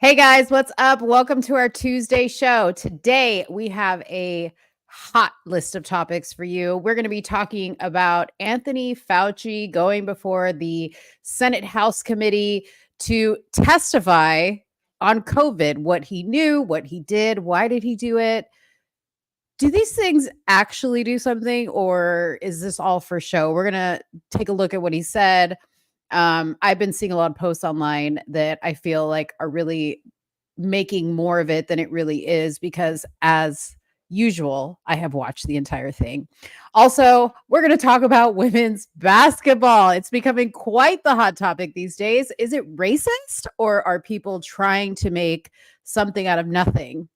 Hey guys, what's up? Welcome to our Tuesday show. Today we have a hot list of topics for you. We're going to be talking about Anthony Fauci going before the Senate House Committee to testify on COVID, what he knew, what he did, why did he do it? Do these things actually do something, or is this all for show? We're going to take a look at what he said. I've been seeing a lot of posts online that I feel like are really making more of it than it really is because, as usual, I have watched the entire thing. Also, we're going to talk about women's basketball. It's becoming quite the hot topic these days. Is it racist, or are people trying to make something out of nothing?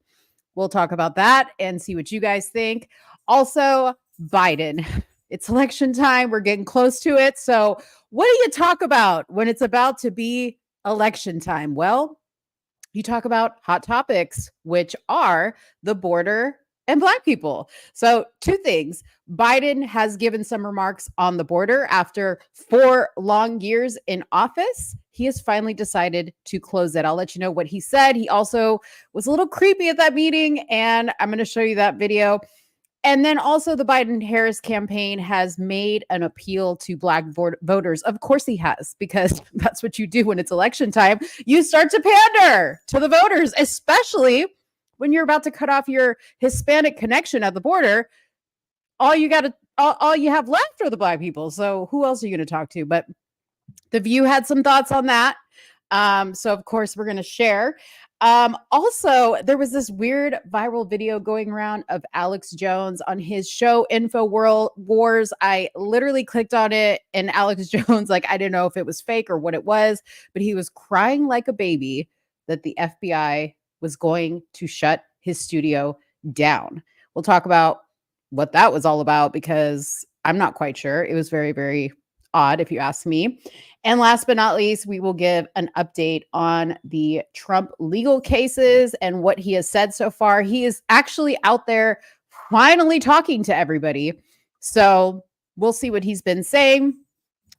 We'll talk about that and see what you guys think. Also, Biden. It's election time. We're getting close to it. So, what do you talk about when it's about to be election time? Well, you talk about hot topics, which are the border and Black people. So, two things. Biden has given some remarks on the border after 4 long years in office. He has finally decided to close it. I'll let you know what he said. He also was a little creepy at that meeting, and I'm going to show you that video. And then also the Biden-Harris campaign has made an appeal to Black voters. Of course he has, because that's what you do when it's election time. You start to pander to the voters, especially when you're about to cut off your Hispanic connection at the border. All you have left are the Black people. So who else are you going to talk to? But The View had some thoughts on that. So of course we're going to share. Also, there was this weird viral video going around of Alex Jones on his show InfoWars. I literally clicked on it, and Alex Jones, I didn't know if it was fake or what it was, but he was crying like a baby that the FBI was going to shut his studio down. We'll talk about what that was all about, because I'm not quite sure. It was very, very odd, if you ask me. And last but not least, we will give an update on the Trump legal cases and what he has said so far. He is actually out there finally talking to everybody. So we'll see what he's been saying,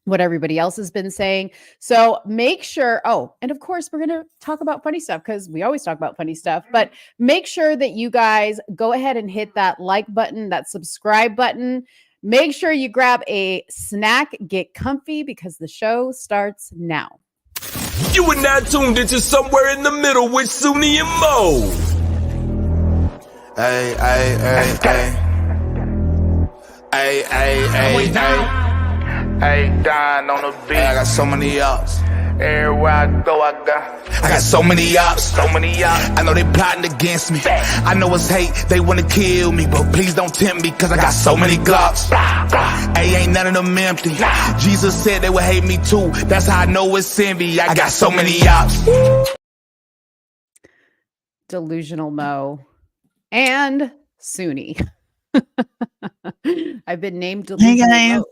what everybody else has been saying. So make sure, and of course, we're going to talk about funny stuff, because we always talk about funny stuff, but make sure that you guys go ahead and hit that like button, that subscribe button. Make sure you grab a snack, get comfy, because the show starts now. You are now tuned into Somewhere in the Middle with Soonie X Mo. Hey, hey, hey, hey. Hey, hey, hey, hey. Hey, Don on the beat. Hey, I got so many ups. Everywhere I go, I got so many ups. I know they plotting against me. I know it's hate, they wanna kill me, but please don't tempt me, cause I got so many glocks. Hey, ain't none of them empty. Jesus said they would hate me too. That's how I know it's envy. I got so many ups. Delusional Mo and Soonie. I've been named Delusional Mo.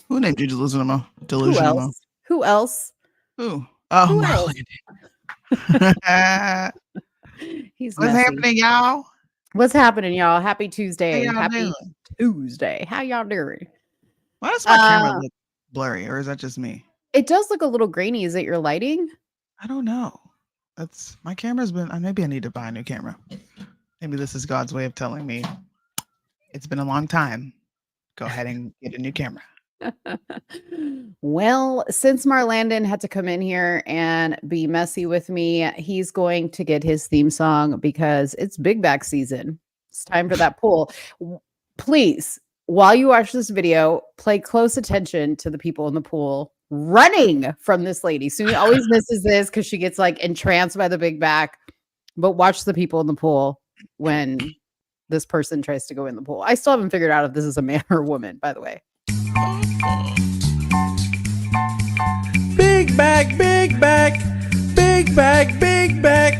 Who named you Delusional Mo? Delusional Mo. Who else? Who? Oh, Marlon. He's What's messy. happening, y'all? What's happening, y'all? Happy Tuesday. How y'all Happy doing? Tuesday. How y'all doing? Why does my camera look blurry, or is that just me? It does look a little grainy. Is it your lighting? I don't know. That's my camera's been. Maybe I need to buy a new camera. Maybe this is God's way of telling me it's been a long time. Go ahead and get a new camera. Well, since Marlandon had to come in here and be messy with me, he's going to get his theme song, because it's big back season. It's time for that pool. Please, while you watch this video, pay close attention to the people in the pool running from this lady. Soonie always misses this because she gets entranced by the big back. But watch the people in the pool when this person tries to go in the pool. I still haven't figured out if this is a man or a woman, by the way. Big back, big back, big back, big back.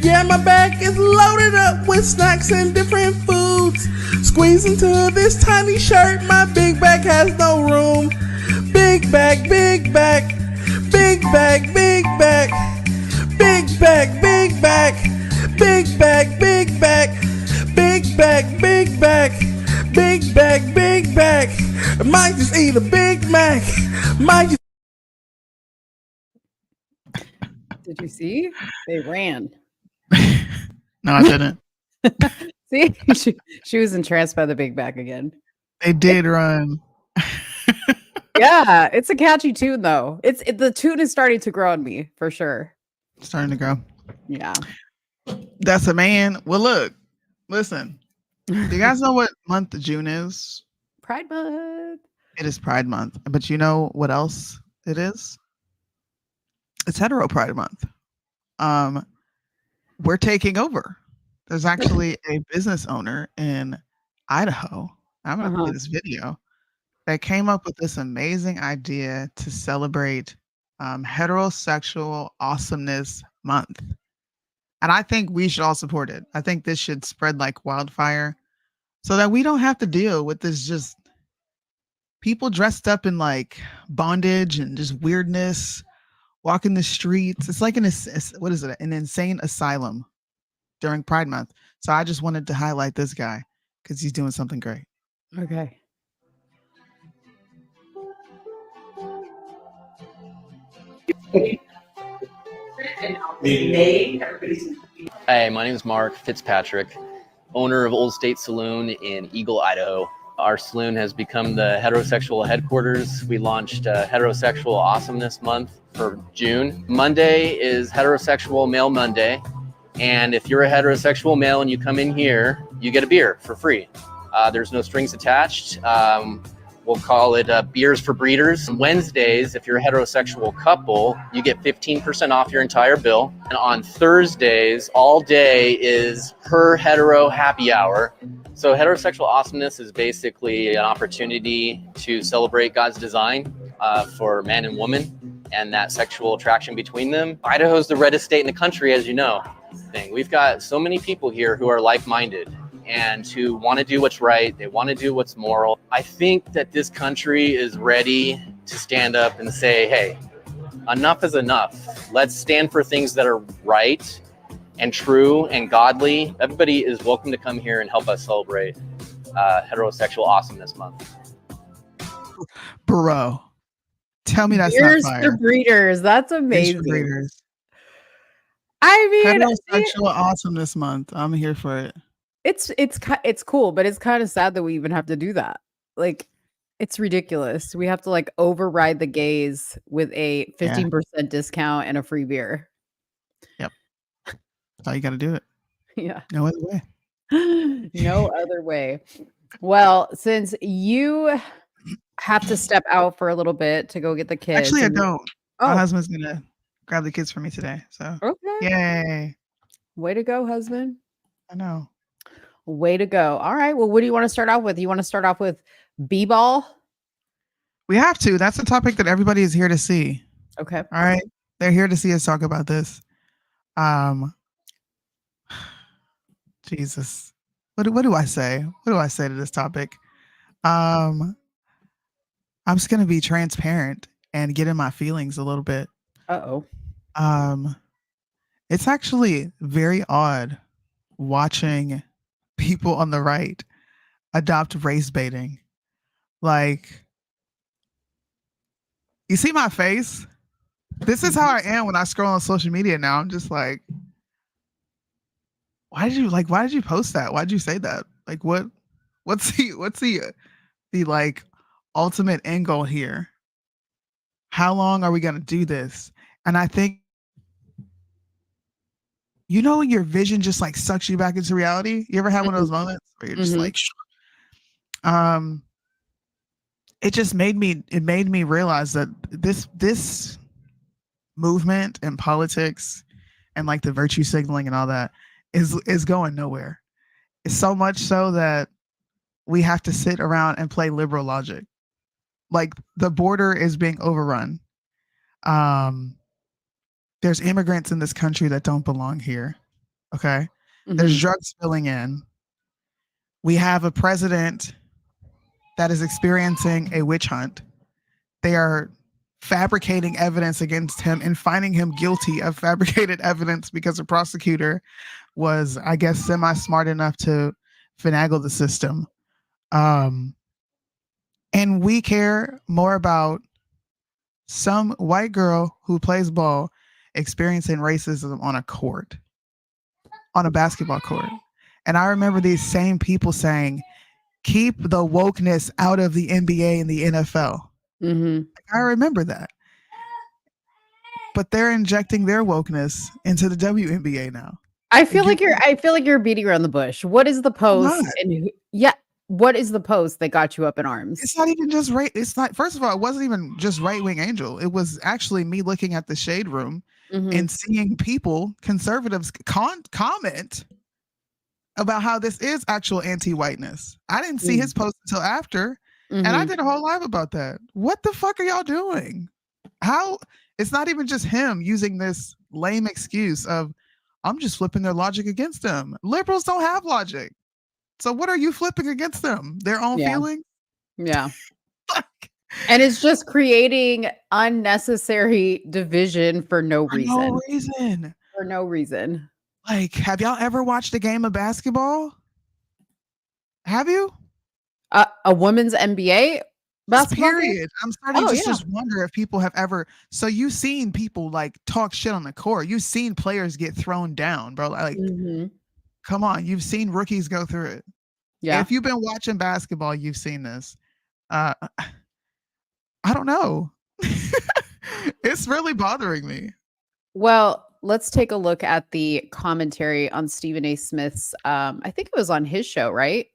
Yeah, my back is loaded up with snacks and different foods. Squeeze into this tiny shirt, my big back has no room. Big back, big back, big back, big back, big back, big back, big back, big back, big back, big back, big back, big back. Might just eat a Big Mac. Might just Did you see? They ran. No, I didn't. See, she was entranced by the big back again. They did run. Yeah, it's a catchy tune though. The tune is starting to grow on me for sure. Starting to grow. Yeah. That's a man. Well, look, listen. Do you guys know what month June is? Pride Month. It is Pride Month. But you know what else it is? It's Hetero Pride Month. We're taking over. There's actually a business owner in Idaho. I'm going to play this video that came up with this amazing idea to celebrate Heterosexual Awesomeness Month. And I think we should all support it. I think this should spread like wildfire so that we don't have to deal with this just people dressed up in like bondage and just weirdness, walking the streets. It's like an insane asylum during Pride Month. So I just wanted to highlight this guy because he's doing something great. Okay. Hey, my name is Mark Fitzpatrick, owner of Old State Saloon in Eagle, Idaho. Our saloon has become the heterosexual headquarters. We launched Heterosexual Awesomeness Month for June. Monday is Heterosexual Male Monday. And if you're a heterosexual male and you come in here, you get a beer for free. There's no strings attached. We'll call it Beers for Breeders. Wednesdays, if you're a heterosexual couple, you get 15% off your entire bill. And on Thursdays, all day is Her Hetero Happy Hour. So heterosexual awesomeness is basically an opportunity to celebrate God's design for man and woman and that sexual attraction between them. Idaho's the reddest state in the country, as you know. We've got so many people here who are like-minded and who want to do what's right. They want to do what's moral. I think that this country is ready to stand up and say, hey, enough is enough. Let's stand for things that are right and true and godly. Everybody is welcome to come here and help us celebrate Heterosexual Awesomeness Month. Bro, tell me that's Beers not fire. for breeders. That's amazing. Beers for breeders. I mean, Heterosexual Awesomeness Month. I'm here for it. It's cool, but it's kind of sad that we even have to do that. Like, it's ridiculous. We have to like override the gays with a 15% discount and a free beer. Yep. That's how you got to do it. Yeah. No other way. No other way. Well, since you have to step out for a little bit to go get the kids. Actually, I don't. Oh. My husband's going to grab the kids for me today. So, okay. Yay. Way to go, husband. I know. Way to go. All right. Well, what do you want to start off with? You want to start off with B-ball? We have to. That's a topic that everybody is here to see. Okay. All right. They're here to see us talk about this. Jesus. What do I say? What do I say to this topic? I'm just going to be transparent and get in my feelings a little bit. Uh-oh. It's actually very odd watching people on the right adopt race baiting. Like, you see my face? This is how I am when I scroll on social media now. I'm just like, why did you post that? Why did you say that? Like, what's the like ultimate end goal here? How long are we going to do this? And I think, you know, when your vision just like sucks you back into reality. You ever had one of those moments where you're just like, it made me realize that this movement and politics and like the virtue signaling and all that is going nowhere. It's so much so that we have to sit around and play liberal logic. Like, the border is being overrun. There's immigrants in this country that don't belong here. Okay. Mm-hmm. There's drugs spilling in. We have a president that is experiencing a witch hunt. They are fabricating evidence against him and finding him guilty of fabricated evidence because a prosecutor was, I guess, semi-smart enough to finagle the system. And we care more about some white girl who plays ball experiencing racism on a court, on a basketball court. And I remember these same people saying, keep the wokeness out of the NBA and the NFL. I remember that. But they're injecting their wokeness into the WNBA now. I feel like you're beating around the bush. What is the post? What is the post that got you up in arms? It's not even just right. It's not. First of all, it wasn't even just Right Wing Angel. It was actually me looking at the shade room and seeing people, conservatives, comment about how this is actual anti-whiteness. I didn't see his post until after, and I did a whole live about that. What the fuck are y'all doing? How? It's not even just him using this lame excuse of, I'm just flipping their logic against them. Liberals don't have logic. So what are you flipping against them? Their own feelings? Yeah. And it's just creating unnecessary division for no reason. For no reason. Like, have y'all ever watched a game of basketball? Have you? A women's NBA basketball period. Game? I'm starting to just wonder if people have ever. So you've seen people like talk shit on the court. You've seen players get thrown down, bro. Like, come on. You've seen rookies go through it. Yeah. If you've been watching basketball, you've seen this. I don't know. It's really bothering me. Well, let's take a look at the commentary on Stephen A. Smith's. I think it was on his show, right?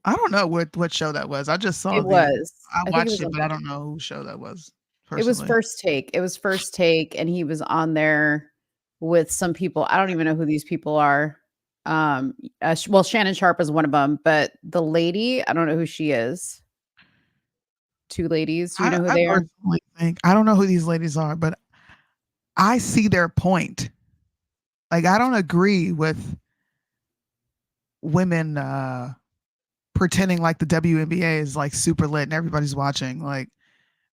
I don't know what show that was. I just saw it. I watched it, but I don't know whose show that was. Personally. It was First Take. It was First Take, and he was on there with some people. I don't even know who these people are. Well, Shannon Sharp is one of them, but the lady, I don't know who she is. Two ladies. Do you know who they are? I don't know who these ladies are, but I see their point. Like, I don't agree with women pretending like the WNBA is like super lit and everybody's watching. Like,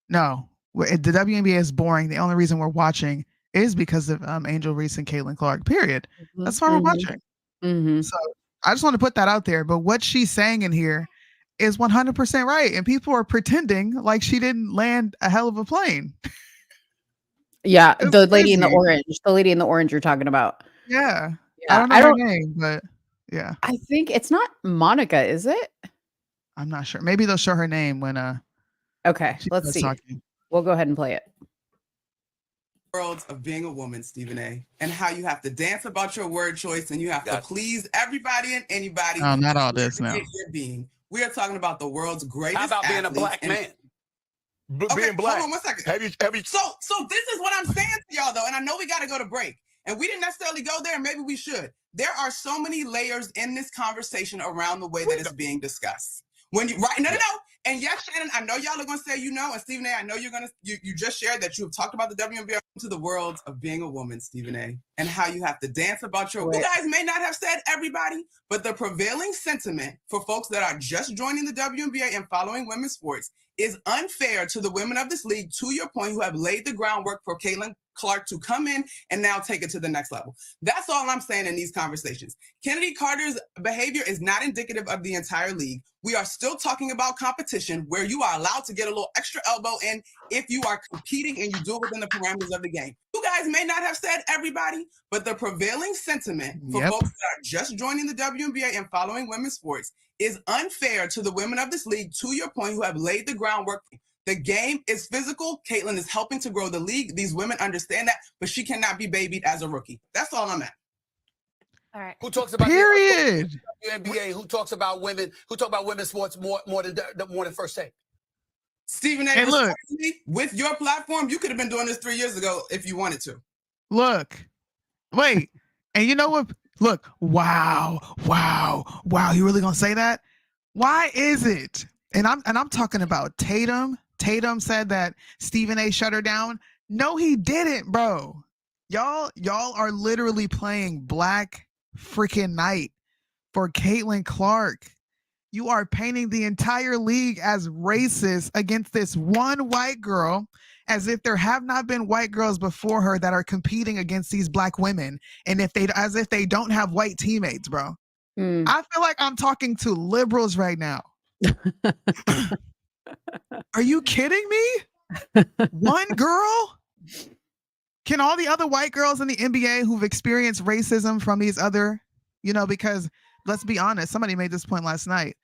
no, the WNBA is boring. The only reason we're watching is because of Angel Reese and Caitlin Clark, period. That's why we're watching. So I just want to put that out there. But what she's saying in here is 100% right. And people are pretending like she didn't land a hell of a plane. Yeah. The lady in the orange, you're talking about. Yeah. I don't know her name, but yeah. I think it's not Monica, is it? I'm not sure. Maybe they'll show her name when okay, let's see. Talking. We'll go ahead and play it. World of being a woman, Stephen A., and how you have to dance about your word choice and you have to please everybody and anybody. Oh, not all this now. Being. We are talking about the world's greatest. How about being a black man? Being black. Hold on 1 second. Have you... So this is what I'm saying to y'all though, and I know we got to go to break, and we didn't necessarily go there. Maybe we should. There are so many layers in this conversation around the way that it's being discussed. When you no. And yes, Shannon, I know y'all are going to say, and Stephen A., I know you're going to, you just shared that you have talked about the WNBA to the world of being a woman, Stephen A., and how you have to dance about your, you guys may not have said everybody, but the prevailing sentiment for folks that are just joining the WNBA and following women's sports is unfair to the women of this league, to your point, who have laid the groundwork for Caitlin Clark to come in and now take it to the next level. That's all I'm saying in these conversations. Kennedy Carter's behavior is not indicative of the entire league. We are still talking about competition where you are allowed to get a little extra elbow in if you are competing and you do it within the parameters of the game. You guys may not have said everybody, but the prevailing sentiment for folks that are just joining the WNBA and following women's sports is unfair to the women of this league, to your point, who have laid the groundwork. The game is physical. Caitlin is helping to grow the league. These women understand that, but she cannot be babied as a rookie. That's all I'm at. All right. Who talks about period? WNBA? Who talks about women? Who talk about women's sports more than First Take? Stephen A. Look, with your platform, you could have been doing this 3 years ago if you wanted to. Look, wait, and you know what? Look, wow. You really gonna say that? Why is it? And I'm talking about Tatum. Tatum said that Stephen A. shut her down. No, he didn't, bro. Y'all are literally playing black freaking night for Caitlin Clark. You are painting the entire league as racist against this one white girl, as if there have not been white girls before her that are competing against these black women, and as if they don't have white teammates, bro. I feel like I'm talking to liberals right now. Are you kidding me? One girl? Can all the other white girls in the NBA who've experienced racism from these other, because let's be honest, somebody made this point last night.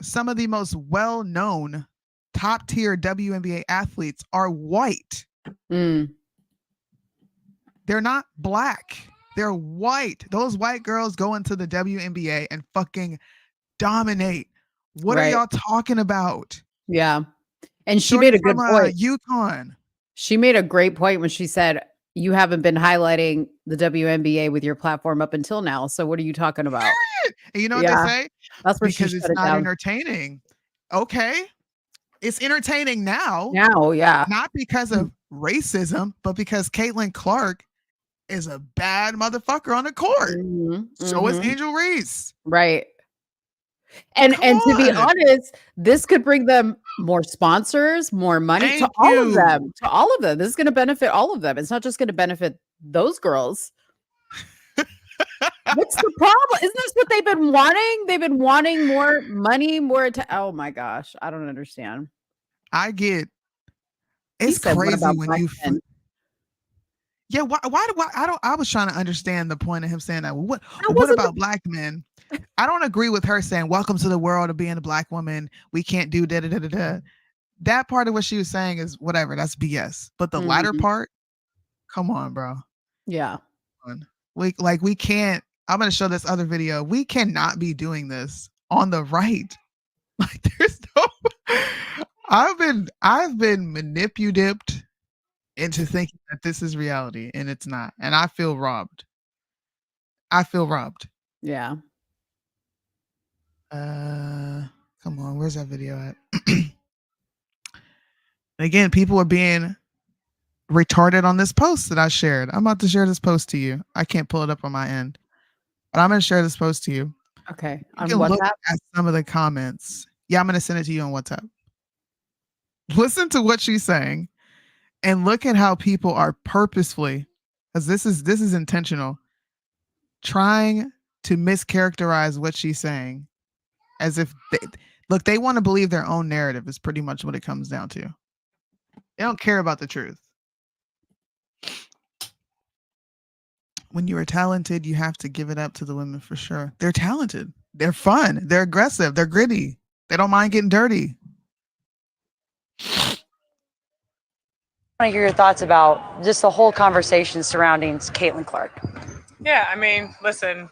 Some of the most well-known top tier WNBA athletes are white. Mm. They're not black. They're white. Those white girls go into the WNBA and fucking dominate. What are y'all talking about? Yeah. And she made a good point. UConn. She made a great point when she said, you haven't been highlighting the WNBA with your platform up until now. So what are you talking about? And you know what they say? That's where because it's not entertaining. Okay. It's entertaining now. Now, yeah. Not because of racism, but because Caitlin Clark is a bad motherfucker on the court. So is Angel Reese. Right. And to be honest, this could bring them more sponsors, more money to all of them. To all of them. This is going to benefit all of them. It's not just going to benefit those girls. What's the problem? Isn't this what they've been wanting? They've been wanting more money, more oh my gosh. I don't understand. I get it's crazy when you yeah, why I was trying to understand the point of him saying that. What about black men? I don't agree with her saying, welcome to the world of being a black woman. We can't do da da da da da. That part of what she was saying is whatever. That's BS. But the latter part, come on, bro. Yeah. We can't. I'm going to show this other video. We cannot be doing this on the right. Like there's no. I've been manipulated into thinking that this is reality, and it's not. And I feel robbed. Yeah. Come on, where's that video at? Again, people are being retarded on this post that I shared. I'm about to share this post to you. I can't pull it up on my end, but I'm going to share this post to you. Okay. You can look at some of the comments. Yeah, I'm going to send it to you on WhatsApp. Listen to what she's saying and look at how people are purposefully, because this is intentional, trying to mischaracterize what she's saying as if they want to believe their own narrative is pretty much what it comes down to. They don't care about the truth. When you are talented, you have to give it up to the women for sure. They're talented. They're fun. They're aggressive. They're gritty. They don't mind getting dirty. I want to hear your thoughts about just the whole conversation surrounding Caitlin Clark. Yeah, I mean, listen,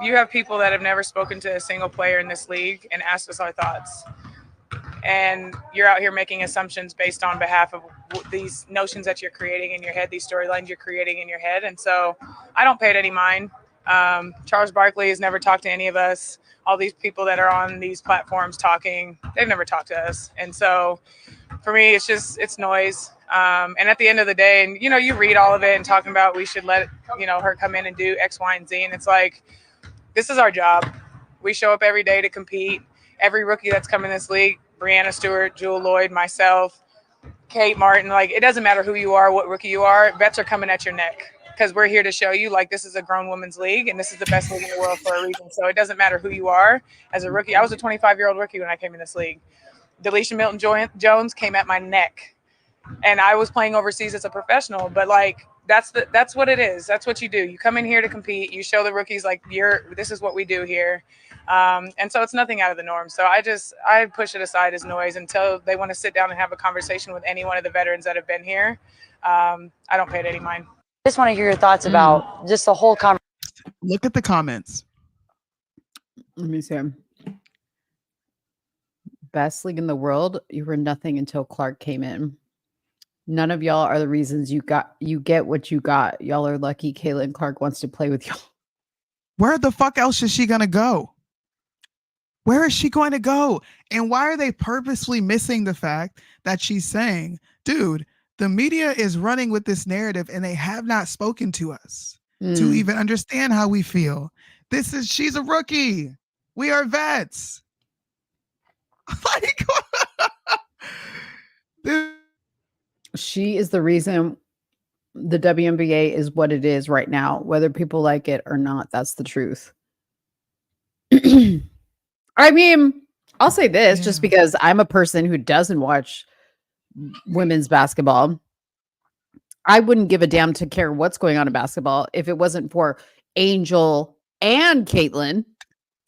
you have people that have never spoken to a single player in this league and asked us our thoughts. And you're out here making assumptions based on behalf of these notions that you're creating in your head, these storylines you're creating in your head. And so I don't pay it any mind. Charles Barkley has never talked to any of us. All these people that are on these platforms talking, they've never talked to us. And so for me, it's noise. And at the end of the day, and, you read all of it and talking about we should let, her come in and do X, Y, and Z. And it's like, this is our job. We show up every day to compete. Every rookie that's come in this league, Brianna Stewart, Jewel Lloyd, myself, Kate Martin, it doesn't matter who you are, what rookie you are, bets are coming at your neck because we're here to show you this is a grown women's league and this is the best league in the world for a reason. So it doesn't matter who you are as a rookie. I was a 25-year-old rookie when I came in this league. Delisha Milton-Jones came at my neck and I was playing overseas as a professional, but that's what it is. That's what you do. You come in here to compete. You show the rookies this is what we do here. And so it's nothing out of the norm. So I push it aside as noise until they want to sit down and have a conversation with any one of the veterans that have been here. I don't pay it any mind. I just want to hear your thoughts about just the whole conversation. Look at the comments. Let me see. Best league in the world. You were nothing until Clark came in. None of y'all are the reasons you get what you got. Y'all are lucky Caitlin Clark wants to play with y'all. Where the fuck else is she going to go? Where is she going to go? And why are they purposely missing the fact that she's saying, dude, the media is running with this narrative and they have not spoken to us to even understand how we feel. She's a rookie. We are vets. She is the reason the WNBA is what it is right now, whether people like it or not. That's the truth. I mean, I'll say this just because I'm a person who doesn't watch women's basketball. I wouldn't give a damn to care what's going on in basketball if it wasn't for Angel and Caitlyn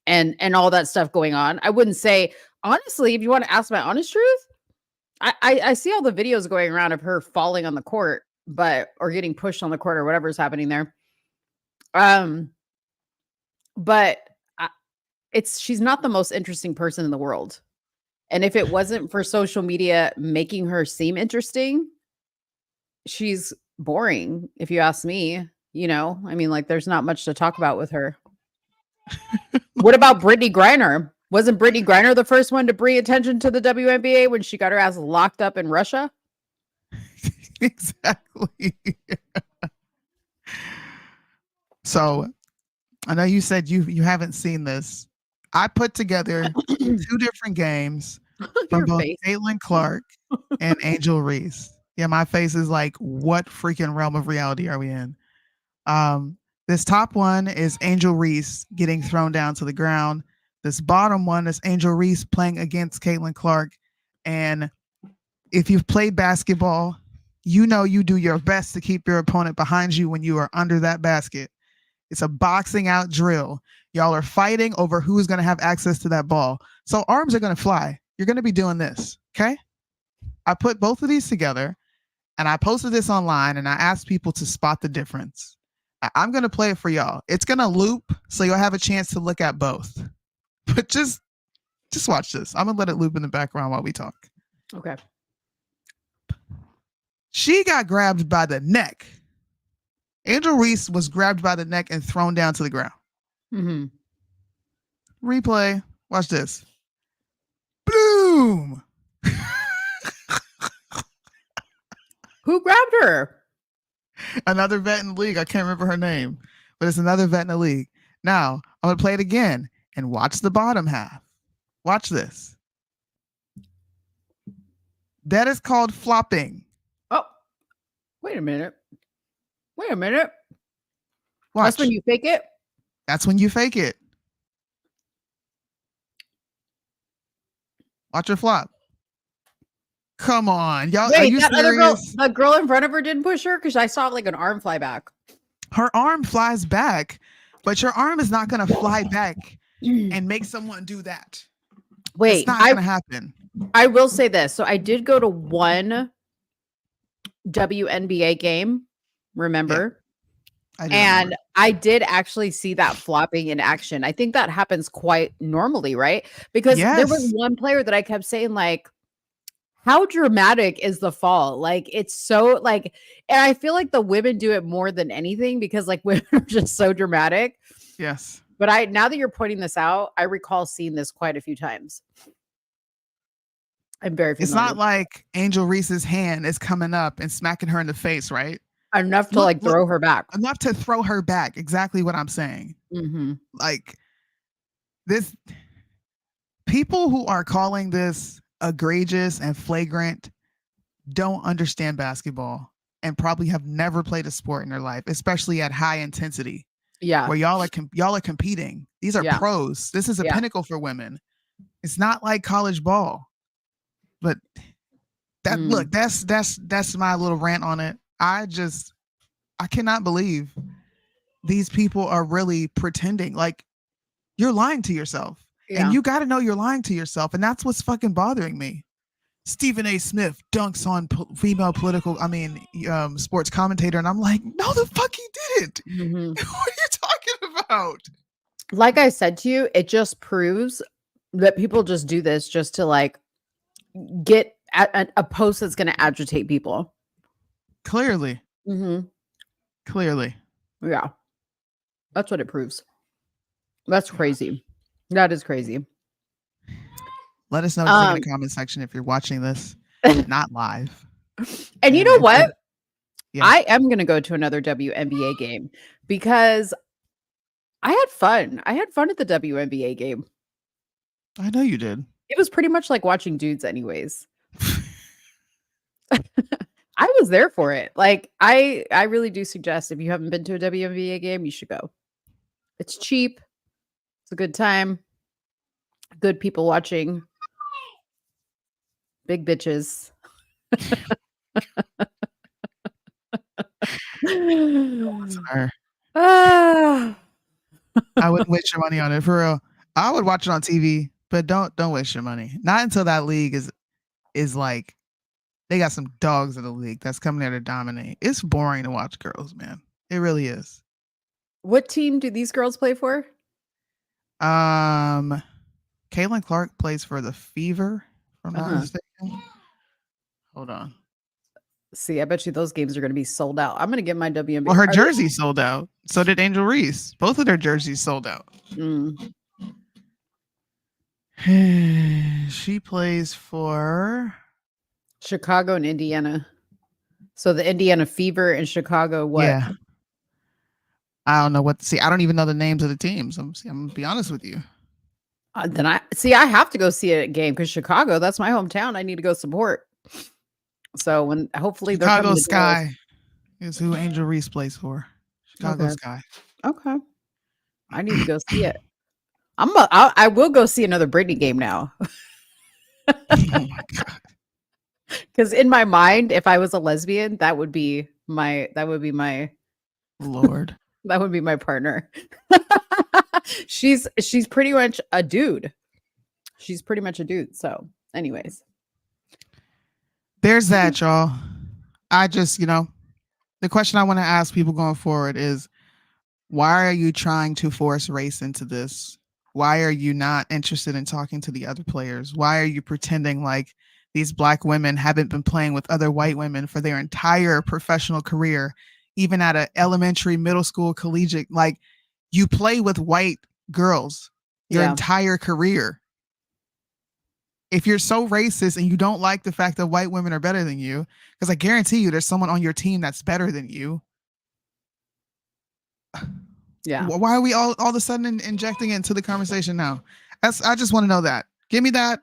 and all that stuff going on. I wouldn't say, honestly, if you want to ask my honest truth, I see all the videos going around of her falling on the court, or getting pushed on the court or whatever's happening there. But she's not the most interesting person in the world. And if it wasn't for social media making her seem interesting, she's boring, if you ask me. You know, I mean, like, there's not much to talk about with her. What about Brittany Griner? Wasn't Brittany Griner the first one to bring attention to the WNBA when she got her ass locked up in Russia? Exactly. So, I know you said you haven't seen this. I put together 2 different games from both Caitlin Clark and Angel Reese. Yeah, my face is like, what freaking realm of reality are we in? This top one is Angel Reese getting thrown down to the ground. This bottom one is Angel Reese playing against Caitlin Clark. And if you've played basketball, you know you do your best to keep your opponent behind you when you are under that basket. It's a boxing out drill. Y'all are fighting over who's going to have access to that ball. So arms are going to fly. You're going to be doing this, okay? I put both of these together, and I posted this online, and I asked people to spot the difference. I'm going to play it for y'all. It's going to loop, so you'll have a chance to look at both. But just watch this. I'm going to let it loop in the background while we talk. Okay. She got grabbed by the neck. Angel Reese was grabbed by the neck and thrown down to the ground. Mm-hmm. Replay. Watch this. Boom. Who grabbed her? Another vet in the league. I can't remember her name, but it's another vet in the league. Now, I'm going to play it again and watch the bottom half. Watch this. That is called flopping. Oh, wait a minute. Watch. That's when you fake it? That's when you fake it. Watch her flop. Come on, y'all. Wait, are you that serious? The girl in front of her didn't push her because I saw like an arm fly back. Her arm flies back, but your arm is not going to fly back and make someone do that. Wait, it's not going to happen. I will say this. So I did go to one WNBA game, remember? Yeah, and I did actually see that flopping in action. I think that happens quite normally, right? Because there was one player that I kept saying, like, how dramatic is the fall? Like, it's so like, and I feel like the women do it more than anything because like women are just so dramatic. Yes. But now that you're pointing this out, I recall seeing this quite a few times. I'm very familiar. It's not like Angel Reese's hand is coming up and smacking her in the face, right? Enough to throw her back. Enough to throw her back. Exactly what I'm saying. Mm-hmm. Like this, people who are calling this egregious and flagrant don't understand basketball and probably have never played a sport in their life, especially at high intensity. Yeah. Where y'all are competing. These are pros. This is a pinnacle for women. It's not like college ball. But look, that's my little rant on it. I cannot believe these people are really pretending. Like, you're lying to yourself. Yeah. And you got to know you're lying to yourself. And that's what's fucking bothering me. Stephen A. Smith dunks on female sports commentator. And I'm like, no, the fuck he didn't. Mm-hmm. What are you talking about? Like I said to you, it just proves that people just do this just to like get a post that's going to agitate people. Clearly. Mm-hmm. Clearly. Yeah. That's what it proves. That's crazy. That is crazy. Let us know in the comment section if you're watching this not live. And you know what? Yeah. I am going to go to another WNBA game because I had fun. I had fun at the WNBA game. I know you did. It was pretty much like watching dudes anyways. I was there for it. Like, I really do suggest if you haven't been to a WNBA game, you should go. It's cheap. It's a good time. Good people watching. Big bitches. I wouldn't waste your money on it for real. I would watch it on TV, but don't waste your money. Not until that league is like they got some dogs in the league that's coming there to dominate. It's boring to watch girls, man. It really is. What team do these girls play for? Caitlin Clark plays for the Fever, if I'm not mistaken. Hold on. See, I bet you those games are going to be sold out. I'm going to get my WNBA. Well, her jersey sold out. So did Angel Reese. Both of their jerseys sold out. She plays for Chicago and Indiana. So the Indiana Fever and Chicago, what? Yeah. I don't know what to see. I don't even know the names of the teams. I'm going to be honest with you. Then I have to go see a game because Chicago, that's my hometown. I need to go support. So when hopefully Chicago Sky is who Angel Reese plays for. Chicago Sky. Okay. I need to go see it. I will go see another Britney game now. Oh my God. Because in my mind, if I was a lesbian, that would be my Lord. That would be my partner. She's pretty much a dude. She's pretty much a dude. So anyways. There's that, y'all. I just, the question I want to ask people going forward is, why are you trying to force race into this? Why are you not interested in talking to the other players? Why are you pretending like these Black women haven't been playing with other white women for their entire professional career, even at an elementary, middle school, collegiate? Like, you play with white girls your entire career. If you're so racist and you don't like the fact that white women are better than you, because I guarantee you there's someone on your team that's better than you. Yeah. Why are we all of a sudden injecting it into the conversation now? I just want to know that. Give me that.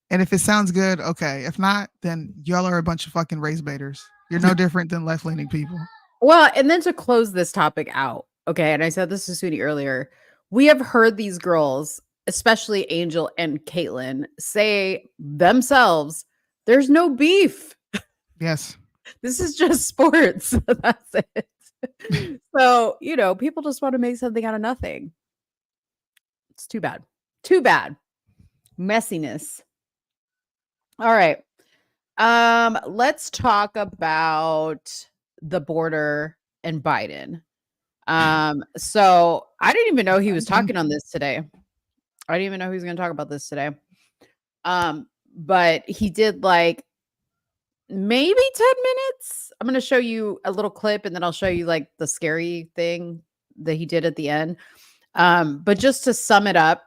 And if it sounds good, okay. If not, then y'all are a bunch of fucking race baiters. You're no different than left-leaning people. Well, and then to close this topic out, okay, and I said this to Soonie earlier, we have heard these girls, especially Angel and Caitlin, say themselves, there's no beef. Yes. This is just sports. That's it. So, people just want to make something out of nothing. It's too bad. Too bad. Messiness. All right. Let's talk about the border and Biden. So I didn't even know he was talking on this today. I didn't even know he was going to talk about this today. But he did like maybe 10 minutes. I'm going to show you a little clip and then I'll show you like the scary thing that he did at the end. But just to sum it up,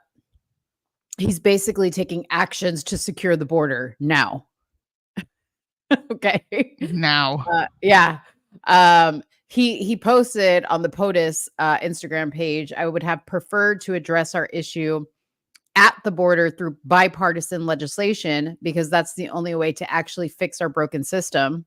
he's basically taking actions to secure the border now. Okay. Now. Yeah. He posted on the POTUS Instagram page, I would have preferred to address our issue at the border through bipartisan legislation because that's the only way to actually fix our broken system.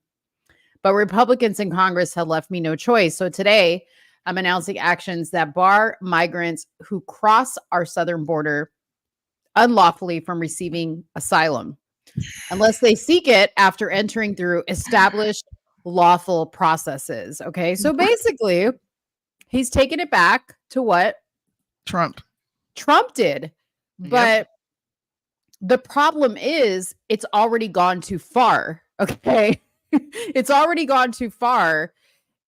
But Republicans in Congress have left me no choice. So today I'm announcing actions that bar migrants who cross our southern border unlawfully from receiving asylum unless they seek it after entering through established lawful processes. Okay. So basically he's taking it back to what Trump did. But the problem is it's already gone too far. Okay. It's already gone too far.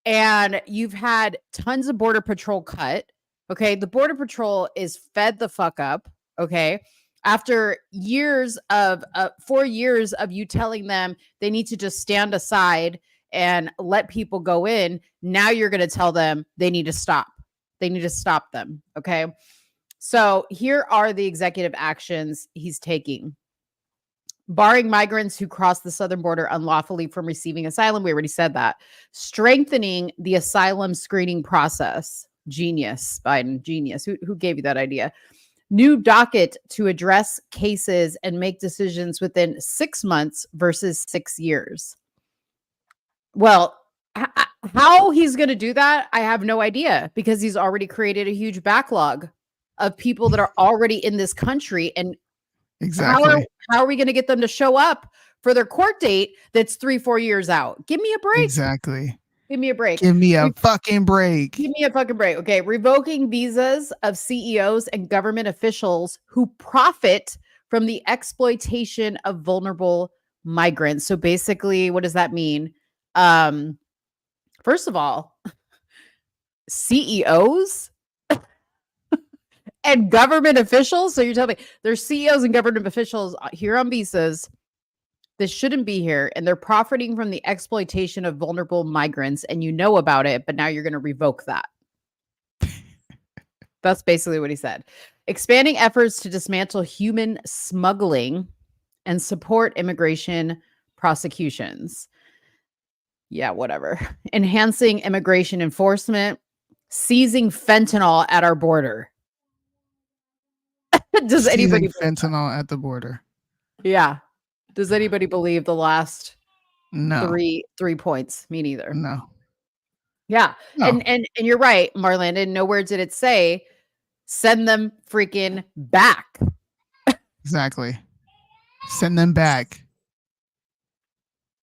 And you've had tons of Border Patrol cut. Okay. The Border Patrol is fed the fuck up. Okay. After 4 years of you telling them they need to just stand aside and let people go in, now you're going to tell them they need to stop. They need to stop them. Okay. So here are the executive actions he's taking. Barring migrants who cross the southern border unlawfully from receiving asylum. We already said that. Strengthening the asylum screening process. Genius, Biden, genius. Who gave you that idea? New docket to address cases and make decisions within 6 months versus 6 years. Well, how he's going to do that, I have no idea because he's already created a huge backlog of people that are already in this country. And exactly how are we going to get them to show up for their court date that's 3-4 years out? Give me a break. Exactly. Give me a break. Give me a fucking break. Give me a fucking break. Okay. Revoking visas of CEOs and government officials who profit from the exploitation of vulnerable migrants. So basically, what does that mean? First of all, CEOs and government officials. So you're telling me there's CEOs and government officials here on visas that shouldn't be here, and they're profiting from the exploitation of vulnerable migrants, and you know about it, but now you're going to revoke that. That's basically what he said. Expanding efforts to dismantle human smuggling and support immigration prosecutions. Yeah, whatever. Enhancing immigration enforcement, seizing fentanyl at our border. Does anybody fentanyl at the border? Yeah. Does anybody believe the last No. three points? Me neither. No. Yeah. No. And you're right, Marlon. And nowhere did it say send them freaking back. Exactly. Send them back.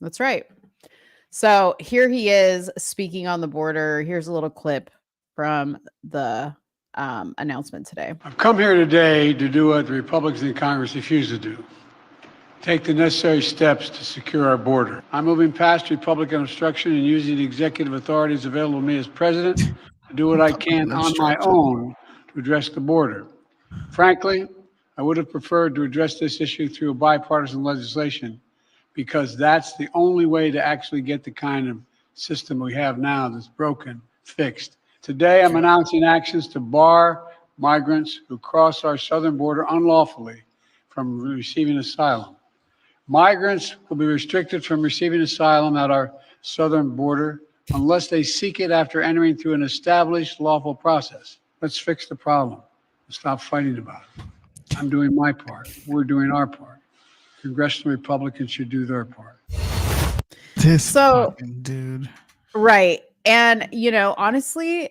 That's right. So here he is speaking on the border. Here's a little clip from the announcement today. I've come here today to do what the Republicans in Congress refuse to do. Take the necessary steps to secure our border. I'm moving past Republican obstruction and using the executive authorities available to me as president to do what I can on my own to address the border. Frankly, I would have preferred to address this issue through a bipartisan legislation because that's the only way to actually get the kind of system we have now that's broken, fixed. Today, I'm announcing actions to bar migrants who cross our southern border unlawfully from receiving asylum. Migrants will be restricted from receiving asylum at our southern border unless they seek it after entering through an established lawful process. Let's fix the problem and stop fighting about it. I'm doing my part. We're doing our part. Congressional Republicans should do their part. This fucking dude. Right. And, you know, honestly,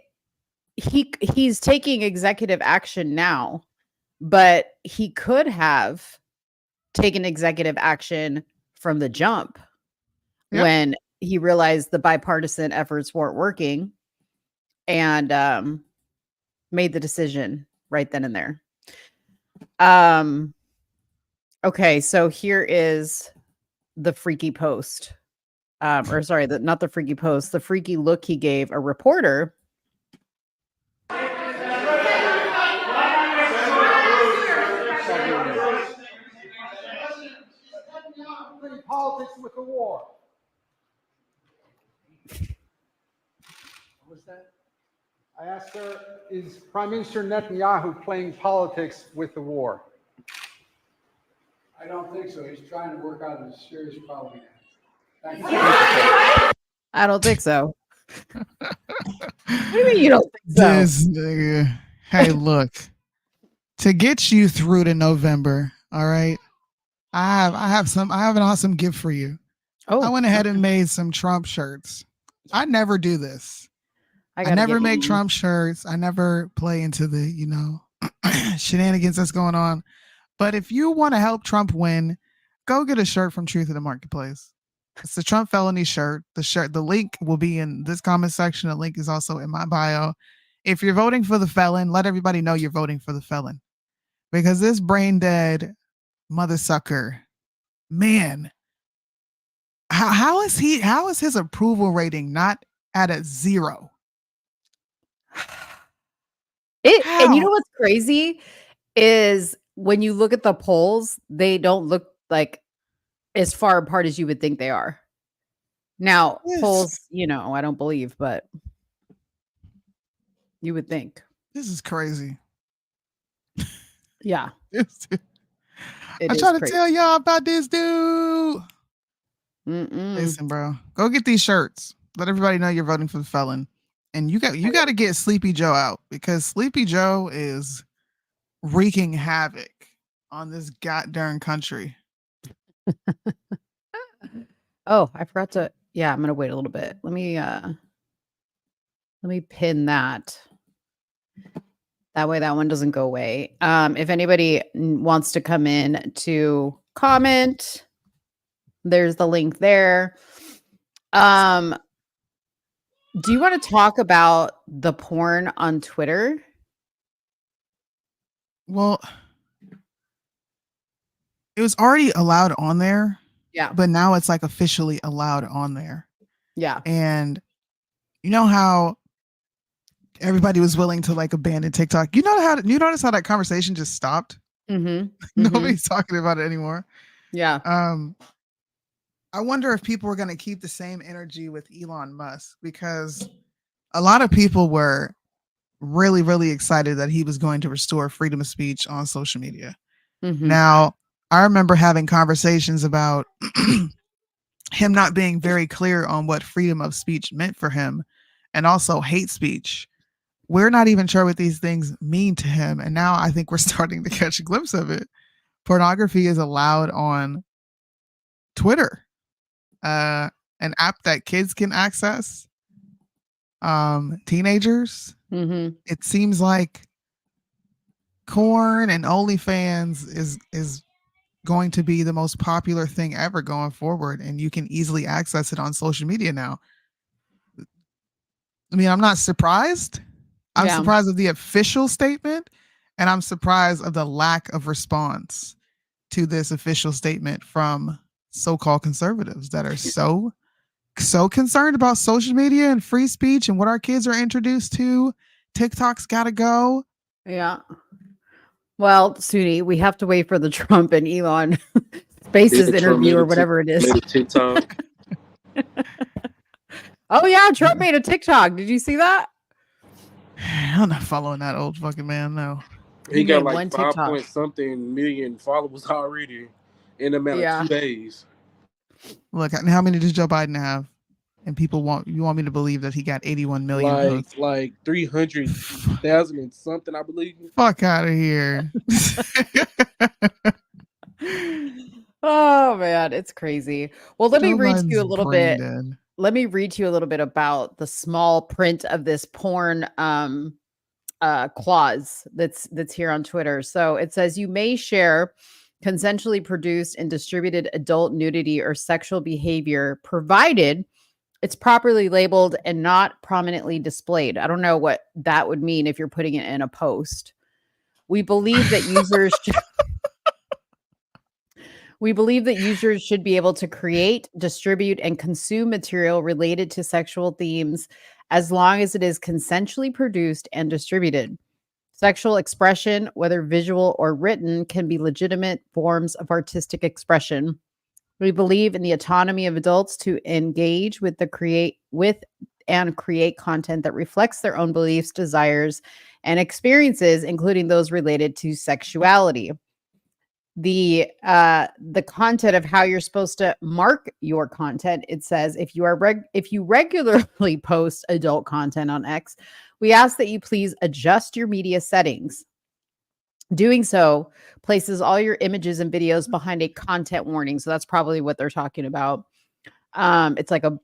he's taking executive action now, but he could have taken executive action from the jump when he realized the bipartisan efforts weren't working and made the decision right then and there. Okay, so here is the freaky post. Or sorry, not the freaky post, the freaky look he gave a reporter. Politics with the war. What was that? I asked her, is Prime Minister Netanyahu playing politics with the war? I don't think so. He's trying to work out a serious problem. I don't think so. What do you mean you don't think so? This nigga. Hey, look. To get you through to November, all right? I have an awesome gift for you. Oh, I went ahead and made some Trump shirts. I never do this. I never make Trump shirts. I never play into the, you know, shenanigans that's going on. But if you want to help Trump win, go get a shirt from Truth in the Marketplace. It's the Trump felony shirt. The link will be in this comment section. The link is also in my bio. If you're voting for the felon, let everybody know you're voting for the felon. Because this brain dead mother sucker, man, how is his approval rating not at a 0? And you know what's crazy is when you look at the polls, they don't look like as far apart as you would think they are. Now, polls, you know, I don't believe, but you would think. This is crazy. Yeah. I try to tell y'all about this dude. Listen, bro, go get these shirts. Let everybody know you're voting for the felon. And you got to get Sleepy Joe out because Sleepy Joe is wreaking havoc on this goddamn country. Oh, I forgot to. Yeah, I'm gonna wait a little bit. Let me pin that. That way that one doesn't go away. If anybody wants to come in to comment, there's the link there. Do you want to talk about the porn on Twitter? Well, it was already allowed on there. Yeah. But now it's like officially allowed on there. Yeah. And you know how everybody was willing to like abandon TikTok? You notice how that conversation just stopped? Mm-hmm. Nobody's talking about it anymore. Yeah. I wonder if people are going to keep the same energy with Elon Musk, because a lot of people were really, really excited that he was going to restore freedom of speech on social media. Mm-hmm. Now, I remember having conversations about him not being very clear on what freedom of speech meant for him, and also hate speech. We're not even sure what these things mean to him. And now I think we're starting to catch a glimpse of it. Pornography is allowed on Twitter, an app that kids can access, teenagers. Mm-hmm. It seems like corn and OnlyFans is going to be the most popular thing ever going forward, and you can easily access it on social media now. I mean, I'm not surprised. I'm surprised of the official statement, and I'm surprised of the lack of response to this official statement from so-called conservatives that are so concerned about social media and free speech and what our kids are introduced to. TikTok's got to go. Yeah. Well, Soonie, we have to wait for the Trump and Elon Spaces interview or whatever it is. TikTok. Oh yeah, Trump made a TikTok. Did you see that? I'm not following that old fucking man. No. He got like 5-point-something million followers already in a matter of 2 days. Look, how many does Joe Biden have? And people want me to believe that he got 81 million votes. Like 300,000 and something, I believe. Fuck out of here. Oh man, it's crazy. Well, let me read to you a little bit. Dead. Let me read to you a little bit about the small print of this porn clause that's here on Twitter. So it says, you may share consensually produced and distributed adult nudity or sexual behavior, provided it's properly labeled and not prominently displayed. I don't know what that would mean if you're putting it in a post. We believe that users should be able to create, distribute, and consume material related to sexual themes as long as it is consensually produced and distributed. Sexual expression, whether visual or written, can be legitimate forms of artistic expression. We believe in the autonomy of adults to engage with and create content that reflects their own beliefs, desires, and experiences, including those related to sexuality. The content of how you're supposed to mark your content, it says, if you regularly post adult content on X, we ask that you please adjust your media settings. Doing so places all your images and videos behind a content warning. So that's probably what they're talking about. It's like a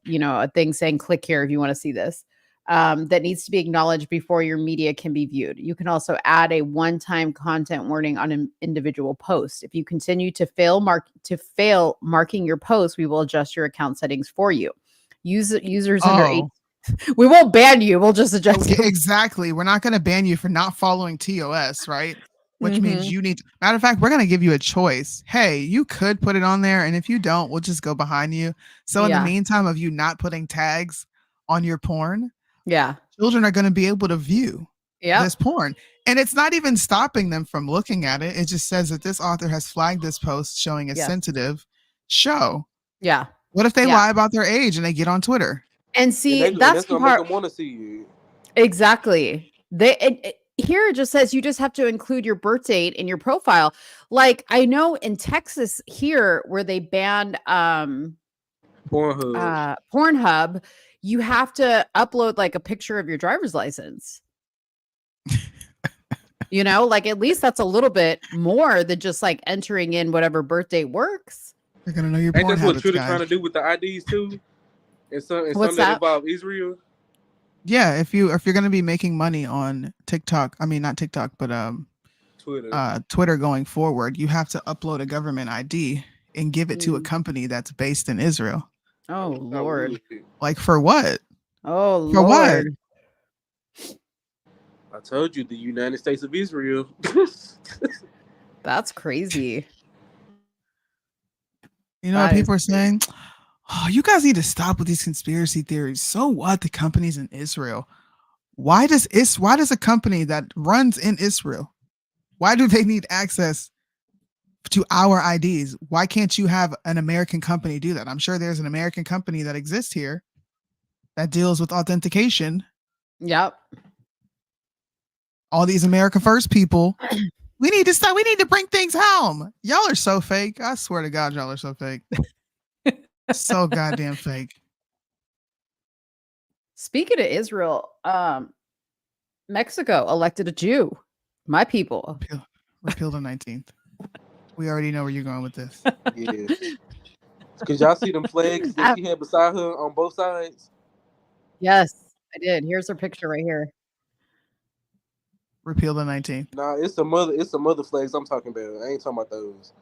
thing saying click here if you want to see this. That needs to be acknowledged before your media can be viewed. You can also add a one-time content warning on an individual post. If you continue to fail marking your post, we will adjust your account settings for you. Users under 8. We won't ban you. We'll just adjust. Exactly. We're not going to ban you for not following TOS, right? Which means you need. Matter of fact, we're going to give you a choice. Hey, you could put it on there, and if you don't, we'll just go behind you. So in the meantime of you not putting tags on your porn, children are going to be able to view this porn. And it's not even stopping them from looking at it. It just says that this author has flagged this post showing a sensitive show. Yeah. What if they lie about their age and they get on Twitter? And see, that's the gonna part. make them want to see you. Exactly. Here it just says you just have to include your birth date in your profile. Like I know in Texas here where they banned Pornhub, you have to upload like a picture of your driver's license. Like at least that's a little bit more than just like entering in whatever birth date works. They're gonna know your Ain't porn that's what habits, Twitter guys. trying to do with the IDs too? And some What's that that? involve Israel. Yeah, if you're gonna be making money on TikTok, I mean not TikTok, but Twitter going forward, you have to upload a government ID and give it to a company that's based in Israel. Oh Lord. Like for what? Oh, For what? Lord. I told you, the United States of Israel. That's crazy. You know what people are saying? Oh, you guys need to stop with these conspiracy theories. So what? The company's in Israel. Why does a company that runs in Israel, why do they need access to our IDs? Why can't you have an American company do that? I'm sure there's an American company that exists here that deals with authentication. Yep. All these America First people. We need to stop. We need to bring things home. Y'all are so fake. I swear to God, y'all are so fake. So goddamn fake. Speaking of Israel, Mexico elected a Jew. My people. Repeal the 19th. We already know where you're going with this. Yeah. Cause y'all see them flags that she had beside her on both sides? Yes, I did. Here's her picture right here. Repeal the 19th. Nah, it's some other flags I'm talking about. I ain't talking about those.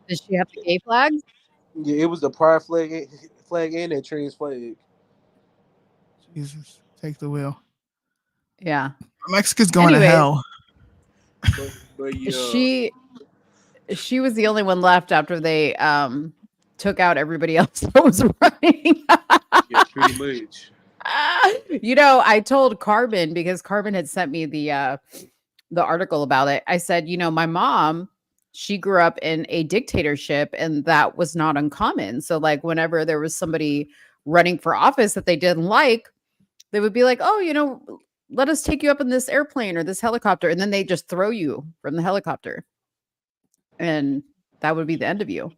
Does she have the gay flags? Yeah, it was the pride flag and that trans flag. Jesus, take the wheel. Yeah. Mexico's going to hell. But yeah. She was the only one left after they took out everybody else that was running. Yeah, pretty much. You know, I told Carbon, because Carbon had sent me the article about it. I said, you know, my mom, she grew up in a dictatorship, and that was not uncommon. So like whenever there was somebody running for office that they didn't like, they would be like, oh, you know, let us take you up in this airplane or this helicopter. And then they just throw you from the helicopter. And that would be the end of you.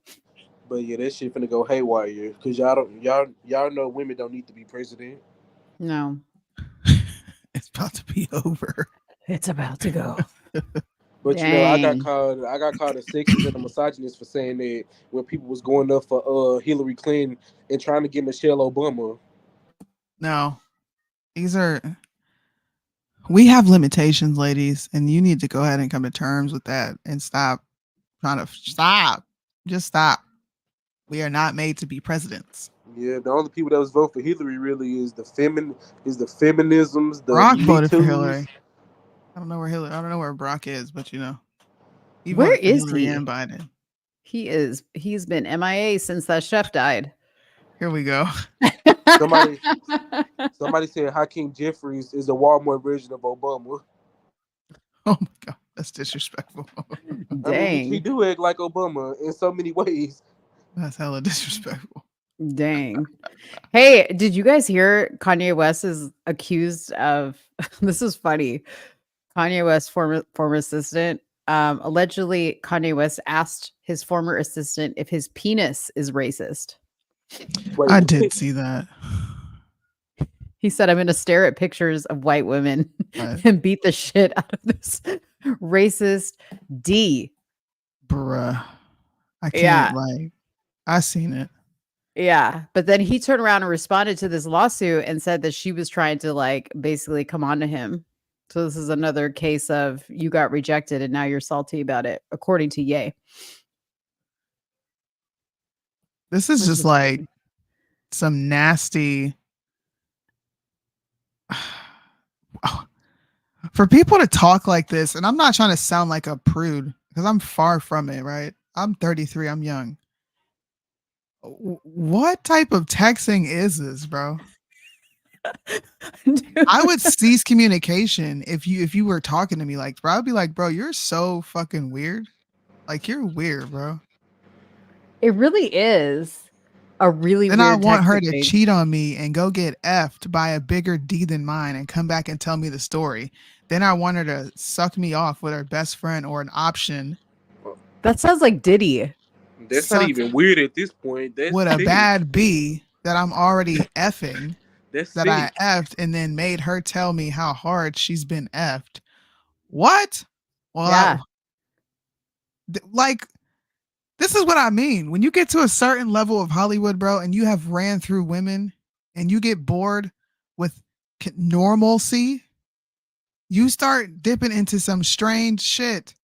But yeah, that shit finna go haywire. Cause y'all know women don't need to be president. No. It's about to be over. It's about to go. But Dang. you know, I got called a sexist and a misogynist for saying that when people was going up for Hillary Clinton and trying to get Michelle Obama. No. We have limitations, ladies, and you need to go ahead and come to terms with that and stop. Just stop. We are not made to be presidents. Yeah, the only people that was vote for Hillary really is the feminisms. Brock voted for Hillary. I don't know where Brock is, but you know, Where is Hillary he? and Biden. He's been MIA since that chef died. Here we go. Somebody said Hakeem Jeffries is a Walmart version of Obama. Oh my God, that's disrespectful. Dang. I mean, he do act like Obama in so many ways. That's hella disrespectful. Dang. Hey, did you guys hear Kanye West is accused of this is funny. Kanye West's former assistant. Allegedly, Kanye West asked his former assistant if his penis is racist. Wait, I did see that. He said, I'm going to stare at pictures of white women and beat the shit out of this racist D. Bruh. I can't I seen it. Yeah. But then he turned around and responded to this lawsuit and said that she was trying to like basically come on to him. So this is another case of you got rejected and now you're salty about it, according to Ye. This is just like some nasty. For people to talk like this, and I'm not trying to sound like a prude because I'm far from it, right? I'm 33. I'm young. What type of texting is this, bro? I would cease communication if you were talking to me like, bro. I'd be like, bro, you're so fucking weird. Like, you're weird, bro. It really is a really then weird. I want her to cheat on me and go get effed by a bigger D than mine and come back and tell me the story. Then I want her to suck me off with her best friend or an option. That sounds like Diddy. That's not even weird at this point. That's with a bad B that I'm already effing. That's that sick. I effed and then made her tell me how hard she's been effed. What? Well, yeah. This is what I mean. When you get to a certain level of Hollywood, bro, and you have ran through women and you get bored with normalcy, you start dipping into some strange shit.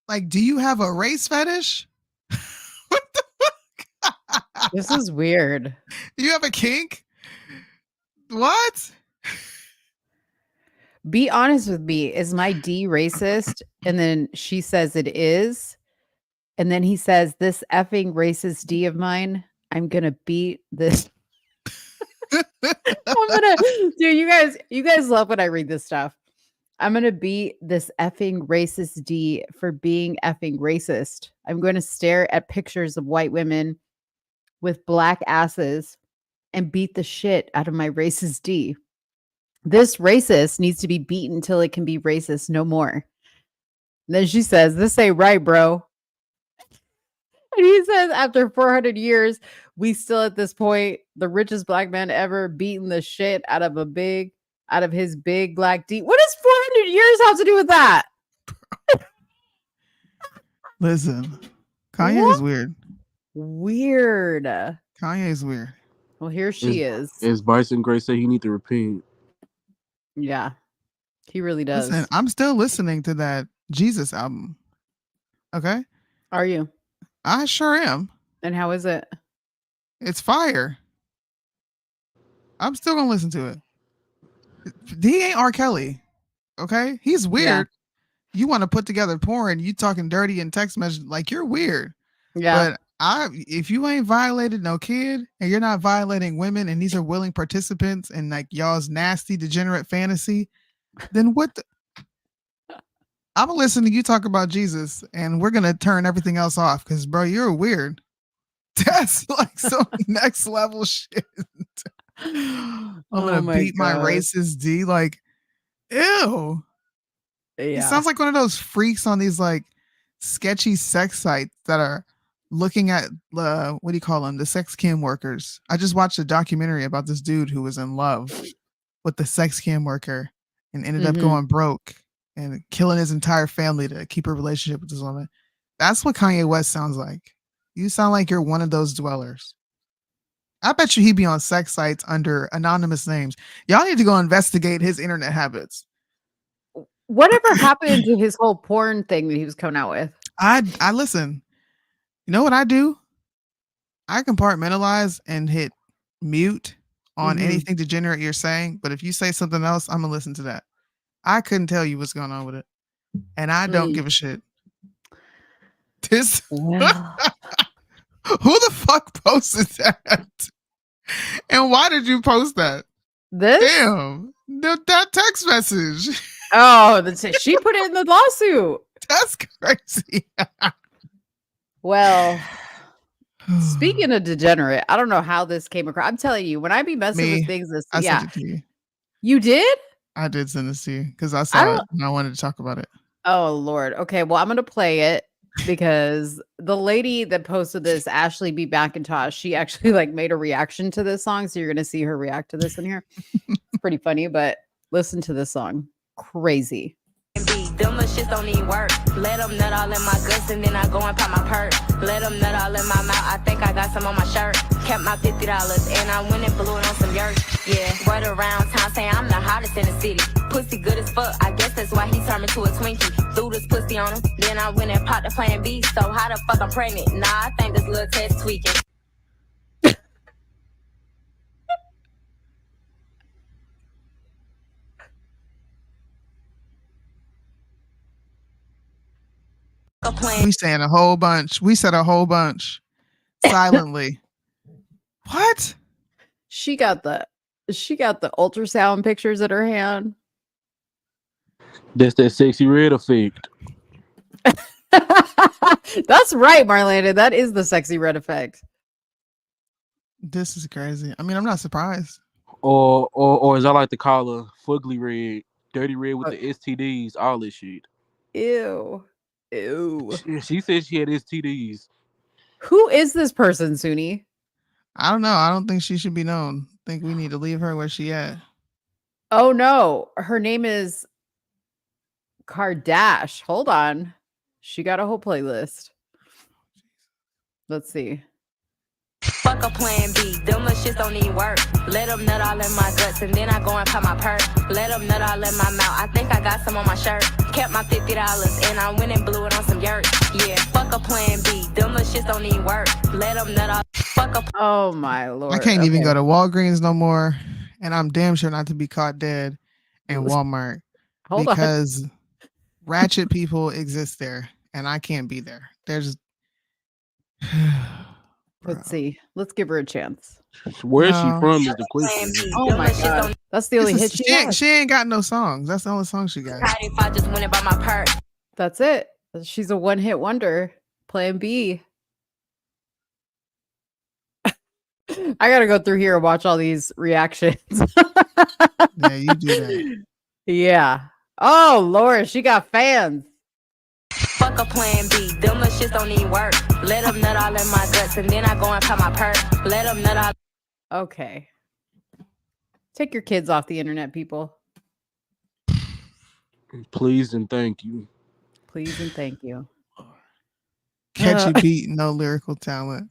Like, do you have a race fetish? What the fuck? This is weird. You have a kink? What? Be honest with me. Is my D racist? And then she says it is. And then he says, this effing racist D of mine, I'm going to beat this. Dude, you guys love when I read this stuff. I'm going to beat this effing racist D for being effing racist. I'm going to stare at pictures of white women with black asses and beat the shit out of my racist D. This racist needs to be beaten until it can be racist no more. And then she says, this ain't right, bro. And he says, after 400 years, we still at this point, the richest black man ever beaten the shit out of his big black D. What does 400 years have to do with that? Listen, Kanye is weird. Weird. Kanye is weird. Well, here she is. As Bryson Gray said, he need to repent. Yeah, he really does. Listen, I'm still listening to that Jesus album. Okay? Are you? I sure am. And how is it? It's fire. I'm still gonna listen to it. He ain't R. Kelly. Okay? He's weird. Yeah. You want to put together porn, you talking dirty in text message, like you're weird. Yeah. But if you ain't violated no kid and you're not violating women and these are willing participants in like y'all's nasty degenerate fantasy, then what the I'm gonna listen to you talk about Jesus and we're gonna turn everything else off because bro, you're weird. That's like some next level shit. I'm gonna beat my racist D. Like, ew. Yeah. He sounds like one of those freaks on these like sketchy sex sites that are looking at what do you call them? The sex cam workers. I just watched a documentary about this dude who was in love with the sex cam worker and ended up going broke and killing his entire family to keep a relationship with this woman. That's what Kanye West sounds like. You sound like you're one of those dwellers. I bet you he'd be on sex sites under anonymous names. Y'all need to go investigate his internet habits. Whatever happened to his whole porn thing that he was coming out with? I listen. You know what I do? I compartmentalize and hit mute on anything degenerate you're saying. But if you say something else, I'm gonna listen to that. I couldn't tell you what's going on with it, and I don't give a shit. This who the fuck posted that? And why did you post that? This? Damn, that text message. Oh, she put it in the lawsuit. That's crazy. Well, speaking of degenerate, I don't know how this came across. I'm telling you, when I be messing with things, I sent it to you. You did? I did send this to you because I saw it and I wanted to talk about it. Oh Lord. Okay, well, I'm gonna play it because the lady that posted this, Ashley B. McIntosh, she actually like made a reaction to this song. So you're gonna see her react to this in here. It's pretty funny, but listen to this song. Crazy. Them little shit don't even work. Let them nut all in my guts and then I go and pop my perk. Let them nut all in my mouth. I think I got some on my shirt. Kept my $50 and I went and blew it on some yurt. Yeah, word around town saying I'm the hottest in the city. Pussy good as fuck. I guess that's why he turned me to a Twinkie. Threw this pussy on him. Then I went and popped the plan B. So how the fuck I'm pregnant? Nah, I think this little test tweaking. We saying a whole bunch. We said a whole bunch silently. What? She got the ultrasound pictures in her hand. That's that sexy red effect. That's right, Marlena. That is the sexy red effect. This is crazy. I mean, I'm not surprised. Or as I like to call her, fugly red, dirty red with the STDs, all this shit. Ew. Ew. She said she had STDs. Who is this person, Soonie? I don't know. I don't think she should be known. I think we need to leave her where she at. Oh no. Her name is Kardash. Hold on. She got a whole playlist. Let's see. Fuck a plan B. Them little shit don't even work. Let them nut all in my guts and then I go and pop my perk. Let them nut all in my mouth. I think I got some on my shirt. Kept my $50 and I went and blew it on some yurt. Yeah, fuck a plan B. Them little shit don't even work. Let them nut all. Oh my Lord. I can't even Okay. go to Walgreens no more, and I'm damn sure not to be caught dead in Walmart Hold on. because ratchet people exist there, and I can't be there. There's Let's see. Let's give her a chance. Where is she from is the question. Oh my God. That's the only hit she has. She ain't got no songs. That's the only song she got. That's it. She's a one-hit wonder. Plan B. I gotta go through here and watch all these reactions. Yeah, you do that. Yeah. Oh Lord, she got fans. Fuck a plan B. Them little shits don't even work. Let them nut all in my guts and then I go and pop my perk. Let them nut all. Okay. Take your kids off the internet, people. Please and thank you. Please and thank you. Catchy beat, no lyrical talent.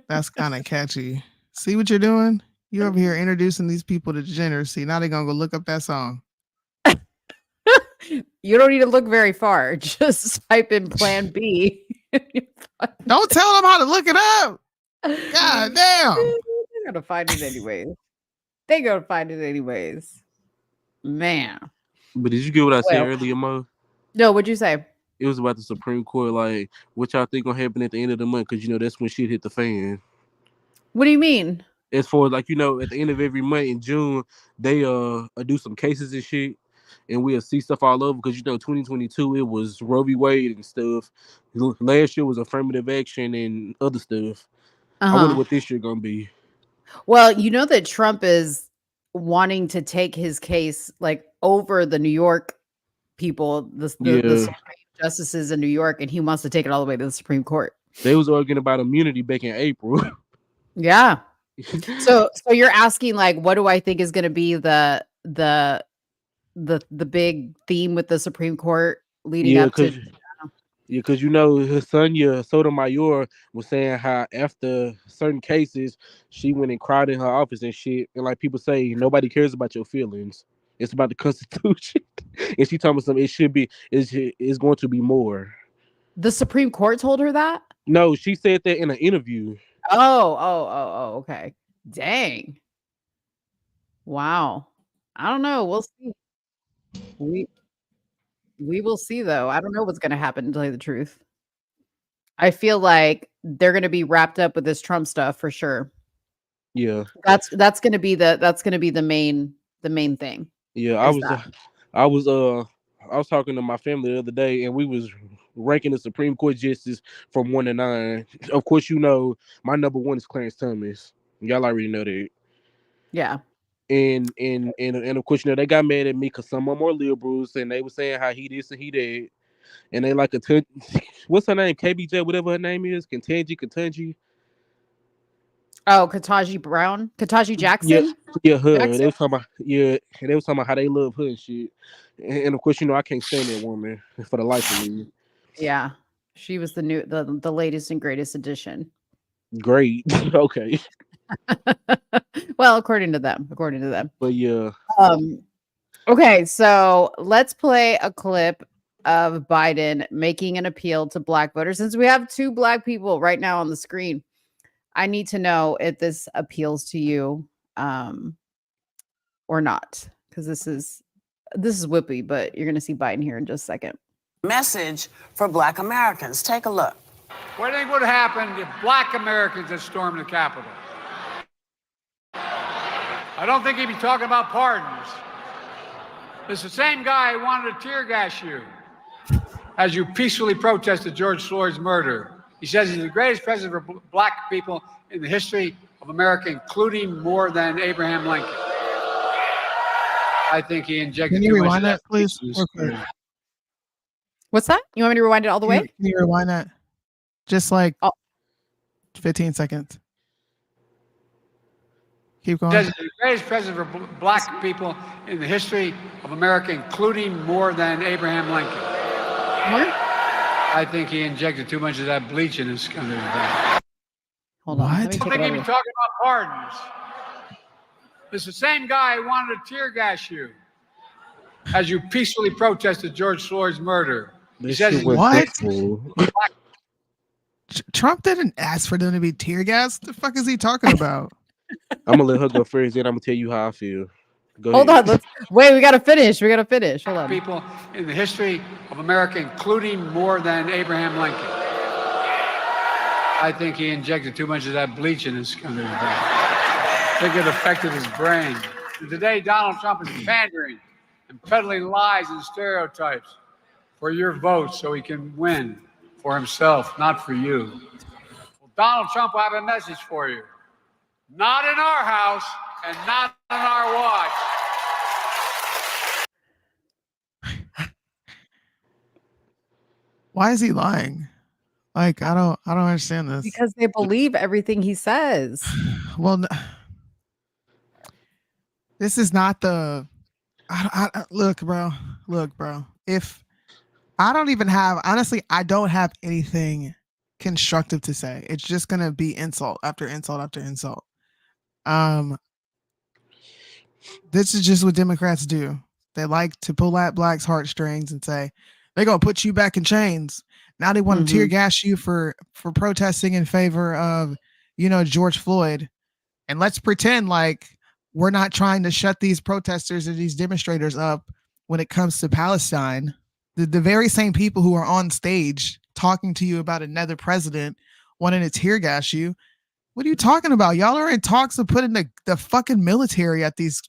That's kind of catchy. See what you're doing? You're over here introducing these people to degeneracy. Now they're gonna go look up that song. You don't need to look very far. Just type in Plan B. Don't tell them how to look it up. God damn. They're gonna find it anyways. They're gonna find it anyways. Man. But did you get what I said earlier, Mo? No, what'd you say? It was about the Supreme Court. Like, what y'all think gonna happen at the end of the month? Because that's when shit hit the fan. What do you mean? As far as at the end of every month in June, they do some cases and shit, and we'll see stuff all over. Because 2022 it was Roe v. Wade and stuff. Last year was affirmative action and other stuff. I wonder what this year gonna be. Well, you know that Trump is wanting to take his case over the New York people, the Supreme justices in New York, and he wants to take it all the way to the Supreme Court. They was arguing about immunity back in April. Yeah. So you're asking what do I think is going to be the big theme with the Supreme Court leading up to? Yeah, because his Sonia Sotomayor was saying how after certain cases, she went and cried in her office and shit. And like people say, nobody cares about your feelings. It's about the Constitution. And she told me something. It's going to be more. The Supreme Court told her that? No, she said that in an interview. Oh, okay. Dang. Wow. I don't know. We'll see. We will see, though. I don't know what's going to happen, to tell you the truth. I feel like they're going to be wrapped up with this Trump stuff for sure. Yeah, that's going to be the main thing. Yeah, I was talking to my family the other day, and we was ranking the Supreme Court justices from 1 to 9. Of course, my number 1 is Clarence Thomas. Y'all already know that. Yeah. And of course, they got mad at me because some of them are liberals, and they were saying how he this and he that, and they like what's her name? KBJ, whatever her name is, Ketanji. Oh, Ketanji Jackson. Yeah, her. Jackson? They was talking about how they love her and shit. And of course, I can't stand that woman for the life of me. Yeah, she was the latest and greatest addition. Great. Okay. Well, according to them. But yeah. Okay, so let's play a clip of Biden making an appeal to Black voters. Since we have 2 Black people right now on the screen, I need to know if this appeals to you or not, because this is whippy, but you're going to see Biden here in just a second. Message for Black Americans. Take a look. What do you think would happen if Black Americans had stormed the Capitol? I don't think he'd be talking about pardons. It's the same guy who wanted to tear gas you as you peacefully protested George Floyd's murder. He says he's the greatest president for Black people in the history of America, including more than Abraham Lincoln. I think he injected. Can you rewind that, please? Okay. What's that? You want me to rewind it all the way? Can you rewind that? Just 15 seconds. Keep going. He's the greatest president for Black people in the history of America, including more than Abraham Lincoln. More? I think he injected too much of that bleach in his country. Hold on. I don't think he'd be talking about pardons. It's the same guy who wanted to tear gas you as you peacefully protested George Floyd's murder. He says what? Trump didn't ask for them to be tear gassed. The fuck is he talking about? I'm gonna let her go first, then I'm gonna tell you how I feel. Go Hold ahead. on. Wait. We gotta finish. Hold on. People in the history of America, including more than Abraham Lincoln. I think he injected too much of that bleach in his brain. I think it affected his brain. And today, Donald Trump is pandering and peddling lies and stereotypes for your vote so he can win for himself, not for you. Well, Donald Trump will have a message for you. Not in our house and not on our watch. Why is he lying? Like, I don't understand this. Because they believe everything he says. Well, this is not the. Look, bro. If I don't even have, honestly, I don't have anything constructive to say. It's just gonna be insult after insult after insult. This is just what Democrats do. They like to pull at blacks' heartstrings and say they're gonna put you back in chains. Now they want to tear gas you for protesting in favor of, George Floyd. And let's pretend like we're not trying to shut these protesters or these demonstrators up when it comes to Palestine. The very same people who are on stage talking to you about another president wanting to tear gas you. What are you talking about? Y'all are in talks of putting the fucking military at these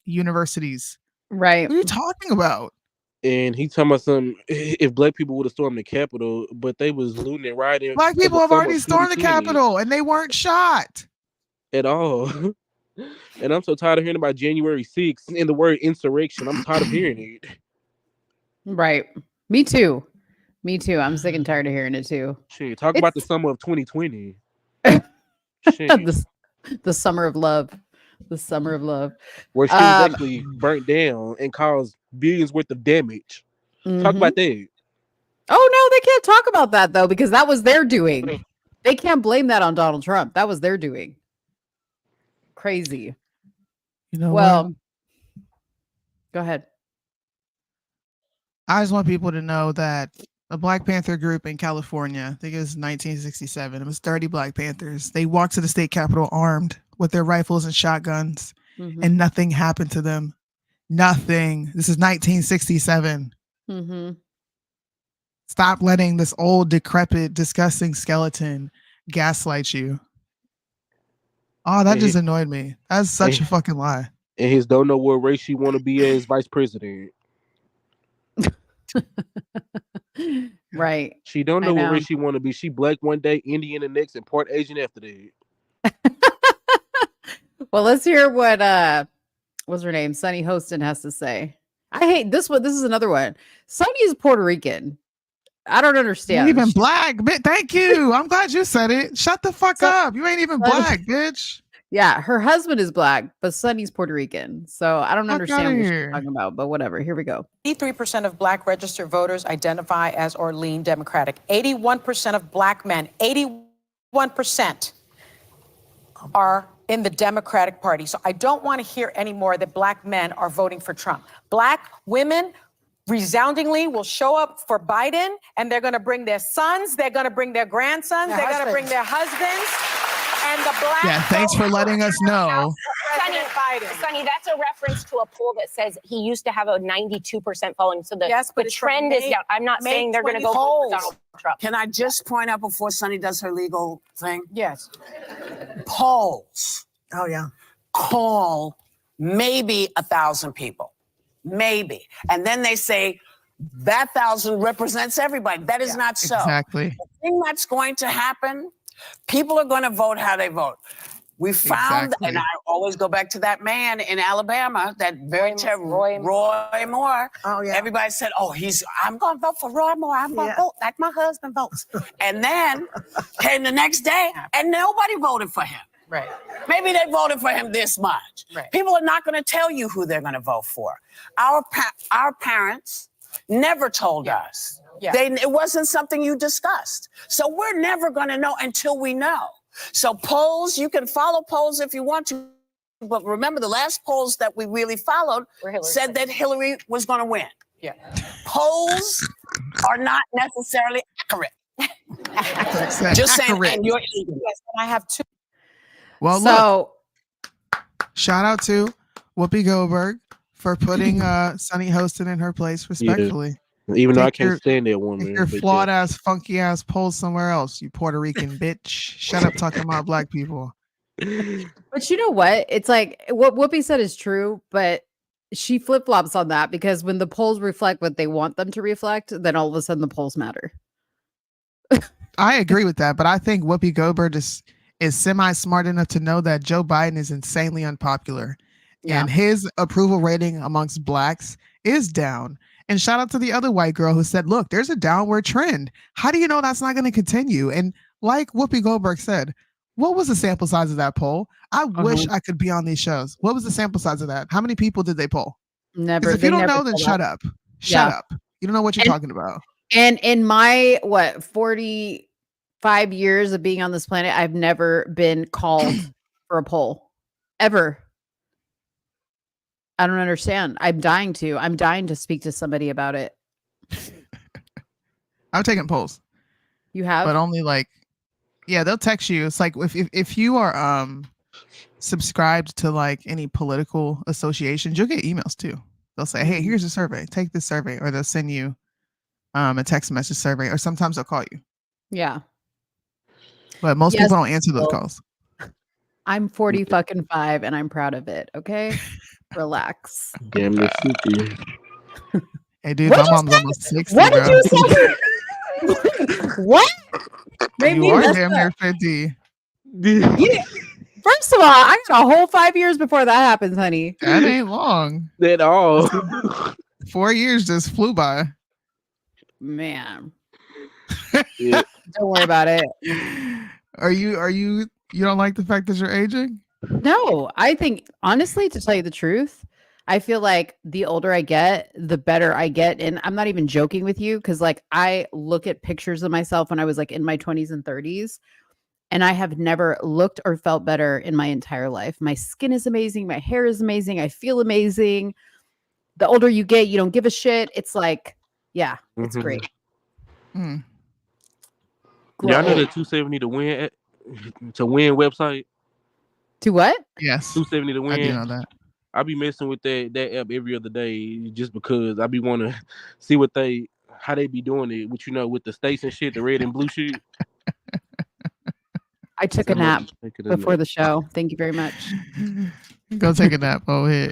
universities. Right. What are you talking about? And he talking about if black people would have stormed the Capitol, but they was looting and rioting. Black people have already stormed the Capitol and they weren't shot at all. And I'm so tired of hearing about January 6th and the word insurrection. I'm tired of hearing it. Right. Me too. I'm sick and tired of hearing it too. Shit, talk about the summer of 2020. The summer of love. The summer of love. Where she was actually burnt down and caused billions worth of damage. Talk about that. Oh no, they can't talk about that though, because that was their doing. They can't blame that on Donald Trump. That was their doing. Crazy. Well, go ahead. I just want people to know that a Black Panther group in California, I think it was 1967, it was 30 Black Panthers. They walked to the state capitol armed with their rifles and shotguns, and nothing happened to them. Nothing. This is 1967. Stop letting this old, decrepit, disgusting skeleton gaslight you. Oh, that just annoyed me. That's such a fucking lie. And his don't know what race she want to be as vice president. Right. She don't know what race she want to be. She black one day, Indian the next, and part Asian after that. Well, let's hear what what's her name? Sunny Hostin has to say. I hate this one. This is another one. Sunny is Puerto Rican. I don't understand. You ain't even black, bitch. Thank you. I'm glad you said it. Shut the fuck up. You ain't even black, bitch. Yeah, her husband is black, but Sunny's Puerto Rican. So I don't understand what she's talking about, but whatever. Here we go. 83% of black registered voters identify as or lean Democratic. 81% of black men, 81% are in the Democratic Party. So I don't want to hear anymore that black men are voting for Trump. Black women resoundingly will show up for Biden, and they're going to bring their sons, they're going to bring their grandsons, they're going to bring their husbands. And the black yeah, thanks for letting us know. Sunny, that's a reference to a poll that says he used to have a 92% following. So the trend is down. I'm not saying they're going to go for Donald Trump. Can I just point out before Sunny does her legal thing? Yes. Polls. Oh, yeah. Call maybe 1,000 people. Maybe. And then they say that 1,000 represents everybody. That is not so. Exactly. The thing that's going to happen, people are going to vote how they vote. We found, and I always go back to that man in Alabama, that very terrible Roy Moore. Oh, yeah. Everybody said, I'm going to vote for Roy Moore. I'm going to vote like my husband votes. And then came the next day, and nobody voted for him. Right. Maybe they voted for him this much. Right. People are not going to tell you who they're going to vote for. Our parents never told us. Yeah. It wasn't something you discussed. So we're never going to know until we know. So polls, you can follow polls if you want to. But remember, the last polls that we really followed said that Hillary was going to win. Yeah. Polls are not necessarily accurate. Just saying, accurate. and you're Yes, and I have two. Well, look. Shout out to Whoopi Goldberg for putting Sunny Hostin in her place respectfully. Even though I can't stand that woman. Take your flawed ass, funky ass polls somewhere else, you Puerto Rican bitch. Shut up talking about black people. But you know what? It's like what Whoopi said is true, but she flip-flops on that because when the polls reflect what they want them to reflect, then all of a sudden the polls matter. I agree with that, but I think Whoopi Goldberg is semi-smart enough to know that Joe Biden is insanely unpopular. Yeah. And his approval rating amongst blacks is down. And shout out to the other white girl who said, look, there's a downward trend. How do you know that's not going to continue? And like Whoopi Goldberg said, what was the sample size of that poll? I wish I could be on these shows. What was the sample size of that? How many people did they poll? Never. If you don't know, then shut up. Shut up. You don't know what you're talking about. And in my 45 years of being on this planet, I've never been called for a poll ever. I don't understand. I'm dying to speak to somebody about it. I've taken polls. You have? But only they'll text you. It's like if you are subscribed to like any political associations, you'll get emails too. They'll say, hey, here's a survey. Take this survey. Or they'll send you a text message survey. Or sometimes they'll call you. Yeah. But most people don't answer those calls. I'm 45 and I'm proud of it. Okay. Relax. Damn, they're 50. Hey, dude, my mom's almost 60. What did you say? What? You are damn near 50. First of all, I got a whole 5 years before that happens, honey. That ain't long at all. 4 years just flew by. Man. Don't worry about it. You don't like the fact that you're aging? No, I think honestly, to tell you the truth, I feel like the older I get, the better I get. And I'm not even joking with you because like I look at pictures of myself when I was like in my 20s and 30s, and I have never looked or felt better in my entire life. My skin is amazing. My hair is amazing. I feel amazing. The older you get, you don't give a shit. It's like, yeah, it's great. Y'all know the 270 to win website? To what? Yes. 270 to win. I do know that. I be messing with that app every other day just because I be want to see how they be doing it. With the states and shit, the red and blue shit. I took a nap before the show. Thank you very much. Go take a nap. Oh, hey.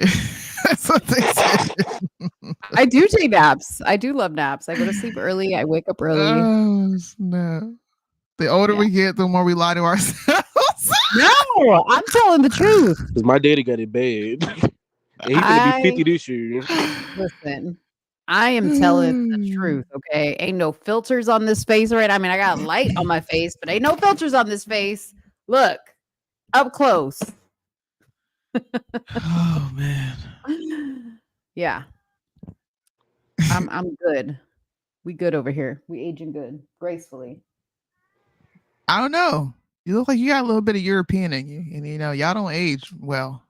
That's what they said. I do take naps. I do love naps. I go to sleep early. I wake up early. Oh, no. The older we get, the more we lie to ourselves. No, I'm telling the truth. Because my daddy got it bad. And he's gonna be 50 this year. Listen, I am telling the truth, okay? Ain't no filters on this face, right? I mean, I got light on my face, but ain't no filters on this face. Look, up close. Oh man. Yeah. I'm good. We good over here. We aging good, gracefully. I don't know. You look like you got a little bit of European in you, and y'all don't age well.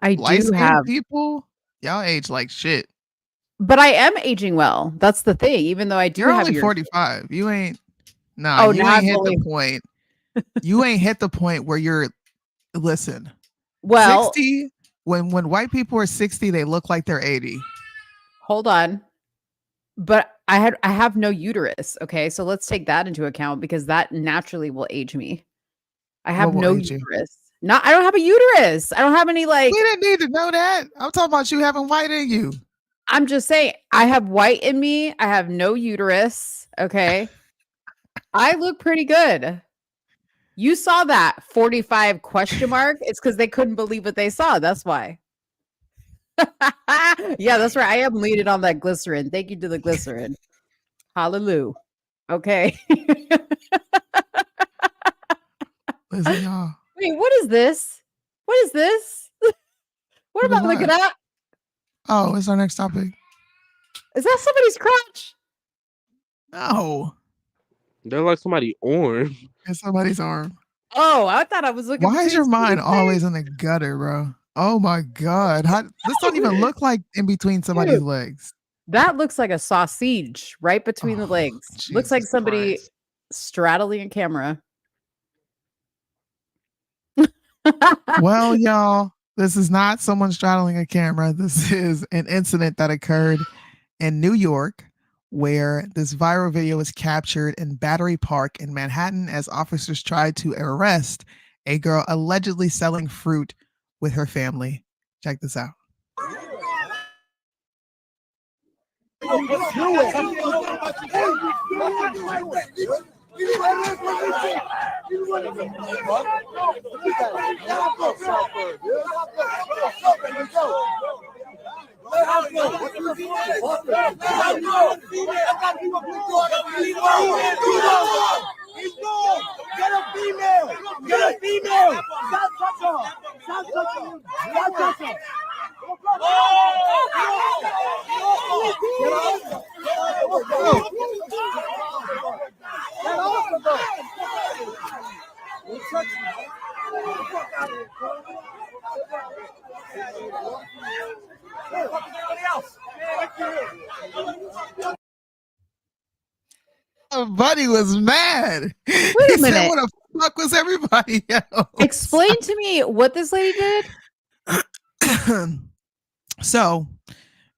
I do have people. Y'all age like shit. But I am aging well. That's the thing. Even though I do You're have only 45. You ain't. No, Oh, you now ain't I'm hit only- the point. You ain't hit the point where you're. Listen. Well, 60. When white people are 60, they look like they're 80. Hold on. But I have no uterus. Okay, so let's take that into account because that naturally will age me. I have What will no age you? uterus. I don't have a uterus. I don't have any like. We didn't need to know that. I'm talking about you having white in you. I'm just saying I have white in me. I have no uterus. Okay. I look pretty good. You saw that 45 question mark. It's because they couldn't believe what they saw. That's why. Yeah, that's right. I am leaning on that glycerin. Thank you to the glycerin. Hallelujah. Okay. Listen, y'all. Wait, what is this? What is this? What am I looking at? Oh, it's our next topic. Is that somebody's crotch? No. They're like somebody's arm. It's somebody's arm. Oh, I thought I was looking. Why is your mind always in the gutter, bro? Oh my God. This don't even look like in between somebody's legs. That looks like a sausage right between the legs. Looks like somebody. Christ. straddling a camera. Well, y'all, this is not someone straddling a camera. This is an incident that occurred in New York where this viral video was captured in Battery Park in Manhattan as officers tried to arrest a girl allegedly selling fruit with her family. Check this out. Let's do Get a female! Get a female! Stop touching her! Stop touching her! Stop touching her! Buddy was mad. Wait a He minute. said, what the fuck was everybody else? Explain to me what this lady did. So,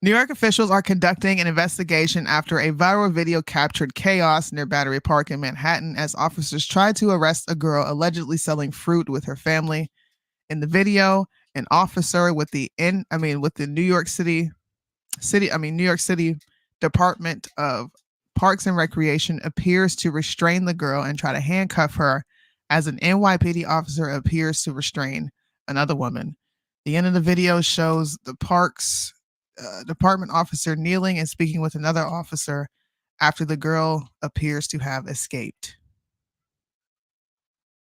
New York officials are conducting an investigation after a viral video captured chaos near Battery Park in Manhattan as officers tried to arrest a girl allegedly selling fruit with her family. In the video, an officer with the New York City Department of Parks and Recreation appears to restrain the girl and try to handcuff her as an NYPD officer appears to restrain another woman. The end of the video shows the Parks Department officer kneeling and speaking with another officer after the girl appears to have escaped.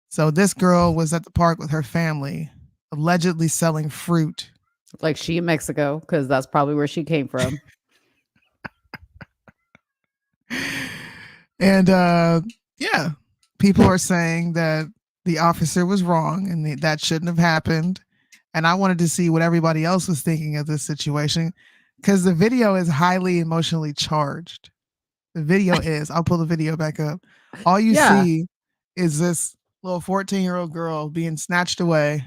So this girl was at the park with her family, allegedly selling fruit. Like she in Mexico, because that's probably where she came from. And yeah, people are saying that the officer was wrong and that shouldn't have happened. And I wanted to see what everybody else was thinking of this situation because the video is highly emotionally charged. The video is, I'll pull the video back up. All you see is this little 14-year-old girl being snatched away.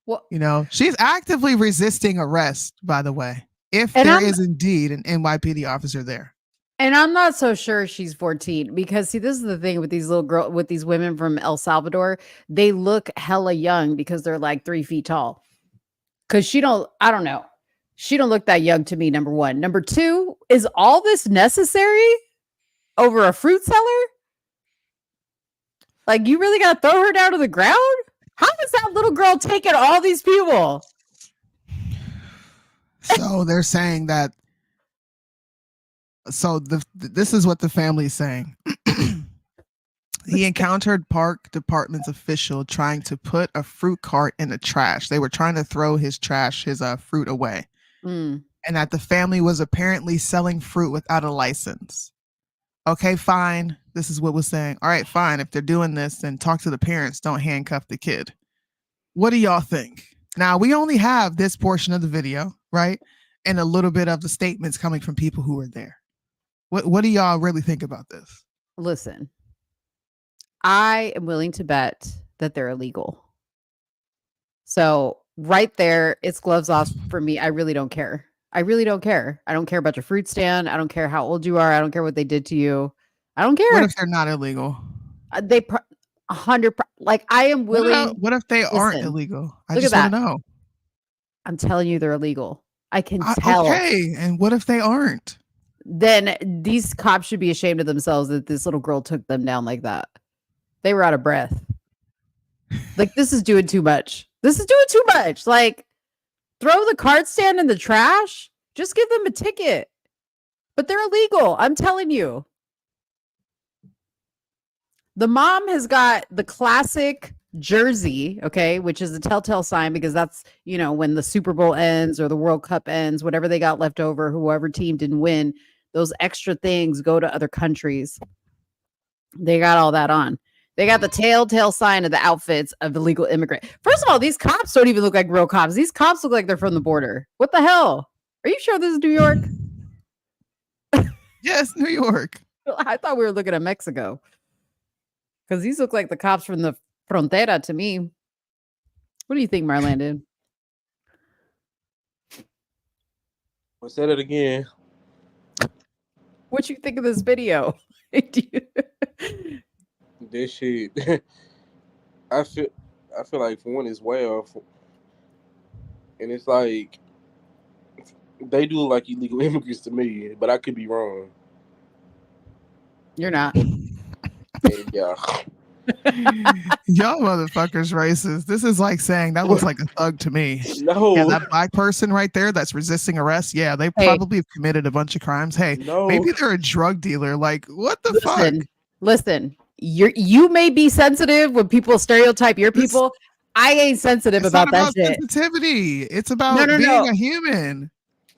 Well, you know, she's actively resisting arrest, by the way, if there is indeed an NYPD officer there. And I'm not so sure she's 14 because see, this is the thing with these with these women from El Salvador. They look hella young because they're like 3 feet tall. Cause I don't know. She don't look that young to me, number one. Number two, is all this necessary over a fruit seller? Like you really got to throw her down to the ground? How is that little girl taking all these people? So they're saying that. So this is what the family is saying. He encountered park department's official trying to put a fruit cart in the trash. They were trying to throw his fruit away. And that the family was apparently selling fruit without a license. Okay, fine. This is what we're saying. All right, fine. If they're doing this, then talk to the parents. Don't handcuff the kid. What do y'all think? Now, we only have this portion of the video, right? And a little bit of the statements coming from people who were there. What do y'all really think about this? Listen, I am willing to bet that they're illegal. So right there, it's gloves off for me. I really don't care. I really don't care. I don't care about your fruit stand. I don't care how old you are. I don't care what they did to you. I don't care. What if they're not illegal? They 100. Like I am willing. What if they aren't illegal? I Look just at want that. to know. I'm telling you, they're illegal. I can tell. Okay, and what if they aren't? Then these cops should be ashamed of themselves that this little girl took them down like that. They were out of breath. Like, this is doing too much. This is doing too much. Like, throw the cart stand in the trash. Just give them a ticket. But they're illegal. I'm telling you. The mom has got the classic jersey, okay, which is a telltale sign because that's, you know, when the Super Bowl ends or the World Cup ends, whatever they got left over, whoever team didn't win, those extra things go to other countries. They got all that on. They got the telltale sign of the outfits of illegal immigrant. First of all, these cops don't even look like real cops. These cops look like they're from the border. What the hell? Are you sure this is New York? Yes, New York. I thought we were looking at Mexico. Because these look like the cops from the frontera to me. What do you think, Marlandon? Well, say that again. What you think of this video? This shit. I feel like for one it's way off, and it's like they do look like illegal immigrants to me, but I could be wrong. You're not. Yeah. Y'all motherfuckers racist. This is like saying that looks like a thug to me. No. Yeah, that black person right there that's resisting arrest. Yeah, they probably have committed a bunch of crimes. Hey, maybe they're a drug dealer. Like, what the fuck? Listen, you may be sensitive when people stereotype your people. I ain't sensitive about that shit. Sensitivity. It's about being a human.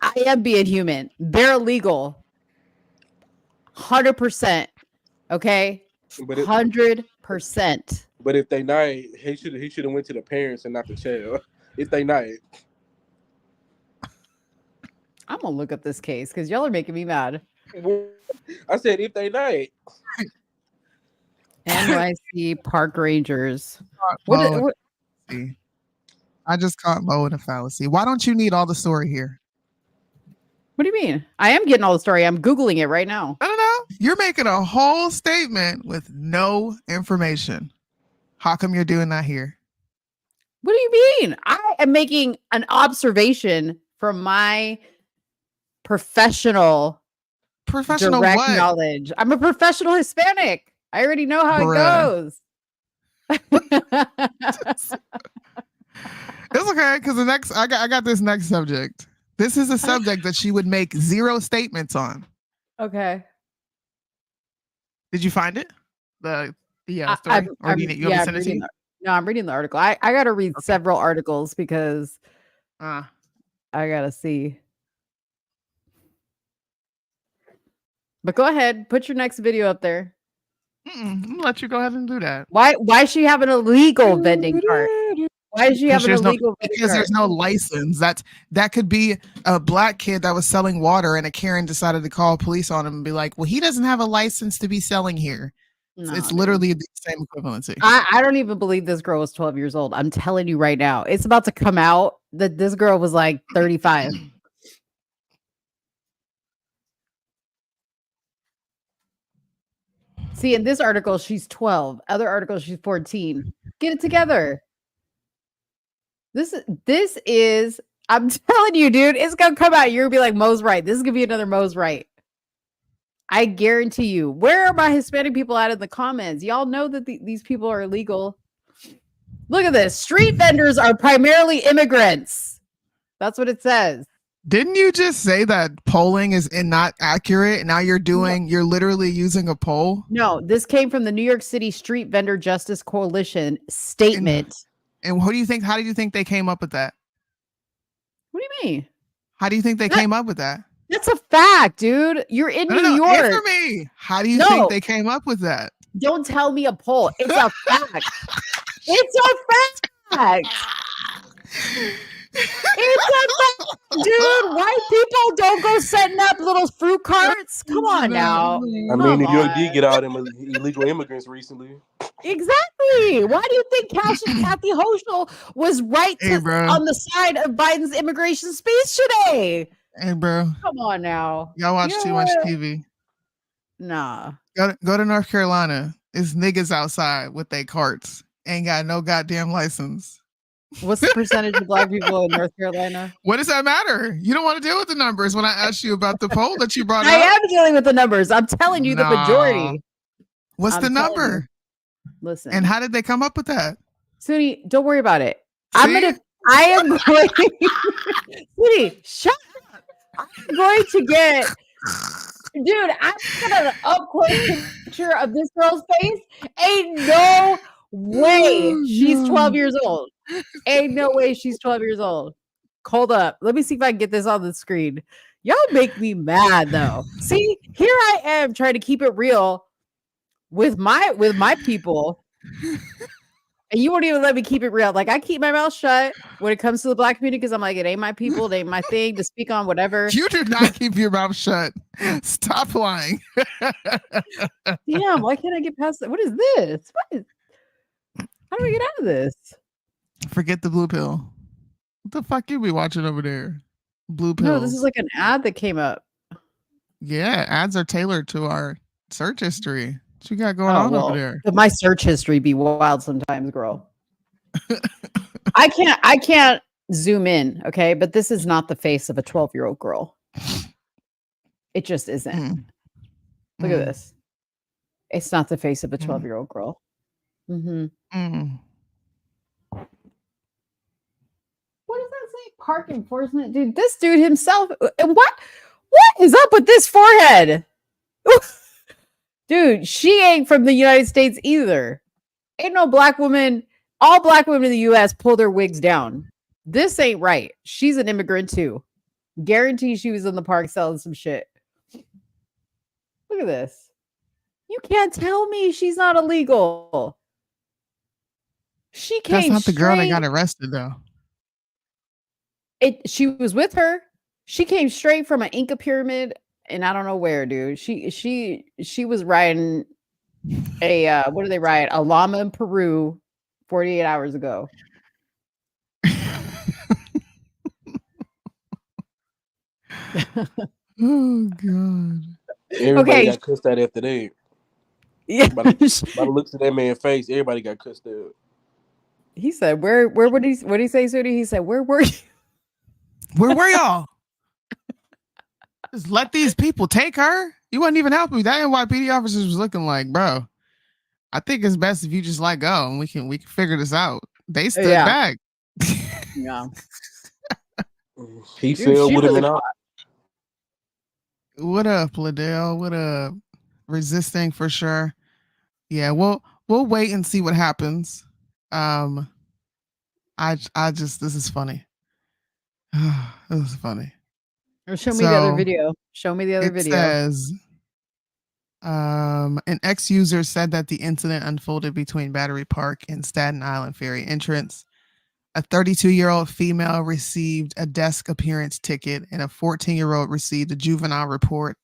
I am being human. They're illegal. 100%. Okay? 100%. But if they not, he should have went to the parents and not the child. If they not, I'm gonna look up this case because y'all are making me mad. I said if they not. NYC Park Rangers. What? I just caught Mo in a fallacy. Why don't you need all the story here? What do you mean? I am getting all the story. I'm Googling it right now. No. You're making a whole statement with no information. How come you're doing that here? What do you mean? I am making an observation from my professional direct what? knowledge. I'm a professional Hispanic. I already know how it goes. It's okay because I got this next subject. This is a subject that she would make zero statements on. Okay. Did you find it? The story? Or do you want me to send it to you? No, I'm reading the article. I got to read several articles because I got to see. But go ahead. Put your next video up there. I'm going to let you go ahead and do that. Why is she having a legal vending cart? Why is she having a legal vending because cart? there's no license. That could be a black kid that was selling water and a Karen decided to call police on him and be like, well, he doesn't have a license to be selling here. No, it's literally the same equivalency. I don't even believe this girl was 12 years old. I'm telling you right now. It's about to come out that this girl was like 35. See, in this article, she's 12. Other articles, she's 14. Get it together. This is, I'm telling you, dude, it's going to come out. You're going to be like, Mo's right. This is going to be another Mo's right. I guarantee you. Where are my Hispanic people at in the comments? Y'all know that these people are illegal. Look at this. Street vendors are primarily immigrants. That's what it says. Didn't you just say that polling is not accurate? Now you're literally using a poll? No, this came from the New York City Street Vendor Justice Coalition statement. And what do you think? How do you think they came up with that? What do you mean? How do you think they came up with that? That's a fact, dude. You're in New York. Answer me. How do you think they came up with that? Don't tell me a poll. It's a fact. It's a fact. It's a fact, dude. White people don't go setting up little fruit carts. Come on now. I mean, New York did get all them illegal immigrants recently. Exactly. Why do you think Kathy Hochul was right on the side of Biden's immigration speech today? Hey, bro. Come on now. Y'all watch too much TV. Nah. Go to North Carolina. It's niggas outside with their carts. Ain't got no goddamn license. What's the percentage of black people in North Carolina? What does that matter? You don't want to deal with the numbers when I asked you about the poll that you brought up. I am dealing with the numbers. I'm telling you the majority. What's the number? Listen. And how did they come up with that? Soonie, don't worry about it. I am going Soonie, shut up. I'm going to get dude, I'm gonna an up close picture of this girl's face. Ain't no way she's 12 years old. Ain't no way she's 12 years old. Hold up. Let me see if I can get this on the screen. Y'all make me mad though. See, here I am trying to keep it real with my people. And you won't even let me keep it real. Like I keep my mouth shut when it comes to the Black community because I'm like, it ain't my people, it ain't my thing to speak on whatever. You do not keep your mouth shut. Stop lying. Damn, why can't I get past that? What is this? How do we get out of this? Forget the blue pill. What the fuck you be watching over there? Blue pill. No, this is like an ad that came up. Yeah, ads are tailored to our search history. What you got going on over there? My search history be wild sometimes, girl. I can't zoom in, okay? But this is not the face of a 12-year-old girl. It just isn't. Look at this. It's not the face of a 12-year-old girl. Mm-hmm. What does that say? Park enforcement, dude. This dude himself. What is up with this forehead? Dude, she ain't from the United States either. Ain't no black woman. All black women in the U.S. pull their wigs down. This ain't right. She's an immigrant too. Guarantee she was in the park selling some shit. Look at this. You can't tell me she's not illegal. She came. That's not the girl that got arrested though. She was with her. She came straight from an Inca pyramid, and I don't know where, dude. She was riding a what do they ride? A llama in Peru 48 hours ago. Oh god. Everybody got cussed out after that. Yeah. By the looks of that man's face, everybody got cussed out. He said, "Where would he? What did he say, Soonie?" He said, "Where were you? Where were y'all? Just let these people take her. You wouldn't even help me." That NYPD officers was looking like, bro, I think it's best if you just let go and we can figure this out. They stood back. Yeah. He fell with him and all. What up, Liddell? What up? Resisting for sure. Yeah, we'll wait and see what happens. I just this is funny. This is funny. Or show me the other video. Show me the other video. It says an ex-user said that the incident unfolded between Battery Park and Staten Island Ferry entrance. A 32-year-old female received a desk appearance ticket and a 14-year-old received a juvenile report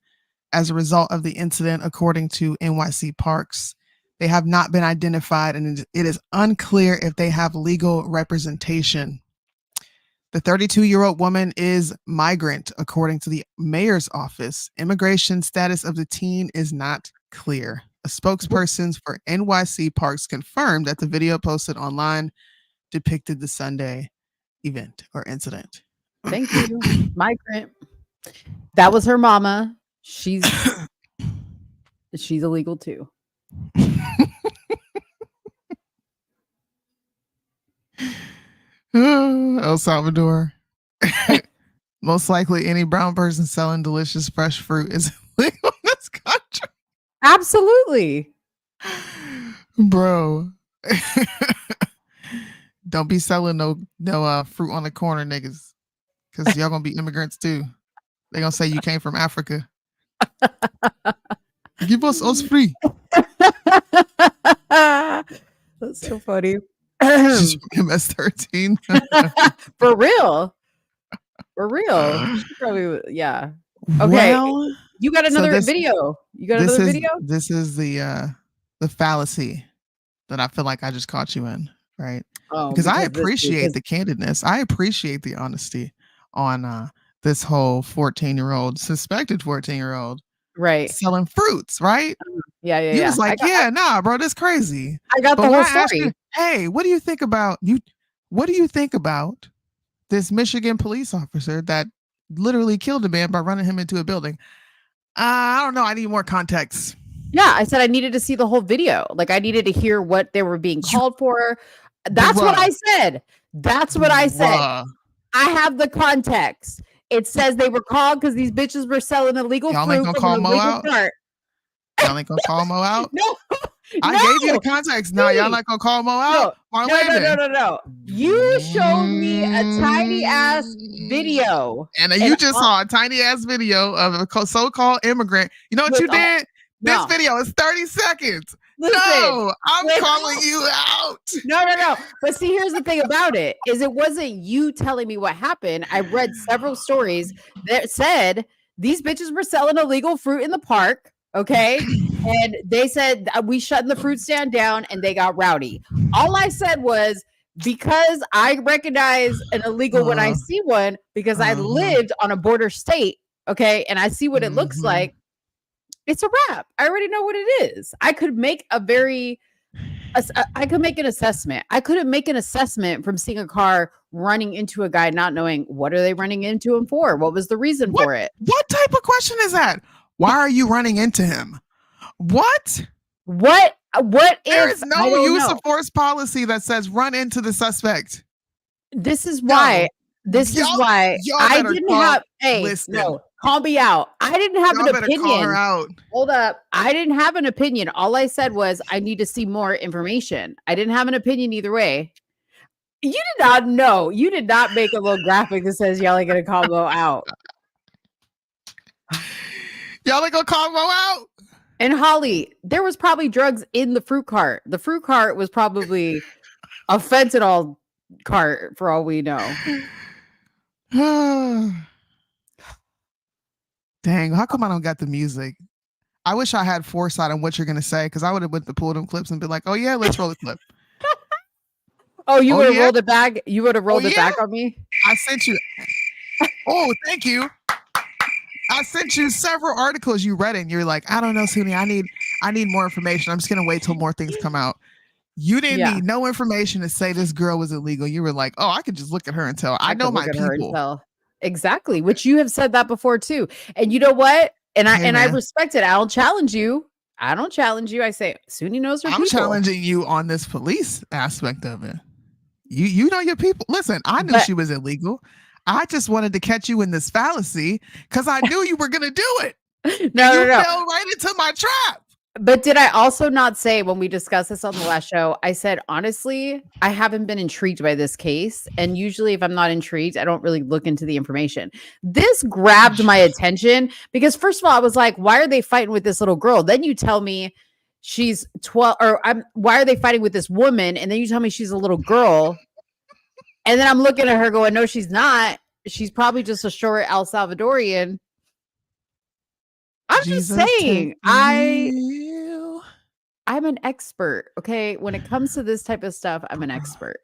as a result of the incident, according to NYC Parks. They have not been identified, and it is unclear if they have legal representation. The 32-year-old woman is migrant, according to the mayor's office. Immigration status of the teen is not clear. A spokesperson for NYC Parks confirmed that the video posted online depicted the Sunday event or incident. Thank you. Migrant. That was her mama. She's illegal too. El Salvador. Most likely any brown person selling delicious fresh fruit is illegal in this country. Absolutely. Bro. Don't be selling no fruit on the corner, niggas. Because y'all gonna be immigrants too. They gonna say you came from Africa. Give us free. That's so funny. She's from MS-13. For real. She probably, yeah. Okay. Well, you got another video. You got another video? This is the fallacy that I feel like I just caught you in, right? Oh, because I appreciate the candidness. I appreciate the honesty on this whole 14-year-old, suspected 14-year-old, right, selling fruits, right? Yeah. He was like, nah, bro, that's crazy. I got the whole story. Her, hey, what do you think about this Michigan police officer that literally killed a man by running him into a building? I don't know. I need more context. Yeah, I said I needed to see the whole video. Like I needed to hear what they were being called for. That's what I said. I have the context. It says they were called because these bitches were selling illegal fruit. Y'all ain't gonna call Mo out? Y'all ain't gonna call Mo out? No. I gave you the context. Now y'all not gonna call Mo out? No. You showed me a tiny ass video. And you just saw a tiny ass video of a so-called immigrant. You know what you did? This video is 30 seconds. Listen, no, I'm calling you out. No. But see, here's the thing about it is it wasn't you telling me what happened. I read several stories that said these bitches were selling illegal fruit in the park. Okay. And they said we shut the fruit stand down and they got rowdy. All I said was because I recognize an illegal when I see one because I lived on a border state. Okay. And I see what it looks like. It's a wrap. I already know what it is. I could make an assessment. I couldn't make an assessment from seeing a car running into a guy, not knowing what are they running into him for? What was the reason for it? What type of question is that? Why are you running into him? What There is no use of force policy that says run into the suspect. This is why. I didn't have. No, call me out. I didn't have an opinion. Call her out. Hold up. I didn't have an opinion. All I said was I need to see more information. I didn't have an opinion either way. You did not know. You did not make a little graphic that says y'all ain't gonna call Mo out. Y'all ain't gonna call Mo out. And Holly, there was probably drugs in the fruit cart. The fruit cart was probably a fentanyl cart for all we know. Dang, how come I don't got the music? I wish I had foresight on what you're gonna say because I would have went to pull them clips and be like, oh yeah, let's roll the clip. Oh, you would have rolled it back? You would have rolled it back on me? I sent you. Oh, thank you. I sent you several articles. You read it and you're like, I don't know, Soonie, I need more information. I'm just gonna wait till more things come out. You didn't need no information to say this girl was illegal. You were like, oh, I could just look at her and tell. I know my people. Exactly, which you have said that before too. And you know what? And I respect it. I don't challenge you. I say Soonie knows her people. I'm challenging you on this police aspect of it. You know your people. Listen, I knew she was illegal. I just wanted to catch you in this fallacy because I knew you were gonna do it. No. Fell right into my trap. But did I also not say when we discussed this on the last show, I said, honestly, I haven't been intrigued by this case. And usually if I'm not intrigued, I don't really look into the information. This grabbed my attention because first of all, I was like, why are they fighting with this little girl? Then you tell me she's 12 why are they fighting with this woman? And then you tell me she's a little girl. And then I'm looking at her going, no, she's not. She's probably just a short El Salvadorian. I'm just saying, I'm an expert. Okay. When it comes to this type of stuff, I'm an expert.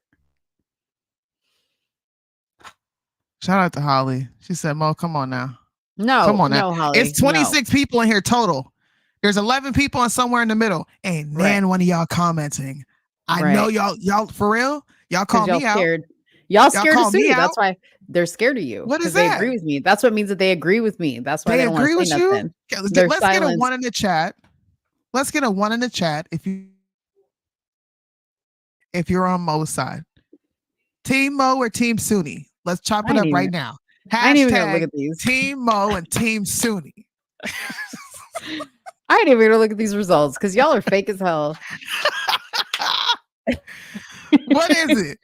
Shout out to Holly. She said, Mo, come on now. No, come on now. Holly, it's 26 people in here total. There's 11 people and somewhere in the middle. Ain't man one of y'all commenting. I know y'all for real. Y'all call me scared. out. Y'all scared of Soonie. That's why they're scared of you. What is that? They agree with me. That's what means that they agree with me. That's why they don't agree with you. Okay, let's get a 1 in the chat. Let's get a 1 in the chat if you're on Mo's side. Team Mo or Team Soonie? Let's chop it up right now. I ain't even gonna look at these. Team Mo and Team Soonie. I ain't even gonna look at these results because y'all are fake as hell. What is it?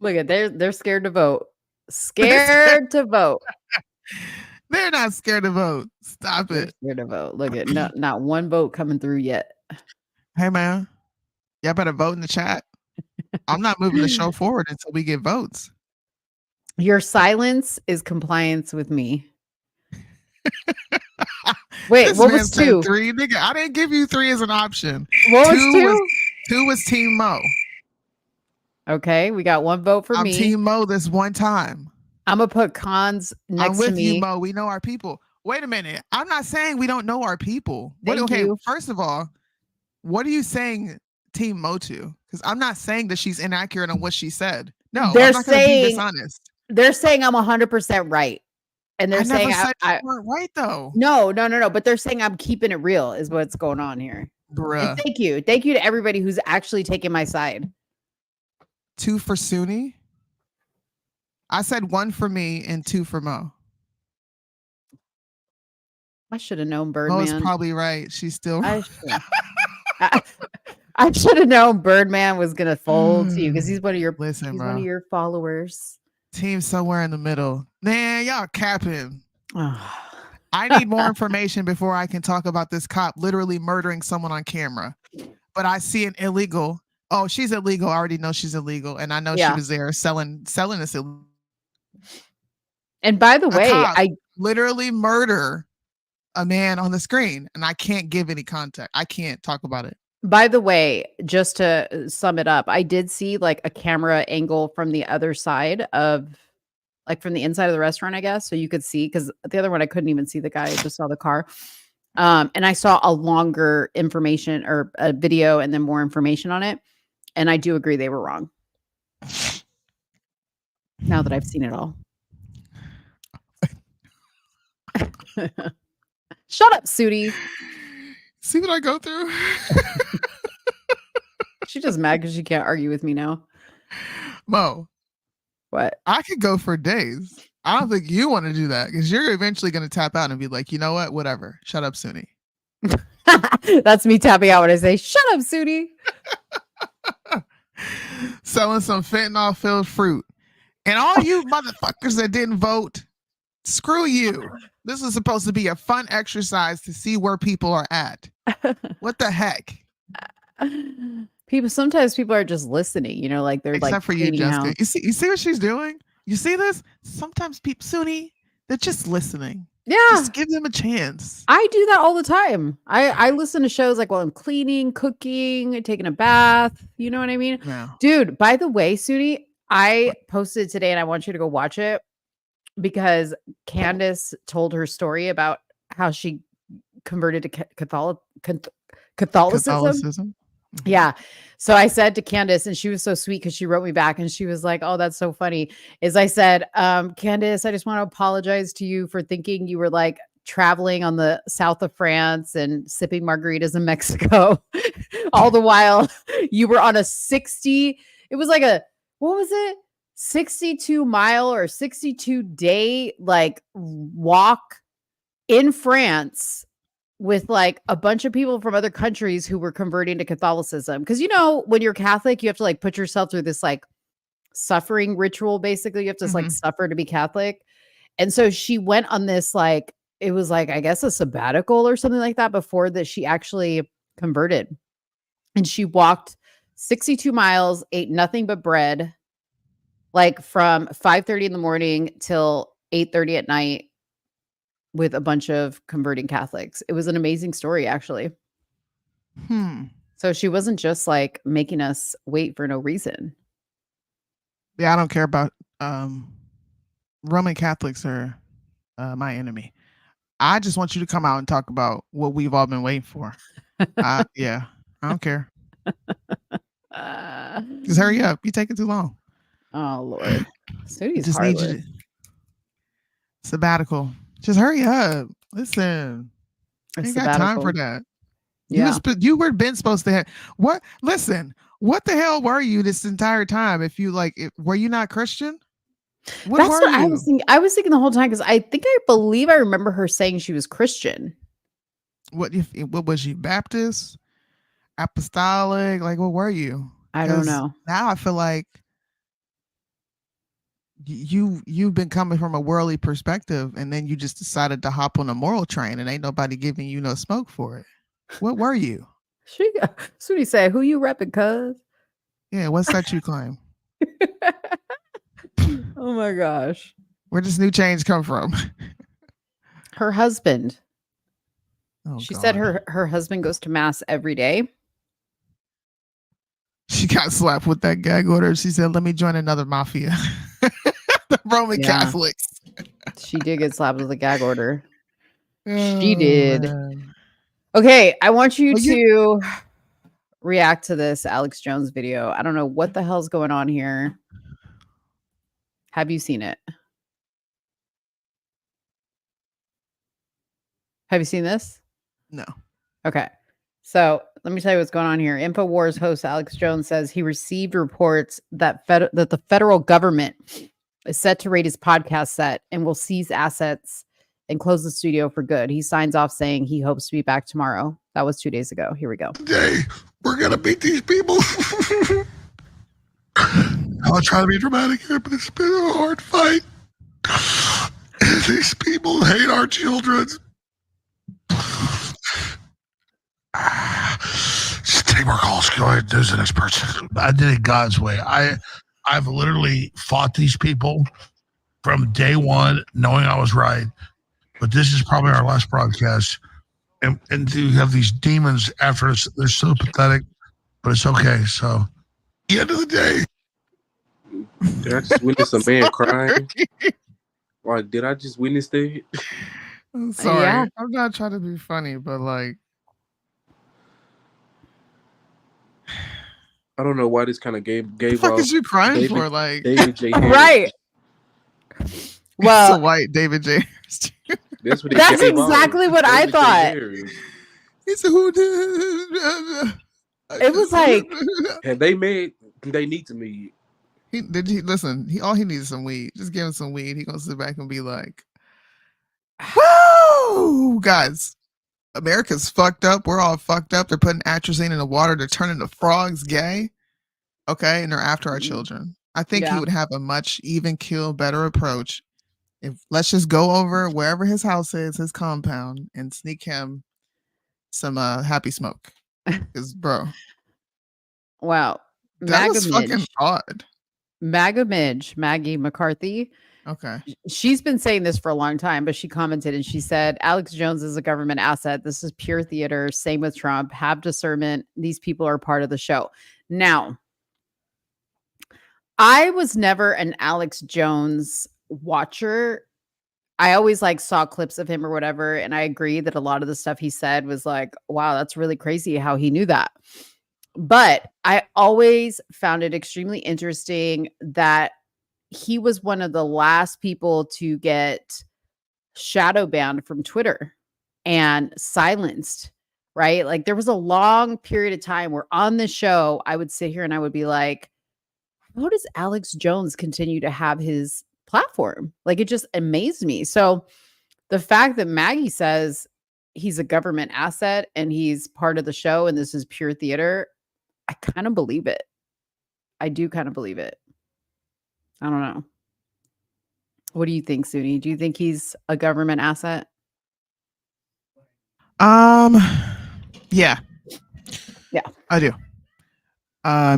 Look at they're scared to vote. Scared to vote. They're not scared to vote. Stop it. Scared to vote. Look at not one vote coming through yet. Hey man, y'all better vote in the chat. I'm not moving the show forward until we get votes. Your silence is compliance with me. Wait, what was 2? 3, nigga. I didn't give you 3 as an option. What was 2? 2 was Team Mo. Okay, we got 1 vote for I'm me. Team Mo this one time. I'm gonna put cons next I'm with to me. you, Mo. We know our people. Wait a minute. I'm not saying we don't know our people. Thank you. First of all, what are you saying Team Mo to? Because I'm not saying that she's inaccurate on what she said. No, I'm not going to be dishonest. They're saying I'm 100% right. And they're saying I weren't right though. No. But they're saying I'm keeping it real is what's going on here. Bruh. And thank you to everybody who's actually taking my side. 2 for Soonie. I said 1 for me and 2 for Mo. I should have known Birdman. Mo's probably right. She's still. I should have known Birdman was gonna fold to you because he's one of your one of your followers. Team somewhere in the middle. Man, y'all capping. I need more information before I can talk about this cop literally murdering someone on camera. But I see an illegal. Oh, she's illegal. I already know she's illegal, and I know she was there selling this. And by the way, I literally murder a man on the screen, and I can't give any context. I can't talk about it. By the way, just to sum it up, I did see like a camera angle from the other side of, like from the inside of the restaurant, I guess. So you could see, because the other one, I couldn't even see the guy. I just saw the car. And I saw a longer information or a video and then more information on it. And I do agree they were wrong. Now that I've seen it all. Shut up, Soonie. See what I go through? She's just mad because she can't argue with me now. Mo. What? I could go for days. I don't think you want to do that because you're eventually going to tap out and be like, you know what? Whatever. Shut up, Soonie. That's me tapping out when I say, shut up, Soonie. Selling some fentanyl-filled fruit. And all you motherfuckers that didn't vote, screw you. This is supposed to be a fun exercise to see where people are at. What the heck? Sometimes people are just listening, you know, like they're except like for you, Jessica. House. You see what she's doing? You see this? Sometimes people, Soonie, they're just listening. Yeah. Just give them a chance. I do that all the time. I listen to shows like while I'm cleaning, cooking, taking a bath. You know what I mean? Yeah. Dude, by the way, Soonie, I posted today and I want you to go watch it because Candace told her story about how she converted to Catholicism. Yeah. So I said to Candace, and she was so sweet because she wrote me back and she was like, oh, that's so funny. Is I said, Candace, I just want to apologize to you for thinking you were like traveling on the south of France and sipping margaritas in Mexico. All the while you were on a 62 mile or 62 day like walk in France with like a bunch of people from other countries who were converting to Catholicism. Because, you know, when you're Catholic, you have to like put yourself through this like suffering ritual. Basically, you have to like suffer to be Catholic. And so she went on this, like, it was like, I guess a sabbatical or something like that before that she actually converted. And she walked 62 miles, ate nothing but bread, like from 5:30 in the morning till 8:30 at night, with a bunch of converting Catholics. It was an amazing story, actually. So she wasn't just like making us wait for no reason. Yeah, I don't care about Roman Catholics are my enemy. I just want you to come out and talk about what we've all been waiting for. Yeah, I don't care. Just hurry up. You're taking too long. Oh, Lord. Soonie's just need you to sabbatical. Just hurry up. Listen, I ain't got time for that. Yeah. You were been supposed to have what? Listen, what the hell were you this entire time? If you like, were you not Christian? That's what I was thinking. I was thinking the whole time because I believe I remember her saying she was Christian. What was you? Baptist, apostolic? Like, what were you? I don't know. Now I feel like you've been coming from a worldly perspective, and then you just decided to hop on a moral train, and ain't nobody giving you no smoke for it. What were you? Soonie said, "Who you repping, cuz?" Yeah, what's that you claim? Oh my gosh, where does new change come from? Her husband. Oh, she God. said her husband goes to mass every day. She got slapped with that gag order. She said, "Let me join another mafia." The Roman Catholics. She did get slapped with a gag order. She did. Man. Okay, I want you to react to this Alex Jones video. I don't know what the hell's going on here. Have you seen it? Have you seen this? No. Okay. So let me tell you what's going on here. InfoWars host Alex Jones says he received reports that that the federal government is set to raid his podcast set and will seize assets and close the studio for good. He signs off saying he hopes to be back tomorrow. That was 2 days ago. Here we go. Today, we're going to beat these people. I'll try to be dramatic here, but it's been a hard fight. These people hate our children. Just take more calls. Go ahead. There's the next person. I did it God's way. I've literally fought these people from day one, knowing I was right. But this is probably our last broadcast. And to have these demons after us, they're so pathetic, but it's okay. So, the end of the day. Did I just witness a man crying? Like, did I just witness that? I'm sorry. Yeah. I'm not trying to be funny, but like, I don't know why this kind of gave what the fuck off is you crying David, for? Like, David J. Harris. Right. Well, Well, white David J. That's what it that's gave off. exactly what I David J. thought. Harris. He said, "Who did?" It was like, Have they met? They need to meet. He listen. All he needs is some weed. Just give him some weed. He gonna sit back and be like, "Woo, guys, America's fucked up. We're all fucked up. They're putting atrazine in the water to turn into frogs gay. Okay, and they're after our children." I think he Yeah. would have a much even keel, better approach. If let's just go over wherever his house is, his compound, and sneak him some happy smoke. Because bro, wow. that was fucking Midge. odd. MAGA Midge, Maggie McCarthy. Okay. She's been saying this for a long time, but she commented and she said, Alex Jones is a government asset. This is pure theater. Same with Trump. Have discernment. These people are part of the show. Now, I was never an Alex Jones watcher. I always like saw clips of him or whatever. And I agree that a lot of the stuff he said was like, wow, that's really crazy how he knew that. But I always found it extremely interesting that he was one of the last people to get shadow banned from Twitter and silenced, right? Like there was a long period of time where on the show, I would sit here and I would be like, how does Alex Jones continue to have his platform? Like it just amazed me. So the fact that Maggie says he's a government asset and he's part of the show and this is pure theater, I kind of believe it. I do kind of believe it. I don't know. What do you think, Soonie? Do you think he's a government asset? Yeah. Yeah. I do.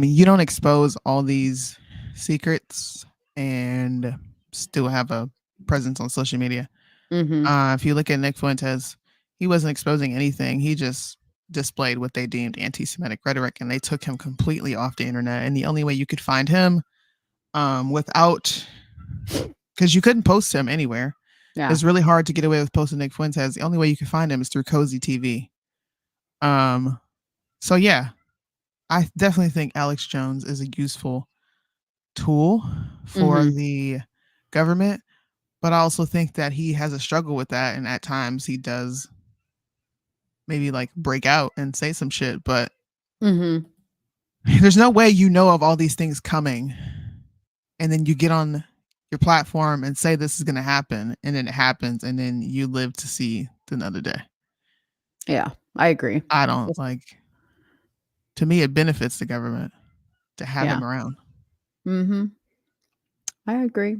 You don't expose all these secrets and still have a presence on social media. If you look at Nick Fuentes, he wasn't exposing anything. He just displayed what they deemed anti-Semitic rhetoric, and they took him completely off the internet. And the only way you could find him, because you couldn't post him anywhere. Yeah. It's really hard to get away with posting Nick Fuentes. The only way you can find him is through Cozy TV. So yeah, I definitely think Alex Jones is a useful tool for the government, but I also think that he has a struggle with that, and at times he does maybe like break out and say some shit, but there's no way you know of all these things coming and then you get on your platform and say this is going to happen, and then it happens, and then you live to see another day. Yeah, I agree. I don't like, to me it benefits the government to have him around. I agree.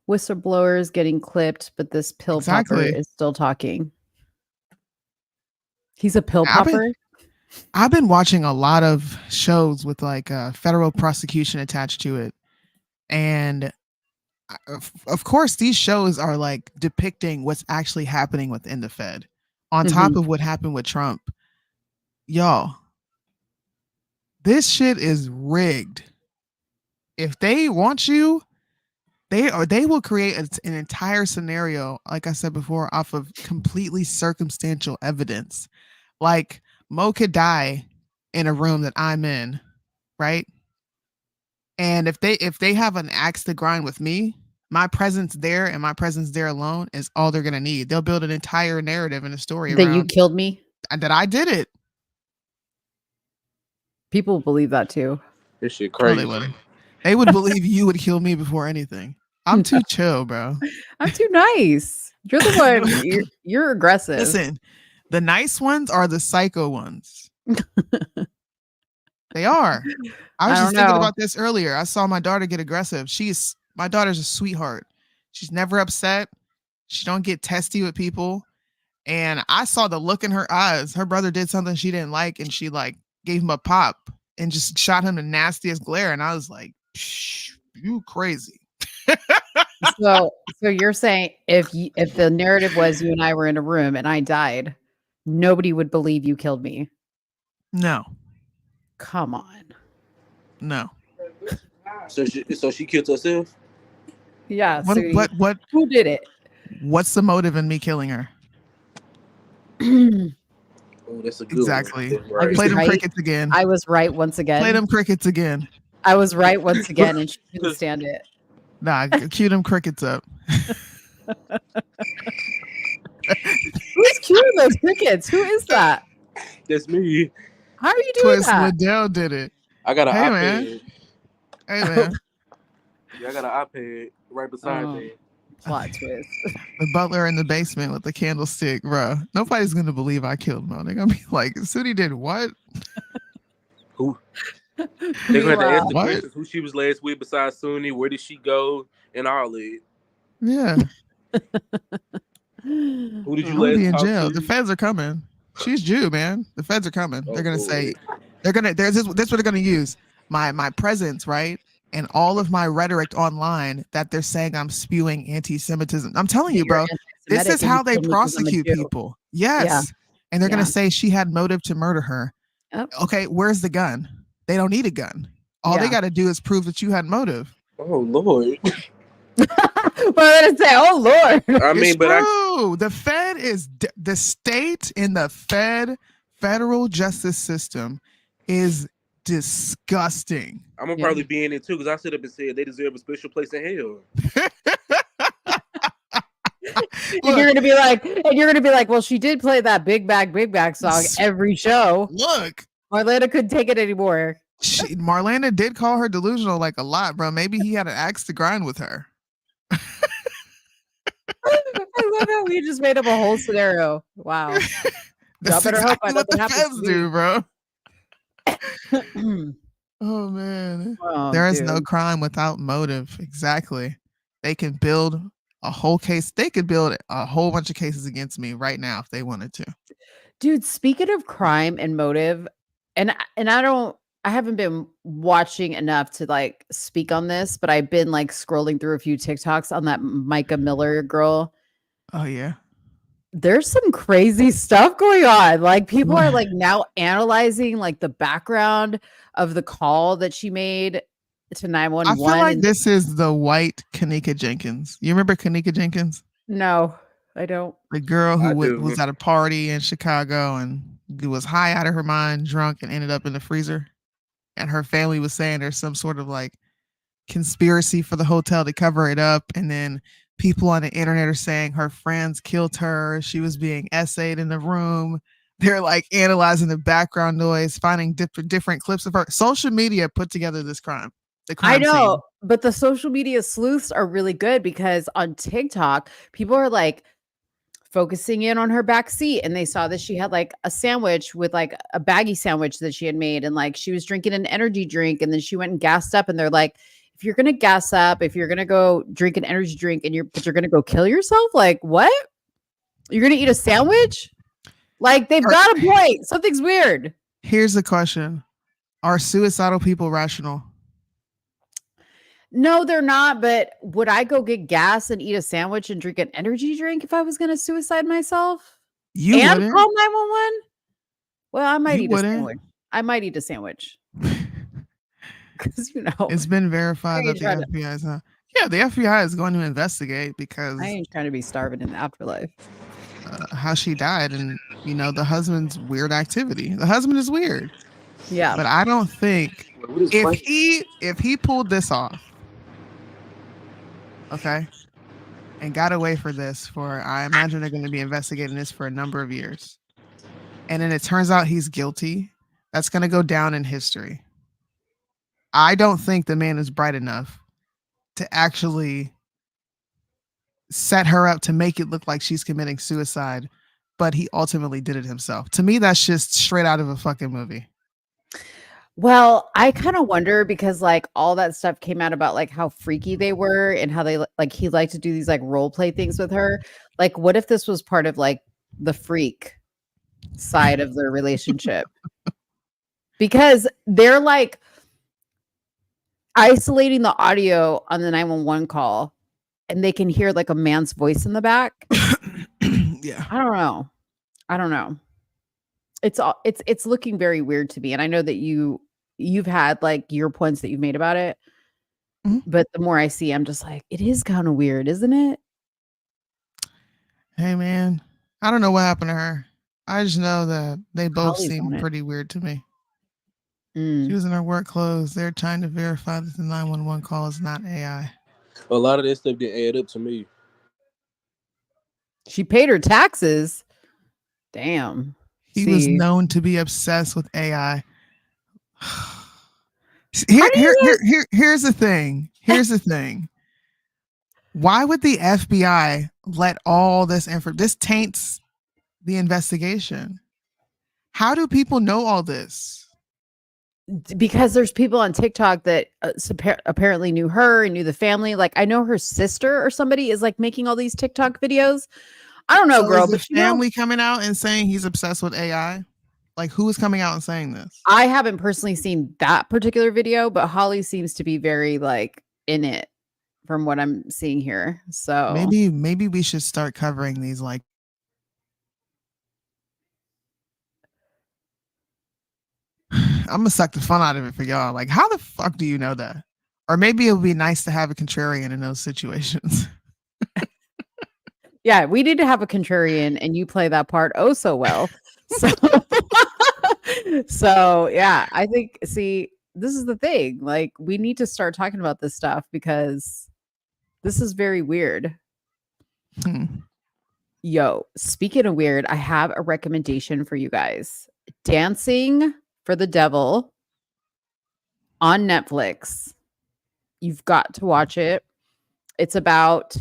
Whistleblowers getting clipped, but this pill popper is still talking. He's a pill popper. I've been watching a lot of shows with like federal prosecution attached to it, and of course these shows are like depicting what's actually happening within the Fed on top of what happened with Trump. Y'all, this shit is rigged. If they want you, they will create an entire scenario, like I said before, off of completely circumstantial evidence. Like Mo could die in a room that I'm in, right? And if they have an axe to grind with me, my presence there and my presence there alone is all they're gonna need. They'll build an entire narrative and a story that around you killed me, that I did it. People believe that too. This shit crazy. No, they wouldn't. They would believe you would kill me before anything. I'm too chill, bro. I'm too nice. You're the one. You're aggressive. Listen, the nice ones are the psycho ones. They are. I was just thinking about this earlier. I saw my daughter get aggressive. My daughter's a sweetheart. She's never upset. She don't get testy with people. And I saw the look in her eyes. Her brother did something she didn't like, and she like gave him a pop and just shot him the nastiest glare. And I was like, you crazy. So you're saying if the narrative was you and I were in a room and I died, nobody would believe you killed me. No. Come on. No. So she killed herself? Yeah. What? Who did it? What's the motive in me killing her? Oh, that's a good exactly. one. Right. Play them crickets again. I was right once again. Play them crickets again. I was right once again, and she couldn't stand it. Nah, cue them crickets up. Who's cueing those crickets? Who is that? That's me. How are you doing Twist that? Liddell did it. I got an iPad. Man. Hey man. Yeah, I got an iPad right beside me. Plot twist. The butler in the basement with the candlestick, bro. Nobody's gonna believe I killed Mo. They're gonna be like, Soonie did what? Who? They're gonna have to ask the What? questions. Who she was last with besides Soonie? Where did she go? And all that. Yeah. Who did you I'm gonna be last in talk jail. to? The feds are coming. She's Jew, man. The feds are coming. They're gonna say, this is what they're gonna use. My presence, right? And all of my rhetoric online that they're saying I'm spewing anti-Semitism. I'm telling you, bro, this is how they prosecute people. Yes. Yeah. And they're Yeah. gonna say she had motive to murder her. Oh. Okay, where's the gun? They don't need a gun. All they Yeah. got to do is prove that you had motive. Oh Lord. Well, I'm gonna say, oh Lord. I mean, It's but true. The Fed is the state in the federal justice system is disgusting. I'm gonna probably be in it too because I stood up and said they deserve a special place in hell. And you're gonna be like, well, she did play that big bag song every show. Look, Marlena couldn't take it anymore. Marlena did call her delusional like a lot, bro. Maybe he had an axe to grind with her. I love how we just made up a whole scenario. Wow. That's Y'all better hope exactly that what the doesn't happen feds to do, me. bro. Oh man, Oh, there is no dude. crime without motive. Exactly. They can build a whole case. They could build a whole bunch of cases against me right now if they wanted to. Dude, speaking of crime and motive, and I haven't been watching enough to like speak on this, but I've been like scrolling through a few TikToks on that Micah Miller girl. Oh yeah. There's some crazy stuff going on. Like people are like now analyzing like the background of the call that she made to 911. I feel like this is the white Kanika Jenkins. You remember Kanika Jenkins? No, I don't. The girl I who do. was at a party in Chicago and was high out of her mind, drunk, and ended up in the freezer. And her family was saying there's some sort of like conspiracy for the hotel to cover it up. And then people on the internet are saying her friends killed her. She was being essayed in the room. They're like analyzing the background noise, finding different clips of her. Social media put together this crime. The crime I know, scene. but the social media sleuths are really good because on TikTok, people are like focusing in on her back seat and they saw that she had like a sandwich with like a baggy sandwich that she had made and like she was drinking an energy drink and then she went and gassed up and they're like, if you're gonna gas up, if you're gonna go drink an energy drink and you're gonna go kill yourself, like what? You're gonna eat a sandwich? Like they've got a point. Something's weird. Here's the question. Are suicidal people rational? No, they're not. But would I go get gas and eat a sandwich and drink an energy drink if I was going to suicide myself? You and wouldn't. call 911? Well, I might You eat wouldn't. a sandwich. I might eat a sandwich. Because, It's been verified I that ain't the trying to- FBI is not. Yeah, the FBI is going to investigate because I ain't trying to be starving in the afterlife. how she died and, you know, the husband's weird activity. The husband is weird. Yeah. But I don't think if he pulled this off, okay, and got away for this for, I imagine they're going to be investigating this for a number of years. And then it turns out he's guilty. That's going to go down in history. I don't think the man is bright enough to actually set her up to make it look like she's committing suicide, but he ultimately did it himself. To me, that's just straight out of a fucking movie. Well, I kind of wonder because like all that stuff came out about like how freaky they were and how they like he liked to do these like role play things with her. Like, what if this was part of like the freak side of their relationship? Because they're like isolating the audio on the 911 call and they can hear like a man's voice in the back. Yeah. I don't know. It's looking very weird to me. And I know that you've had like your points that you've made about it. But the more I see, I'm just like, it is kind of weird, isn't it? Hey man, I don't know what happened to her. I just know that they both Holly's on seem it. pretty weird to me. She was in her work clothes. They're trying to verify that the 911 call is not AI. A lot of that stuff didn't add up to me. She paid her taxes. Damn. He was known to be obsessed with AI. Here's the thing. Here's the thing. Why would the FBI let all this information? This taints the investigation. How do people know all this? Because there's people on TikTok that apparently knew her and knew the family. Like I know her sister or somebody is like making all these TikTok videos. I don't know, So girl, is but the family coming out and saying he's obsessed with AI? Like who is coming out and saying this? I haven't personally seen that particular video, but Holly seems to be very like in it from what I'm seeing here. So maybe we should start covering these like I'm gonna suck the fun out of it for y'all. Like, how the fuck do you know that? Or maybe it would be nice to have a contrarian in those situations. Yeah, we need to have a contrarian, and you play that part oh so well. So yeah, I think. See, this is the thing. Like, we need to start talking about this stuff because this is very weird. Yo, speaking of weird, I have a recommendation for you guys. Dancing for the Devil on Netflix. You've got to watch it. It's about,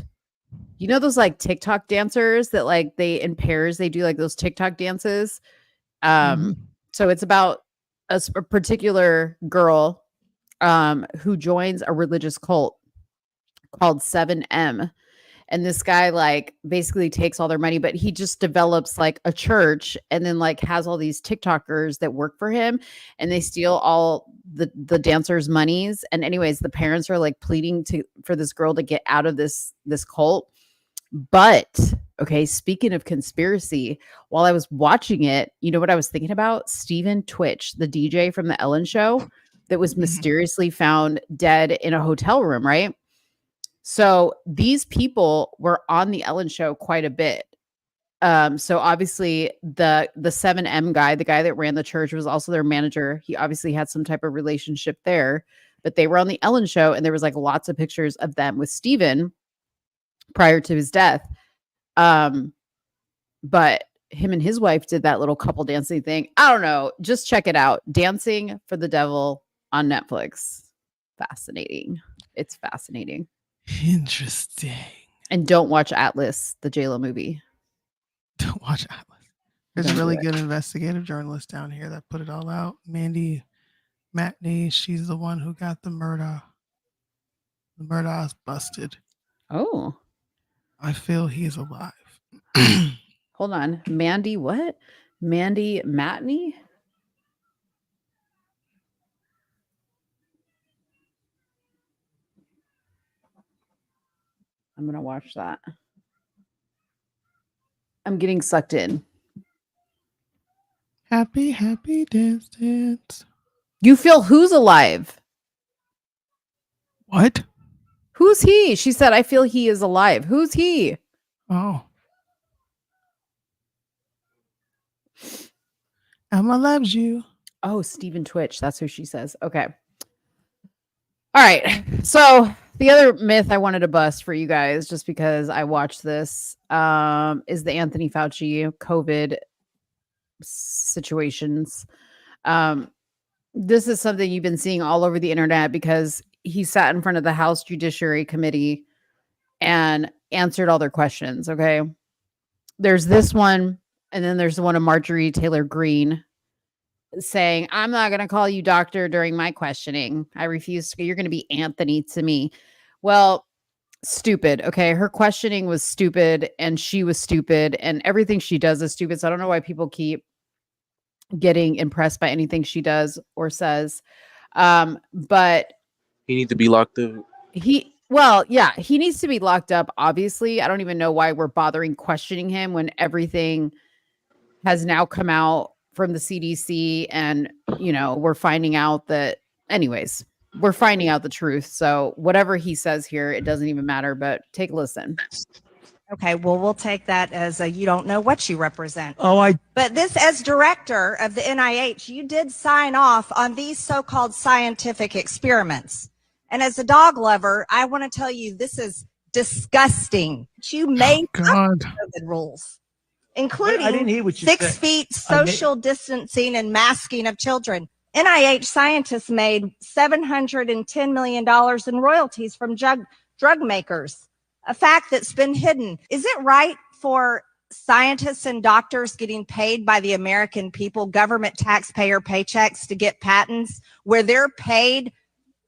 you know, those like TikTok dancers that like they in pairs, they do like those TikTok dances. So it's about a particular girl who joins a religious cult called 7M. And this guy like basically takes all their money, but he just develops like a church and then like has all these TikTokers that work for him and they steal all the dancers' monies. And anyways, the parents are like pleading for this girl to get out of this cult. But okay, speaking of conspiracy, while I was watching it, you know what I was thinking about? Stephen Twitch, the DJ from the Ellen Show that was mysteriously found dead in a hotel room, right? So these people were on the Ellen Show quite a bit. So obviously the 7M guy, the guy that ran the church, was also their manager. He obviously had some type of relationship there, but they were on the Ellen Show and there was like lots of pictures of them with Stephen prior to his death. But him and his wife did that little couple dancing thing. I don't know. Just check it out. Dancing for the Devil on Netflix. Fascinating. It's fascinating. Interesting. And don't watch Atlas, the JLo movie. Don't watch Atlas. There's a really good investigative journalist down here that put it all out. Mandy Matney, she's the one who got the murder. The Murdaugh's busted. Oh. I feel he's alive. Hold on. Mandy what? Mandy Matney? I'm going to watch that. I'm getting sucked in. Happy, happy dance, dance. You feel who's alive? What? Who's he? She said, I feel he is alive. Who's he? Oh. Emma loves you. Oh, Stephen Twitch. That's who she says. Okay. All right. So the other myth I wanted to bust for you guys, just because I watched this, is the Anthony Fauci COVID situations. This is something you've been seeing all over the internet because he sat in front of the House Judiciary Committee and answered all their questions. Okay. There's this one, and then there's the one of Marjorie Taylor Greene. saying, I'm not going to call you doctor during my questioning. I refuse to. You're going to be Anthony to me. Well, stupid. Okay. Her questioning was stupid and she was stupid and everything she does is stupid. So I don't know why people keep getting impressed by anything she does or says. But He needs to be locked up. he needs to be locked up. Obviously, I don't even know why we're bothering questioning him when everything has now come out from the CDC and, we're finding out that anyways, we're finding out the truth. So whatever he says here, it doesn't even matter, but take a listen. Okay, well, we'll take that as you don't know what you represent. Oh, But this, as director of the NIH, you did sign off on these so-called scientific experiments. And as a dog lover, I want to tell you, this is disgusting. You made up COVID rules, including I didn't hear what you 6 said. feet social distancing and masking of children. NIH scientists made $710 million in royalties from drug makers, a fact that's been hidden. Is it right for scientists and doctors getting paid by the American people, government taxpayer paychecks, to get patents where they're paid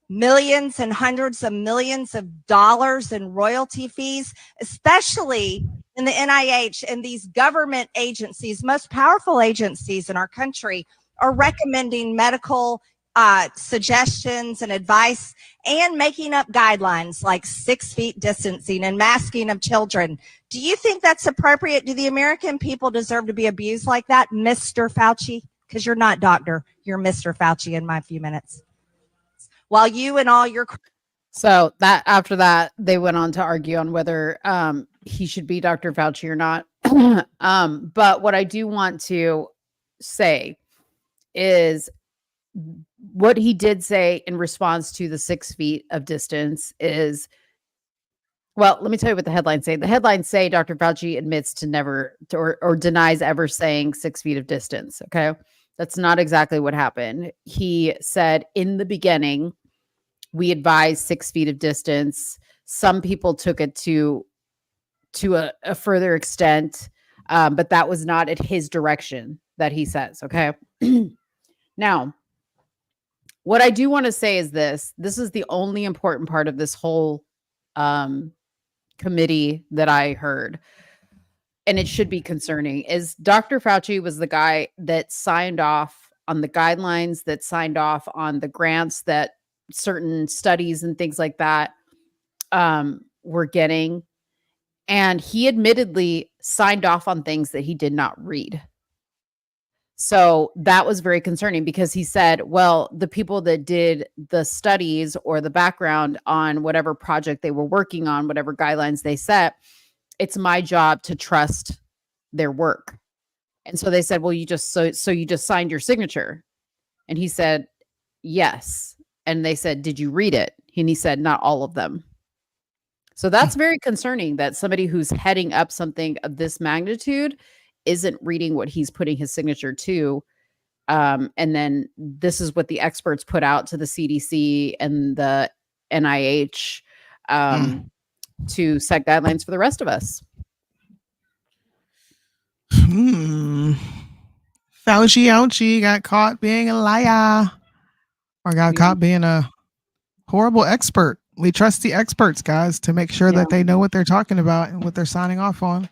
millions and hundreds of millions of dollars in royalty fees, especially in the NIH and these government agencies, most powerful agencies in our country, are recommending medical suggestions and advice and making up guidelines like 6 feet distancing and masking of children. Do you think that's appropriate? Do the American people deserve to be abused like that, Mr. Fauci? Because you're not doctor, you're Mr. Fauci in my few minutes. While you and all your... So that after that, they went on to argue on whether he should be Dr. Fauci or not. But what I do want to say is what he did say in response to the 6 feet of distance is, well, let me tell you what the headlines say. The headlines say Dr. Fauci admits to never or denies ever saying 6 feet of distance. Okay. That's not exactly what happened. He said in the beginning, we advise 6 feet of distance. Some people took it to a further extent, but that was not at his direction that he says. Okay. Now, what I do want to say is this is the only important part of this whole committee that I heard, and it should be concerning, is Dr. Fauci was the guy that signed off on the guidelines, that signed off on the grants that certain studies and things like that were getting. And he admittedly signed off on things that he did not read. So that was very concerning because he said, well, the people that did the studies or the background on whatever project they were working on, whatever guidelines they set, it's my job to trust their work. And so they said, well, you just signed your signature. And he said, yes. And they said, did you read it? And he said, not all of them. So that's very concerning that somebody who's heading up something of this magnitude isn't reading what he's putting his signature to. And then this is what the experts put out to the CDC and the NIH to set guidelines for the rest of us. Fauci ouchie got caught being a liar or got caught being a horrible expert. We trust the experts, guys, to make sure that they know what they're talking about and what they're signing off on.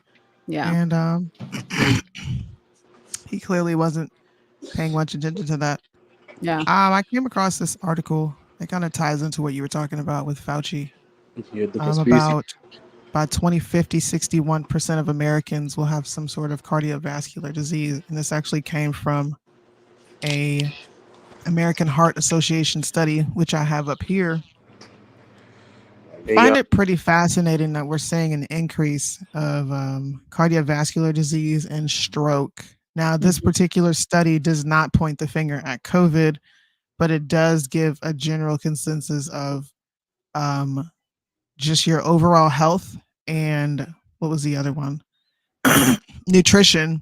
Yeah. And he clearly wasn't paying much attention to that. Yeah. I came across this article. It kind of ties into what you were talking about with Fauci. Yeah, the About by 2050, 61% of Americans will have some sort of cardiovascular disease. And this actually came from a American Heart Association study, which I have up here. Find it pretty fascinating that we're seeing an increase of cardiovascular disease and stroke. Now, this particular study does not point the finger at COVID, but it does give a general consensus of just your overall health and what was the other one? Nutrition.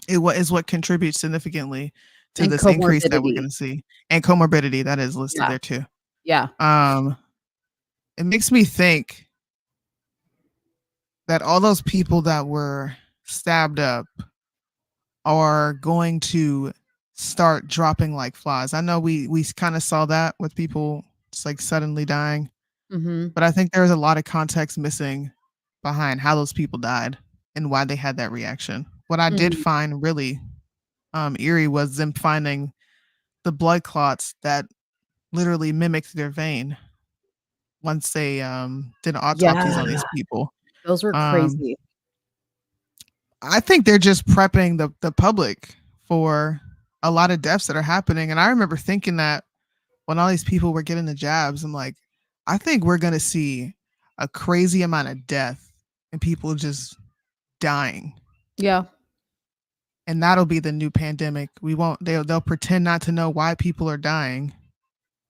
Is what contributes significantly to this increase that we're going to see. And comorbidity, that is listed there too. Yeah. It makes me think that all those people that were stabbed up are going to start dropping like flies. I know we kind of saw that with people just like suddenly dying, but I think there's a lot of context missing behind how those people died and why they had that reaction. What I did find really eerie was them finding the blood clots that literally mimicked their vein once they did autopsies on these people. Those were crazy. I think they're just prepping the public for a lot of deaths that are happening. And I remember thinking that when all these people were getting the jabs, I'm like, I think we're going to see a crazy amount of death and people just dying. Yeah. And that'll be the new pandemic. They'll pretend not to know why people are dying.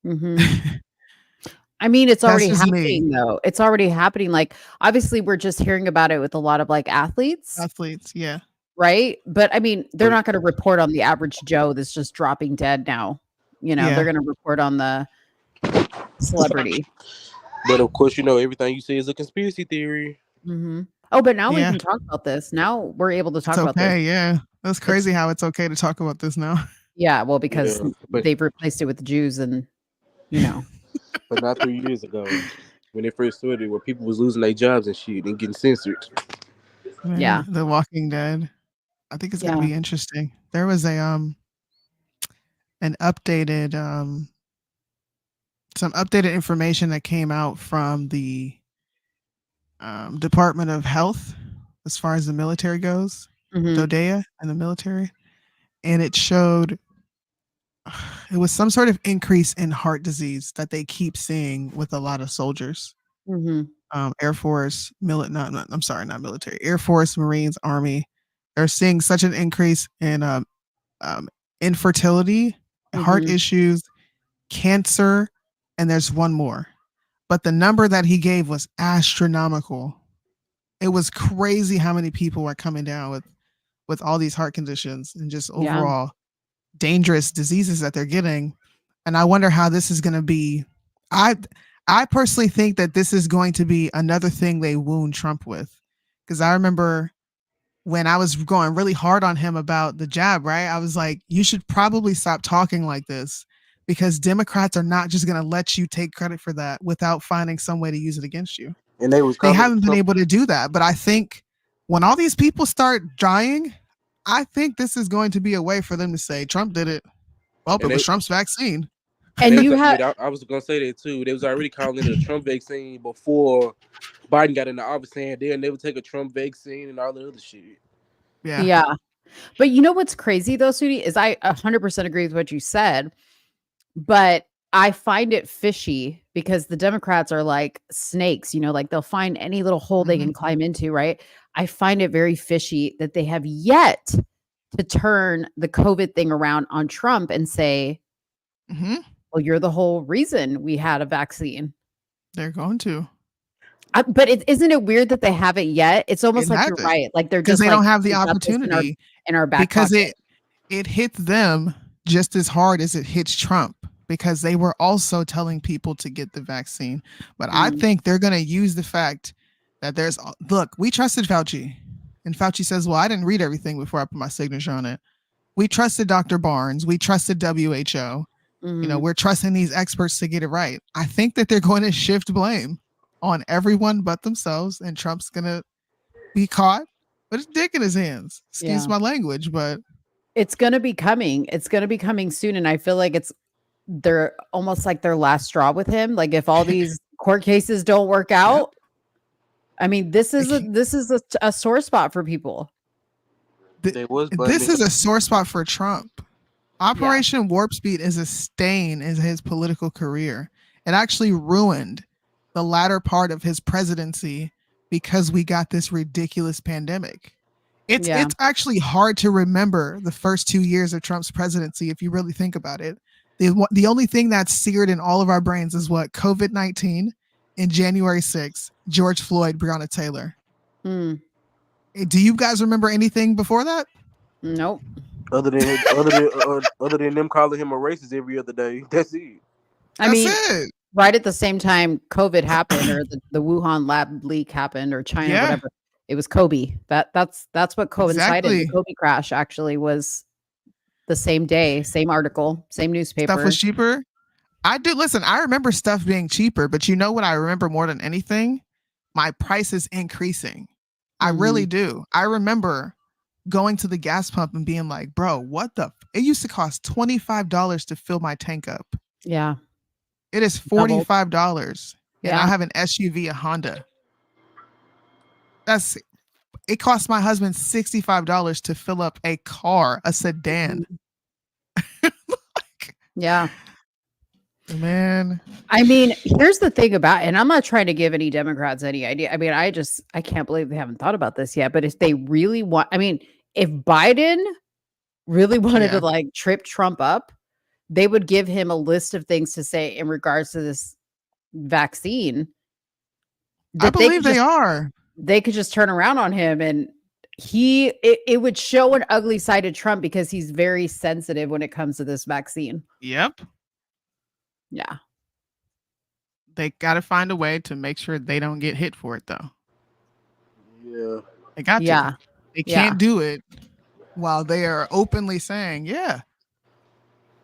I mean, it's already happening though. It's already happening. Like, obviously we're just hearing about it with a lot of like athletes. Yeah. Right. But I mean, they're not going to report on the average Joe that's just dropping dead now. You know, they're going to report on the celebrity. But of course, you know, everything you say is a conspiracy theory. Oh, but now we can talk about this. Now we're able to talk about this. Yeah. That's crazy how it's okay to talk about this now. Yeah. Well, because they've replaced it with Jews and, you know. But not 3 years ago when they first started, where people was losing their jobs and shit and getting censored. Yeah. The Walking Dead. I think it's going to be interesting. There was an updated, some updated information that came out from the Department of Health as far as the military goes, DODEA and the military. And it showed it was some sort of increase in heart disease that they keep seeing with a lot of soldiers. Air Force, not military, Air Force, Marines, Army. They're seeing such an increase in infertility, heart issues, cancer, and there's one more. But the number that he gave was astronomical. It was crazy how many people are coming down with all these heart conditions and just overall dangerous diseases that they're getting. And I wonder how this is going to be. I personally think that this is going to be another thing they wound Trump with. Because I remember when I was going really hard on him about the jab, right? I was like, you should probably stop talking like this, because Democrats are not just going to let you take credit for that without finding some way to use it against you. And they haven't been able to do that. But I think when all these people start dying, I think this is going to be a way for them to say Trump did it. Well, it was Trump's vaccine. And you have, I was gonna say that too. They was already calling it a Trump vaccine before Biden got in the office, saying they'll never take a Trump vaccine and all the other shit. Yeah. But you know what's crazy though, Soonie, is I 100% agree with what you said, but I find it fishy because the Democrats are like snakes, you know, like they'll find any little hole they can climb into, right? I find it very fishy that they have yet to turn the COVID thing around on Trump and say, well, you're the whole reason we had a vaccine. They're going to. But isn't it weird that they haven't yet? It's almost like you're right. Like they're just because they like, don't have the opportunity in our back because pocket. it hits them just as hard as it hits Trump, because they were also telling people to get the vaccine. But I think they're going to use the fact that we trusted Fauci, and Fauci says, well, I didn't read everything before I put my signature on it. We trusted Dr. Barnes. We trusted WHO. You know, we're trusting these experts to get it right. I think that they're going to shift blame on everyone but themselves, and Trump's going to be caught with his dick in his hands. Excuse my language, but it's going to be coming. It's going to be coming soon. And I feel like they're almost like their last straw with him. Like if all these court cases don't work out, I mean, this is a sore spot for people. This is a sore spot for Trump. Operation Warp Speed is a stain in his political career. It actually ruined the latter part of his presidency because we got this ridiculous pandemic. It's actually hard to remember the first 2 years of Trump's presidency if you really think about it. The only thing that's seared in all of our brains is what? COVID-19 and January 6th, George Floyd, Breonna Taylor. Do you guys remember anything before that? Nope. Other than them calling him a racist every other day. That's it. I mean, right at the same time COVID happened, or the Wuhan lab leak happened, or China, whatever. It was Kobe. That's what coincided. The Kobe crash actually was the same day, same article, same newspaper. Stuff was cheaper. I remember stuff being cheaper, but you know what I remember more than anything? My prices increasing. I really do. I remember going to the gas pump and being like, bro, what the? It used to cost $25 to fill my tank up. Yeah. It is $45. And Yeah. I have an SUV, a Honda. It cost my husband $65 to fill up a car, a sedan. Yeah. Man. I mean, here's the thing about, and I'm not trying to give any Democrats any idea. I mean, I can't believe they haven't thought about this yet. But if they really want, I mean, if Biden really wanted to like trip Trump up, they would give him a list of things to say in regards to this vaccine. I believe they are. They could just turn around on him, and it would show an ugly side of Trump because he's very sensitive when it comes to this vaccine. Yep. Yeah. They got to find a way to make sure they don't get hit for it, though. Yeah. They got to. Yeah. They can't do it while they are openly saying, yeah,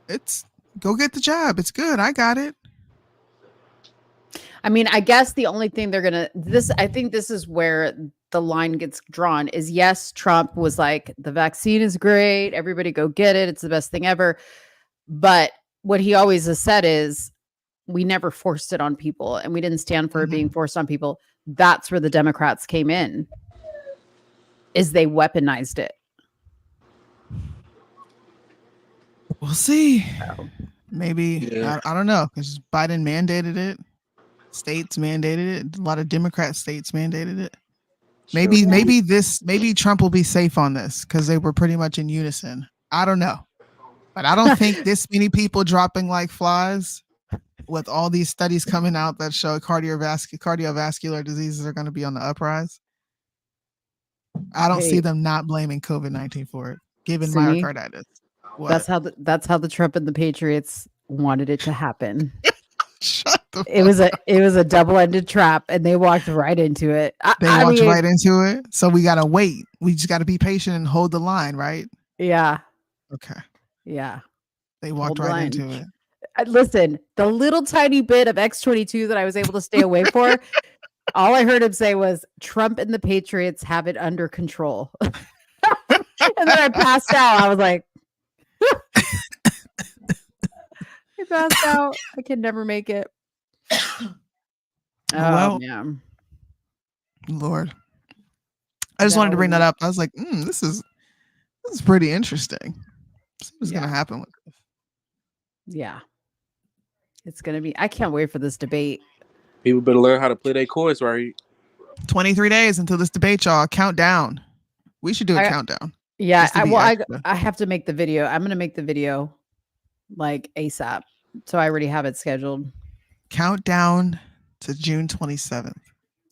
it's go get the job. It's good. I got it. I mean, I guess the only thing I think this is where the line gets drawn is, yes, Trump was like, the vaccine is great. Everybody go get it. It's the best thing ever. But what he always has said is, we never forced it on people, and we didn't stand for it being forced on people. That's where the Democrats came in, is they weaponized it. We'll see. Maybe, I don't know, because Biden mandated it. States mandated it. A lot of Democrat states mandated it. Maybe Trump will be safe on this because they were pretty much in unison. I don't know. But I don't think this many people dropping like flies with all these studies coming out that show cardiovascular diseases are going to be on the uprise. I don't see them not blaming COVID-19 for it, given myocarditis. What? That's how the Trump and the Patriots wanted it to happen. It was a double-ended trap, and they walked right into it. They walked right into it. So we gotta wait. We just gotta be patient and hold the line, right? Yeah. Okay. Yeah. They walked right into it. Listen, the little tiny bit of X22 that I was able to stay away for, all I heard him say was, Trump and the Patriots have it under control. And then I passed out. I was like, I passed out. I can never make it. Well, man. Lord. I just wanted to bring that up. I was like, this is pretty interesting. See what's gonna happen with this. Yeah. It's gonna be, I can't wait for this debate. People better learn how to play their chords right. 23 days until this debate, y'all. Countdown. We should do a countdown. Yeah, I have to make the video. I'm gonna make the video like ASAP. So I already have it scheduled. Countdown to June 27th.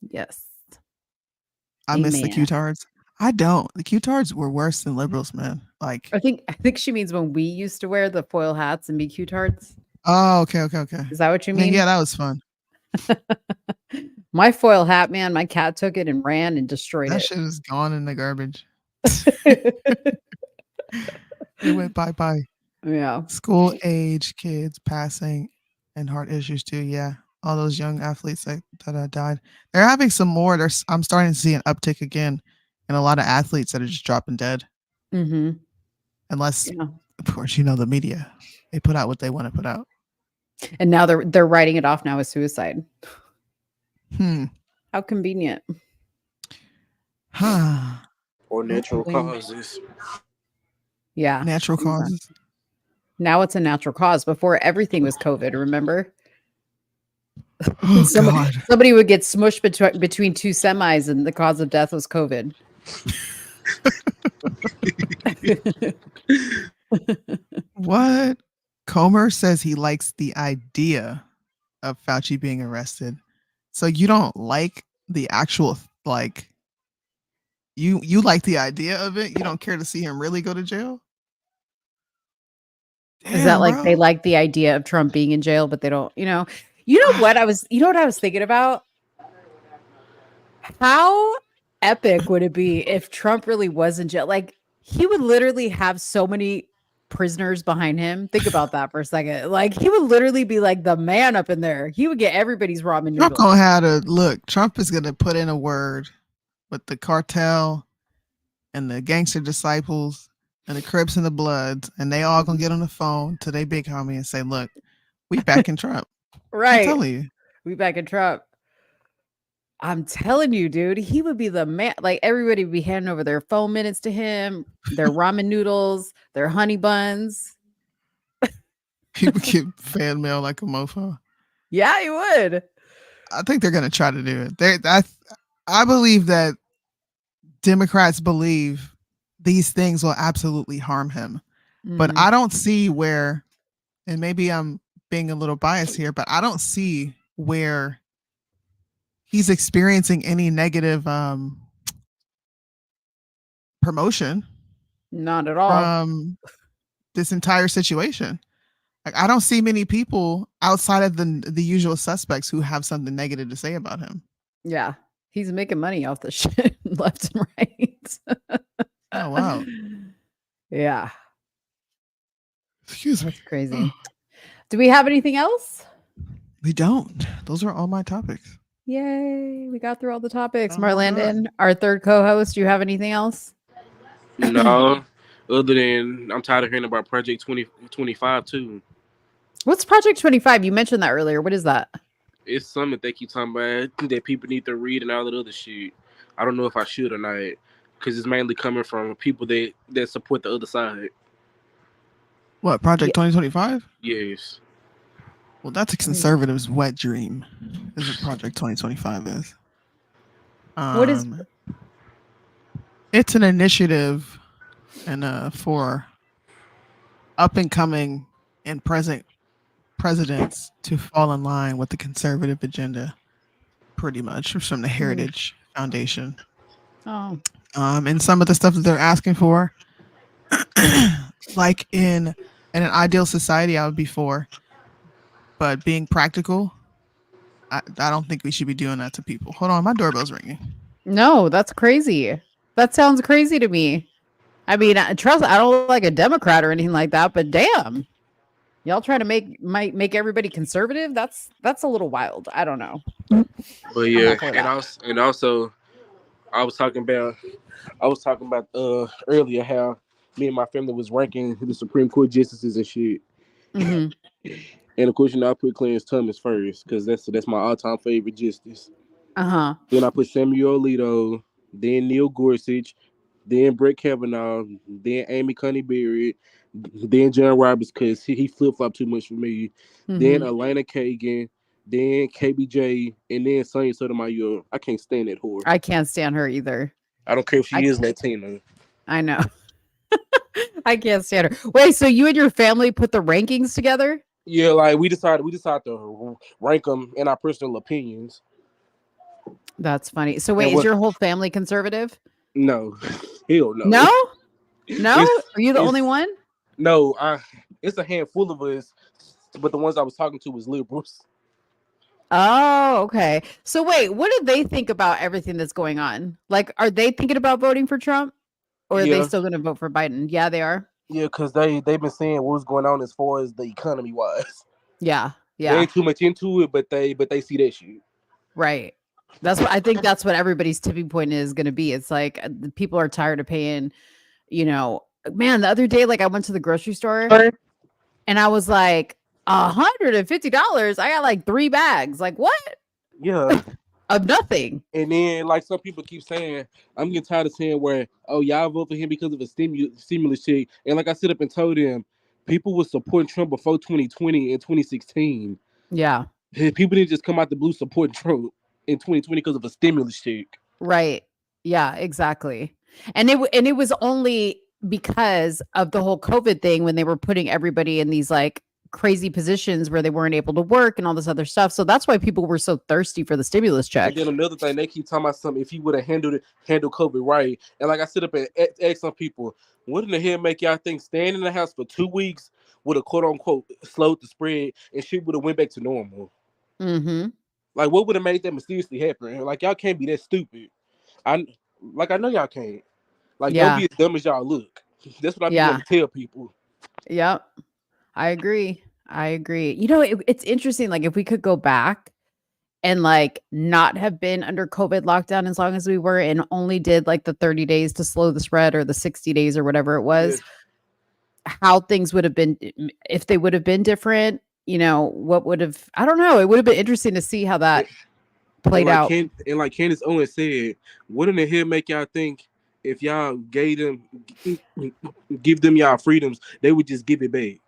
Yes. I miss the Q-tards. I don't. The Q-tards were worse than liberals, man. Like, I think she means when we used to wear the foil hats and be Q-tards. Oh, okay. Is that what you mean? Yeah, that was fun. My foil hat, man, my cat took it and ran and destroyed it. That shit is gone in the garbage. It went bye-bye. Yeah. School age kids passing and heart issues too. Yeah. All those young athletes that died. They're having some more. I'm starting to see an uptick again in a lot of athletes that are just dropping dead. Mm-hmm. Unless, of course, the media. They put out what they want to put out. And now they're writing it off now as suicide. How convenient. Or natural causes. Yeah. Natural causes. Now it's a natural cause. Before, everything was COVID, remember? Oh, somebody would get smushed between two semis and the cause of death was COVID. What? Comer says he likes the idea of Fauci being arrested. So you don't like the actual, like, you like the idea of it? You don't care to see him really go to jail? Is that like they like the idea of Trump being in jail, but they don't, what I was thinking about? How epic would it be if Trump really was in jail? Like, he would literally have so many prisoners behind him. Think about that for a second. Like he would literally be like the man up in there. He would get everybody's ramen noodles. Trump gonna have to look. Trump is gonna put in a word with the cartel and the gangster disciples and the Crips and the Bloods, and they all gonna get on the phone to their big homie and say, "Look, we back in Trump." Right. I'm telling you, we back in Trump. I'm telling you, dude, he would be the man. Like everybody would be handing over their phone minutes to him, their ramen noodles, their honey buns. he would get fan mail like a mofo. Yeah, he would. I think they're gonna try to do it. I believe that Democrats believe these things will absolutely harm him, but I don't see where. And maybe I'm being a little biased here, but I don't see where he's experiencing any negative promotion. Not at all. From this entire situation. Like I don't see many people outside of the usual suspects who have something negative to say about him. Yeah. He's making money off the shit left and right. Oh wow. Yeah. Excuse me. That's crazy. Do we have anything else? We don't. Those are all my topics. Yay. We got through all the topics. Marlandon, our third co-host, do you have anything else? No. Other than I'm tired of hearing about Project 2025 too. What's Project 25? You mentioned that earlier. What is that? It's something that they keep talking about that people need to read and all that other shit. I don't know if I should or not, because it's mainly coming from people that support the other side. What, Project 2025? Yes. Well, that's a conservative's wet dream. Is what Project 2025 is. What is? It's an initiative, and for up and coming and present presidents to fall in line with the conservative agenda, pretty much from the Heritage Foundation. Oh. And some of the stuff that they're asking for, like in an ideal society, I would be for. But being practical, I don't think we should be doing that to people. Hold on, my doorbell's ringing. No, that's crazy. That sounds crazy to me. I mean, I don't look like a Democrat or anything like that, but damn. Y'all trying to make everybody conservative? That's a little wild. I don't know. But yeah, and also I was talking about earlier how me and my family was ranking the Supreme Court justices and shit. Mm-hmm. And of course, I put Clarence Thomas first because that's my all-time favorite justice. Then I put Samuel Alito, then Neil Gorsuch, then Brett Kavanaugh, then Amy Coney Barrett, then John Roberts because he flip-flopped too much for me. Then Elena Kagan, then KBJ, and then Sonia Sotomayor. I can't stand that whore. I can't stand her either. I don't care if she is Latina. I know. I can't stand her. Wait, so you and your family put the rankings together? Yeah, like we decided to rank them in our personal opinions. That's funny. So wait, is your whole family conservative? No. Hell no. No? No? Are you the only one? No, it's a handful of us, but the ones I was talking to was liberals. Oh, okay. So wait, what do they think about everything that's going on? Like, are they thinking about voting for Trump? Or are they still going to vote for Biden? Yeah, they are. Yeah, because they've been seeing what's going on as far as the economy wise. Yeah. They ain't too much into it, but they see that shit. Right. I think that's what everybody's tipping point is going to be. It's like people are tired of paying, man, the other day, like I went to the grocery store and I was like, $150. I got like 3 bags. Like what? Yeah. Of nothing. And then like some people keep saying, I'm getting tired of saying where, oh, y'all vote for him because of a stimulus check. And like I sit up and told them, people was supporting Trump before 2020 and 2016. Yeah. People didn't just come out the blue supporting Trump in 2020 because of a stimulus check. Right. Yeah, exactly. And it was only because of the whole COVID thing when they were putting everybody in these like crazy positions where they weren't able to work and all this other stuff. So that's why people were so thirsty for the stimulus check. And then another thing, they keep talking about something, if he would have handled COVID right. And like I sit up and ask some people, what in the hell make y'all think staying in the house for 2 weeks would have quote unquote slowed the spread and shit would have went back to normal? Mm-hmm. Like what would have made that mysteriously happen? Like y'all can't be that stupid. I know y'all can't. Like don't be as dumb as y'all look. That's what I be trying to tell people. Yep. I agree. You know, it's interesting. Like, if we could go back and like not have been under COVID lockdown as long as we were and only did like the 30 days to slow the spread or the 60 days or whatever it was, how things would have been, if they would have been different, you know, what would have, I don't know. It would have been interesting to see how that played out. And like Candace Owens said, wouldn't the hell make y'all think if y'all give them y'all freedoms, they would just give it back?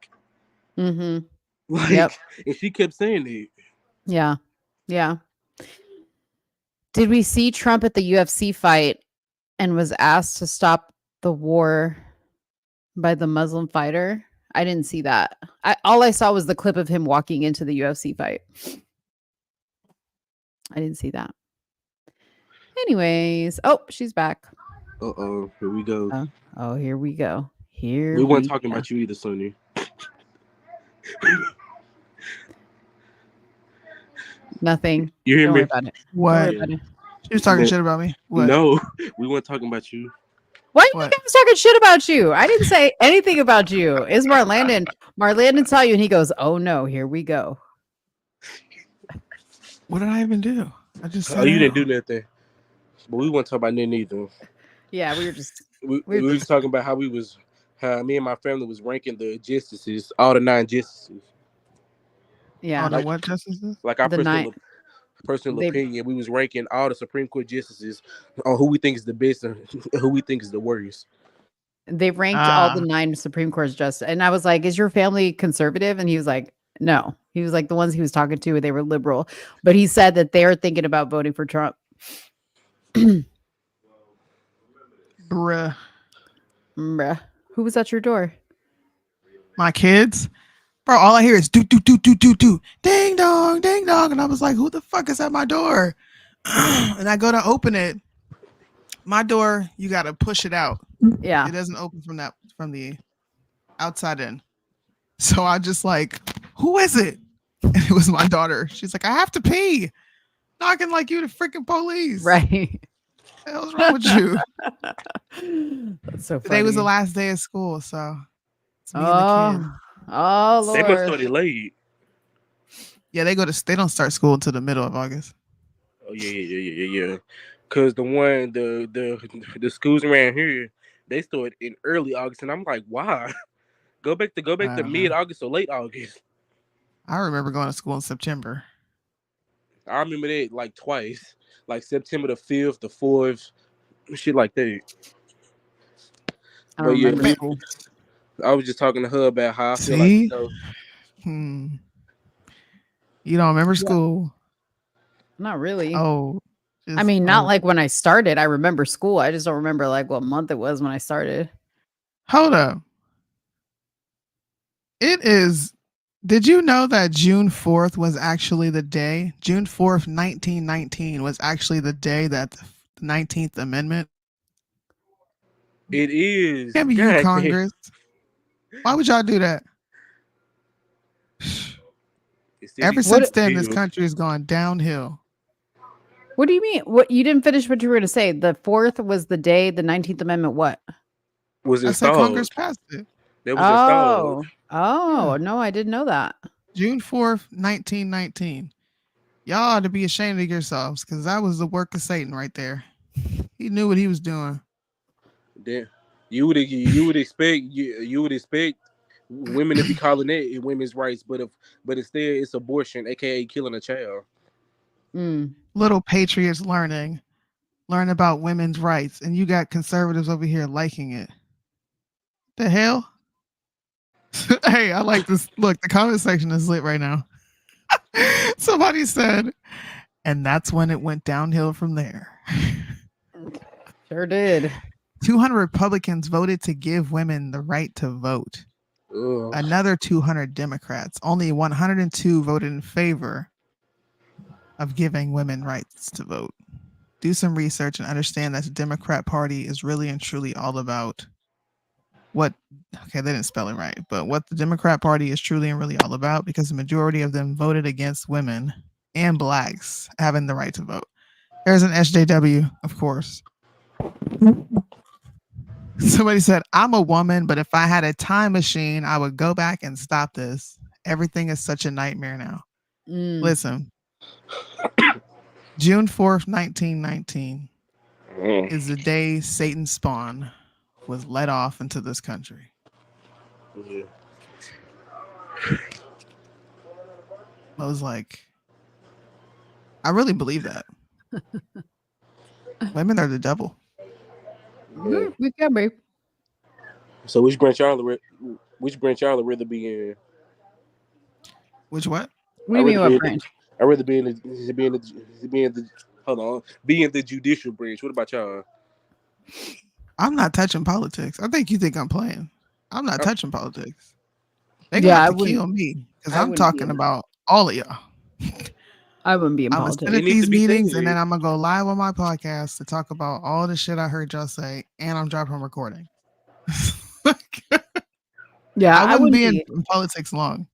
Mm-hmm. Like, yep. And she kept saying it. Yeah. Yeah. Did we see Trump at the UFC fight and was asked to stop the war by the Muslim fighter? I didn't see that. All I saw was the clip of him walking into the UFC fight. I didn't see that. Anyways, oh, she's back. Uh-oh, here we go. Oh, here we go. We weren't talking about you either, Soonie. Nothing. You hear Don't me? worry about it. What? She was talking shit about me. What? No, we weren't talking about you. Why are you guys talking shit about you? I didn't say anything about you. It's Marlandon. Marlandon saw you and he goes, "Oh no, here we go." What did I even do? I just Oh, you didn't do nothing. But we weren't talking about nothing either. Yeah, we were just we were just talking about how me and my family was ranking the justices, all the 9 justices. Yeah. All the what justices? Like our personal opinion, we was ranking all the Supreme Court justices on who we think is the best and who we think is the worst. They ranked all the 9 Supreme Court justices. And I was like, "Is your family conservative?" And he was like, "No." He was like, the ones he was talking to, they were liberal. But he said that they're thinking about voting for Trump. Bruh. Who was at your door? My kids. Bro, all I hear is do, ding dong, ding dong. And I was like, who the fuck is at my door? And I go to open it. My door, you got to push it out. Yeah. It doesn't open from the outside in. So I just like, who is it? And it was my daughter. She's like, I have to pee. Knocking like you the freaking police. Right. What the hell's wrong with you? That's so funny. Today was the last day of school, so it's me and the kid. Oh, Lord. They must have started late. Yeah, they don't start school until the middle of August. Oh yeah. Cause the schools around here, they start in early August, and I'm like, why? Go back to mid-August or late August. I remember going to school in September. I remember that like twice, like September the 5th, the 4th, shit like that. I don't remember school. I was just talking to her about how I feel like, you don't remember school? Not really. Oh, I mean, not like when I started. I remember school. I just don't remember like what month it was when I started. Hold up. It is. Did you know that June 4th was actually the day? June 4th, 1919 was actually the day that the 19th Amendment. It is. Damn you, Congress. Why would y'all do that? Ever since then, this country has gone downhill. What do you mean? What, you didn't finish what you were going to say? The 4th was the day the 19th Amendment what? Was installed. I said Congress passed it. That was installed. Oh, no, I didn't know that. June 4th, 1919. Y'all ought to be ashamed of yourselves because that was the work of Satan right there. He knew what he was doing. Damn. You would expect women to be calling it women's rights, but instead it's abortion, aka killing a child. Little patriots learn about women's rights, and you got conservatives over here liking it. The hell? Hey, I like this. Look, the comment section is lit right now. Somebody said, and that's when it went downhill from there. Sure did. 200 Republicans voted to give women the right to vote. Ugh. Another 200 Democrats. Only 102 voted in favor of giving women rights to vote. Do some research and understand that the Democrat Party is really and truly all about what, okay, they didn't spell it right, but what the Democrat Party is truly and really all about, because the majority of them voted against women and blacks having the right to vote. There's an SJW, of course. Somebody said, I'm a woman, but if I had a time machine, I would go back and stop this. Everything is such a nightmare now. Listen, June 4th, 1919 is the day Satan's spawn was let off into this country. Yeah. I was like, I really believe that. Women are the devil. We can be. So which branch y'all rather be in? Which what? What do you mean what branch? I'd rather be in the be in the judicial branch. What about y'all? I'm not touching politics. I think you think I'm playing. I'm not touching politics. They're gonna have to kill me because I'm talking about all of y'all. I wouldn't be in I'm gonna politics. sit at these meetings and then I'm gonna go live on my podcast to talk about all the shit I heard y'all say, and I'm dropping a recording. Yeah, I wouldn't be in politics long.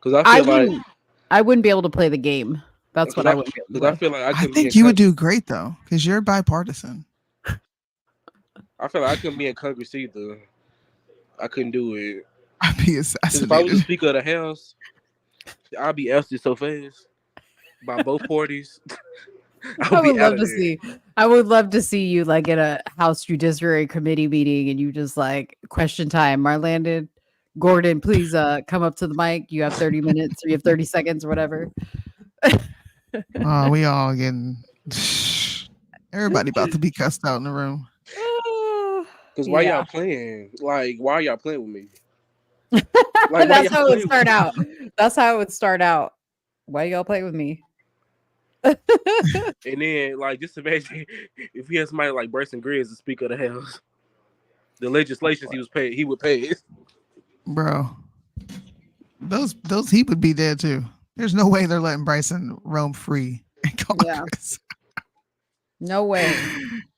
Because I wouldn't be able to play the game. That's what I wouldn't be able to play. I feel like I think you would do great though, because you're bipartisan. I feel like I couldn't be in Congress either. I couldn't do it. I'd be assassinated. If I was the Speaker of the House, I'd be ousted so fast by both parties. I would love to see. I would love to see you like in a House Judiciary Committee meeting, and you just like question time. Marlandon, Gordon, please come up to the mic. You have 30 minutes, or you have 30 seconds, or whatever. Oh, we all getting everybody about to be cussed out in the room. Because why y'all playing? Like, why are y'all playing with me? Like, that's how it would start out. That's how it would start out. Why y'all play with me? And then, like, just imagine if he had somebody like Bryson Gray as the Speaker of the House, the legislation he would pass. Bro, those he would be dead too. There's no way they're letting Bryson roam free in Congress. Yeah. No way.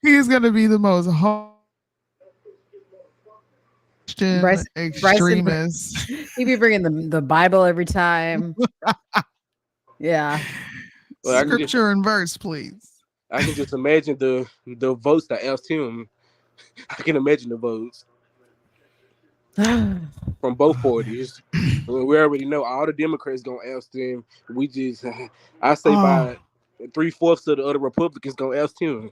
He is gonna be the most extremist. He'd be bringing the Bible every time. Yeah. Well, Scripture and verse, please. I can just imagine the votes that oust him. I can imagine the votes from both parties. We already know all the Democrats gonna oust him. I say by 3/4 of the other Republicans gonna oust him.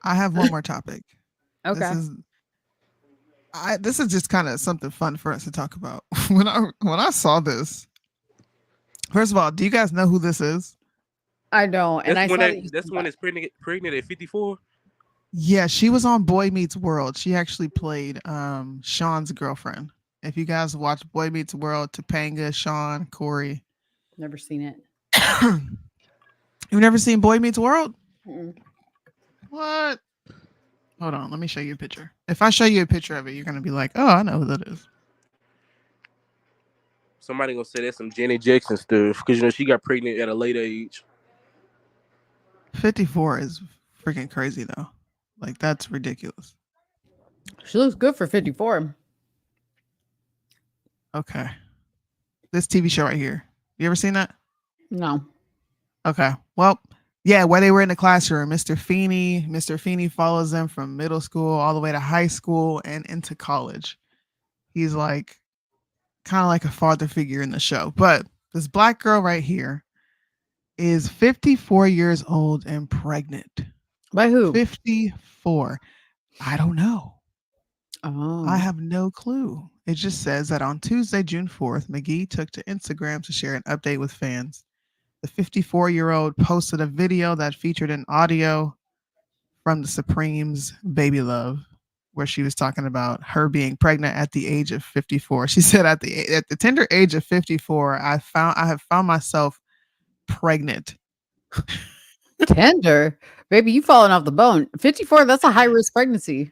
I have one more topic. Okay. This is just kind of something fun for us to talk about. When I saw this, first of all, do you guys know who this is? I don't. And that's when it's pregnant at 54. Yeah, she was on Boy Meets World. She actually played Sean's girlfriend. If you guys watch Boy Meets World, Topanga, Sean, Corey. Never seen it. You've never seen Boy Meets World? Mm-mm. What? Hold on, let me show you a picture. If I show you a picture of it, you're gonna be like, "Oh, I know who that is." Somebody gonna say that's some Janet Jackson stuff because she got pregnant at a late age. 54 is freaking crazy though. Like that's ridiculous. She looks good for 54. Okay. This TV show right here. You ever seen that? No. Okay. Well, yeah, where they were in the classroom, Mr. Feeney follows them from middle school all the way to high school and into college. He's like kind of like a father figure in the show. But this black girl right here is 54 years old and pregnant. By who? 54. I don't know. Oh. I have no clue. It just says that on Tuesday, June 4th, McGee took to Instagram to share an update with fans. The 54-year-old posted a video that featured an audio from the Supremes' Baby Love, where she was talking about her being pregnant at the age of 54. She said, at the tender age of 54, I have found myself pregnant. Tender? Baby, you falling off the bone. 54, that's a high-risk pregnancy.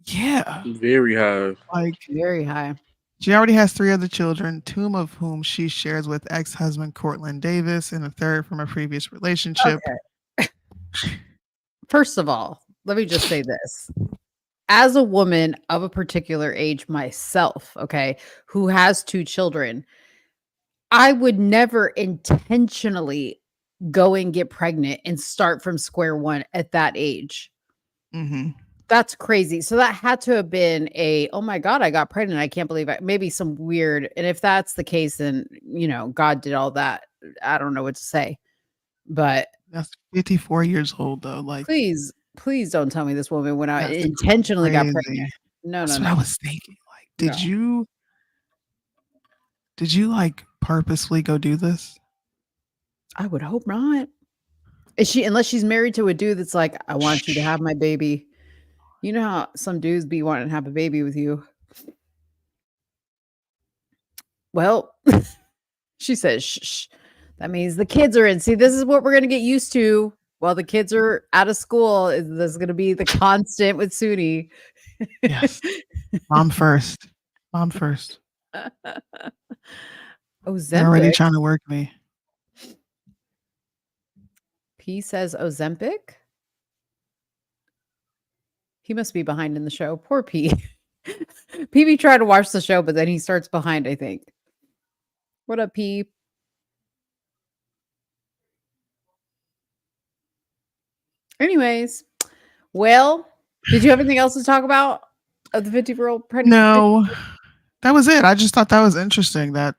Yeah. Very high. Like very high. She already has 3 other children, 2 of whom she shares with ex-husband Cortland Davis and a third from a previous relationship. Okay. First of all, let me just say this. As a woman of a particular age myself, okay, who has 2 children, I would never intentionally go and get pregnant and start from square one at that age. Mm-hmm. That's crazy. So that had to have been oh my God, I got pregnant. I can't believe maybe some weird. And if that's the case, then, God did all that. I don't know what to say. But that's 54 years old, though. Like, please don't tell me this woman went out and intentionally got pregnant. No, that's no, what no. I was thinking. Like, did you like purposely go do this? I would hope not. Unless she's married to a dude that's like, I want you to have my baby. You know how some dudes be wanting to have a baby with you. Well, she says, shh. That means the kids are in. See, this is what we're going to get used to while the kids are out of school. This is going to be the constant with Soonie. Yes. Mom first. Mom first. Ozempic. They're already trying to work me. P says Ozempic. He must be behind in the show. Poor P. PB tried to watch the show, but then he starts behind, I think. What up, P? Anyways, well, did you have anything else to talk about of the 50-year-old pregnant? No, that was it. I just thought that was interesting that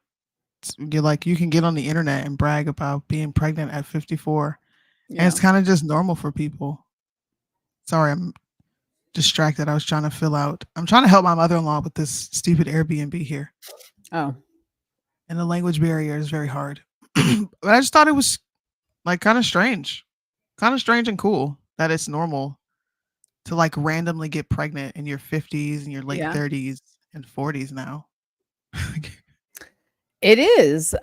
you can get on the internet and brag about being pregnant at 54. Yeah. And it's kind of just normal for people. Sorry, I'm distracted. I'm trying to help my mother-in-law with this stupid Airbnb here. Oh. And the language barrier is very hard. But I just thought it was like kind of strange and cool that it's normal to like randomly get pregnant in your 50s and your late 30s and 40s now. It is.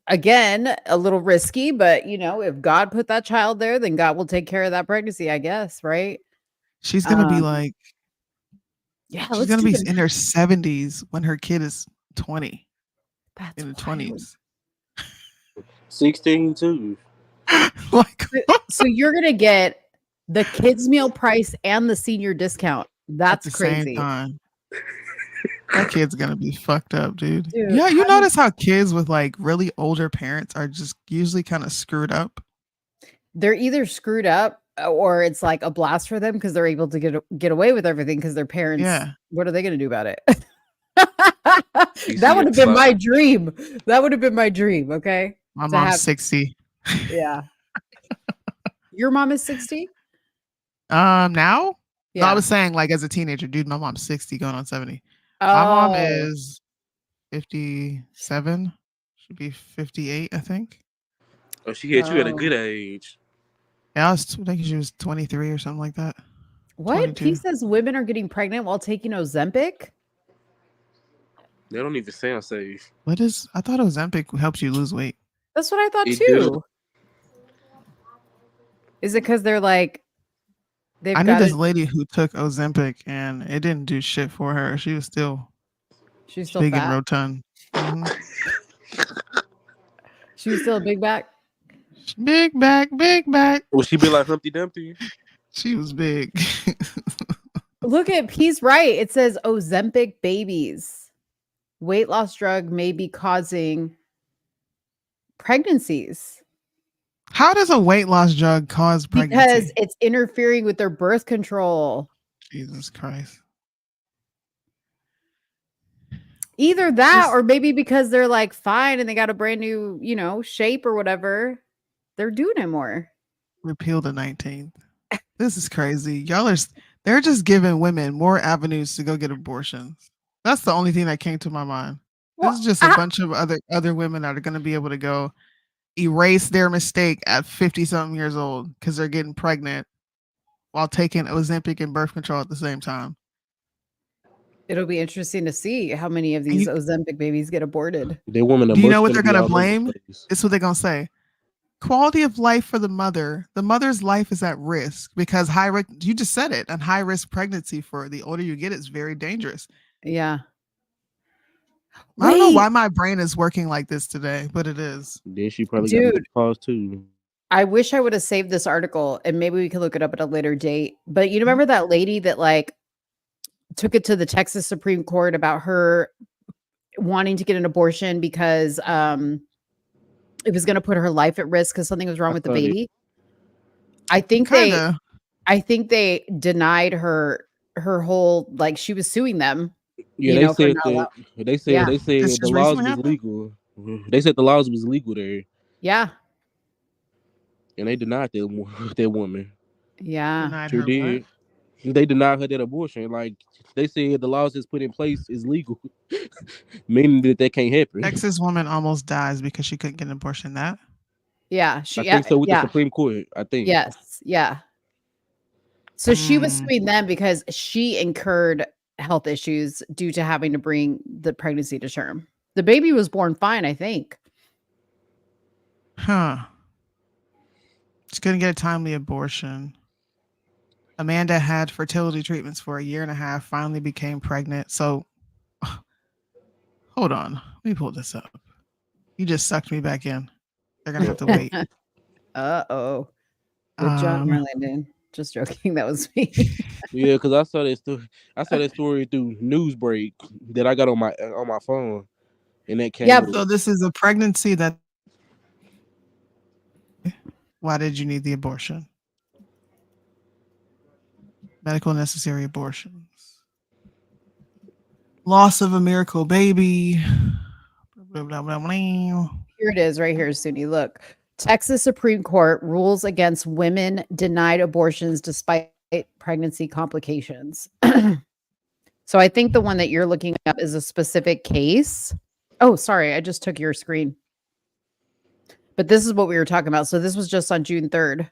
Again, a little risky, but if God put that child there, then God will take care of that pregnancy, I guess, right? She's gonna be like, she's gonna be in her 70s when her kid is 20. That's in the 20s. 16 too. So you're gonna get the kids meal price and the senior discount. That's crazy. Same time. That kid's gonna be fucked up, dude. Yeah, you notice how kids with like really older parents are just usually kind of screwed up. They're either screwed up or it's like a blast for them because they're able to get away with everything because their parents. Yeah. What are they gonna do about it? That would have been my dream. That would have been my dream. Okay. My mom's 60. Yeah. Your mom is 60? Now? Yeah. No, I was saying like as a teenager, dude, my mom's 60 going on 70. Oh. My mom is 57. Should be 58, I think. Oh, she hit you at a good age. Yeah, I think she was 23 or something like that. What? 22. He says women are getting pregnant while taking Ozempic? They don't even sound safe. I thought Ozempic helps you lose weight. That's what I thought too. Is it because they're like I knew this lady who took Ozempic and it didn't do shit for her. She was still big fat and rotund. Mm-hmm. She was still a big back? Big back. Will she be like Humpty Dumpty? She was big. Look at P's right. It says Ozempic babies. Weight loss drug may be causing pregnancies. How does a weight loss drug cause pregnancy? Because it's interfering with their birth control. Jesus Christ. Either that or maybe because they're like fine and they got a brand new, shape or whatever. They're doing it more. Repeal the 19th. This is crazy. They're just giving women more avenues to go get abortions. That's the only thing that came to my mind. This is just a bunch of other women that are going to be able to go erase their mistake at 50-something years old because they're getting pregnant while taking Ozempic and birth control at the same time. It'll be interesting to see how many of these Ozempic babies get aborted. Do you know what they're going to blame? It's what they're going to say. Quality of life for the mother. The mother's life is at risk because you just said it, and high risk pregnancy for the older you get is very dangerous. Yeah. I don't know why my brain is working like this today, but it is. Then she probably got a pause too. I wish I would have saved this article and maybe we could look it up at a later date. But you remember that lady that like took it to the Texas Supreme Court about her wanting to get an abortion because it was going to put her life at risk because something was wrong with the baby. I think I think they denied her whole, like, she was suing them, Yeah, they for said not that. yeah. They This said the just laws recently was happened? legal. They said the laws was legal there, Yeah. and they denied that that woman. Yeah. Denied Sure her what? did. They denied her that abortion. Like they said, the laws that's put in place is legal, meaning that can't happen. Texas woman almost dies because she couldn't get an abortion. That Yeah, I she think so with the yeah. Supreme Court. I think. Yes, yeah. So she was Mm, suing them because she incurred health issues due to having to bring the pregnancy to term. The baby was born fine, I think. huh. She couldn't get a timely abortion. Amanda had fertility treatments for a year and a half, finally became pregnant. So hold on. Let me pull this up. You just sucked me back in. They're gonna have to wait. Uh-oh. With John Um Orlando. Just joking. That was me. Yeah, because I saw that story. I saw that story through Newsbreak that I got on my phone, and that came Yeah. with so it. this is a pregnancy that why did you need the abortion? Medical necessary abortions. Loss of a miracle baby. Blah, blah, blah, blah. Here it is right here, Soonie. Look. Texas Supreme Court rules against women denied abortions despite pregnancy complications. So I think the one that you're looking up is a specific case. Oh, sorry, I just took your screen. But this is what we were talking about. So this was just on June 3rd.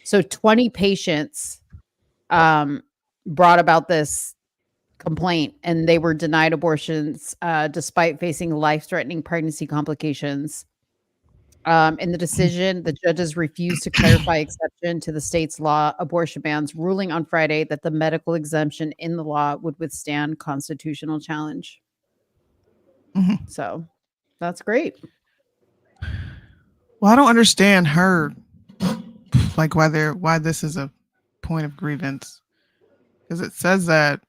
So 20 patients brought about this complaint, and they were denied abortions despite facing life-threatening pregnancy complications. In the decision, the judges refused to clarify exception to the state's law abortion bans, ruling on Friday that the medical exemption in the law would withstand constitutional challenge. Mhm. So that's great. Well, I don't understand her, like why this is a point of grievance, because it says that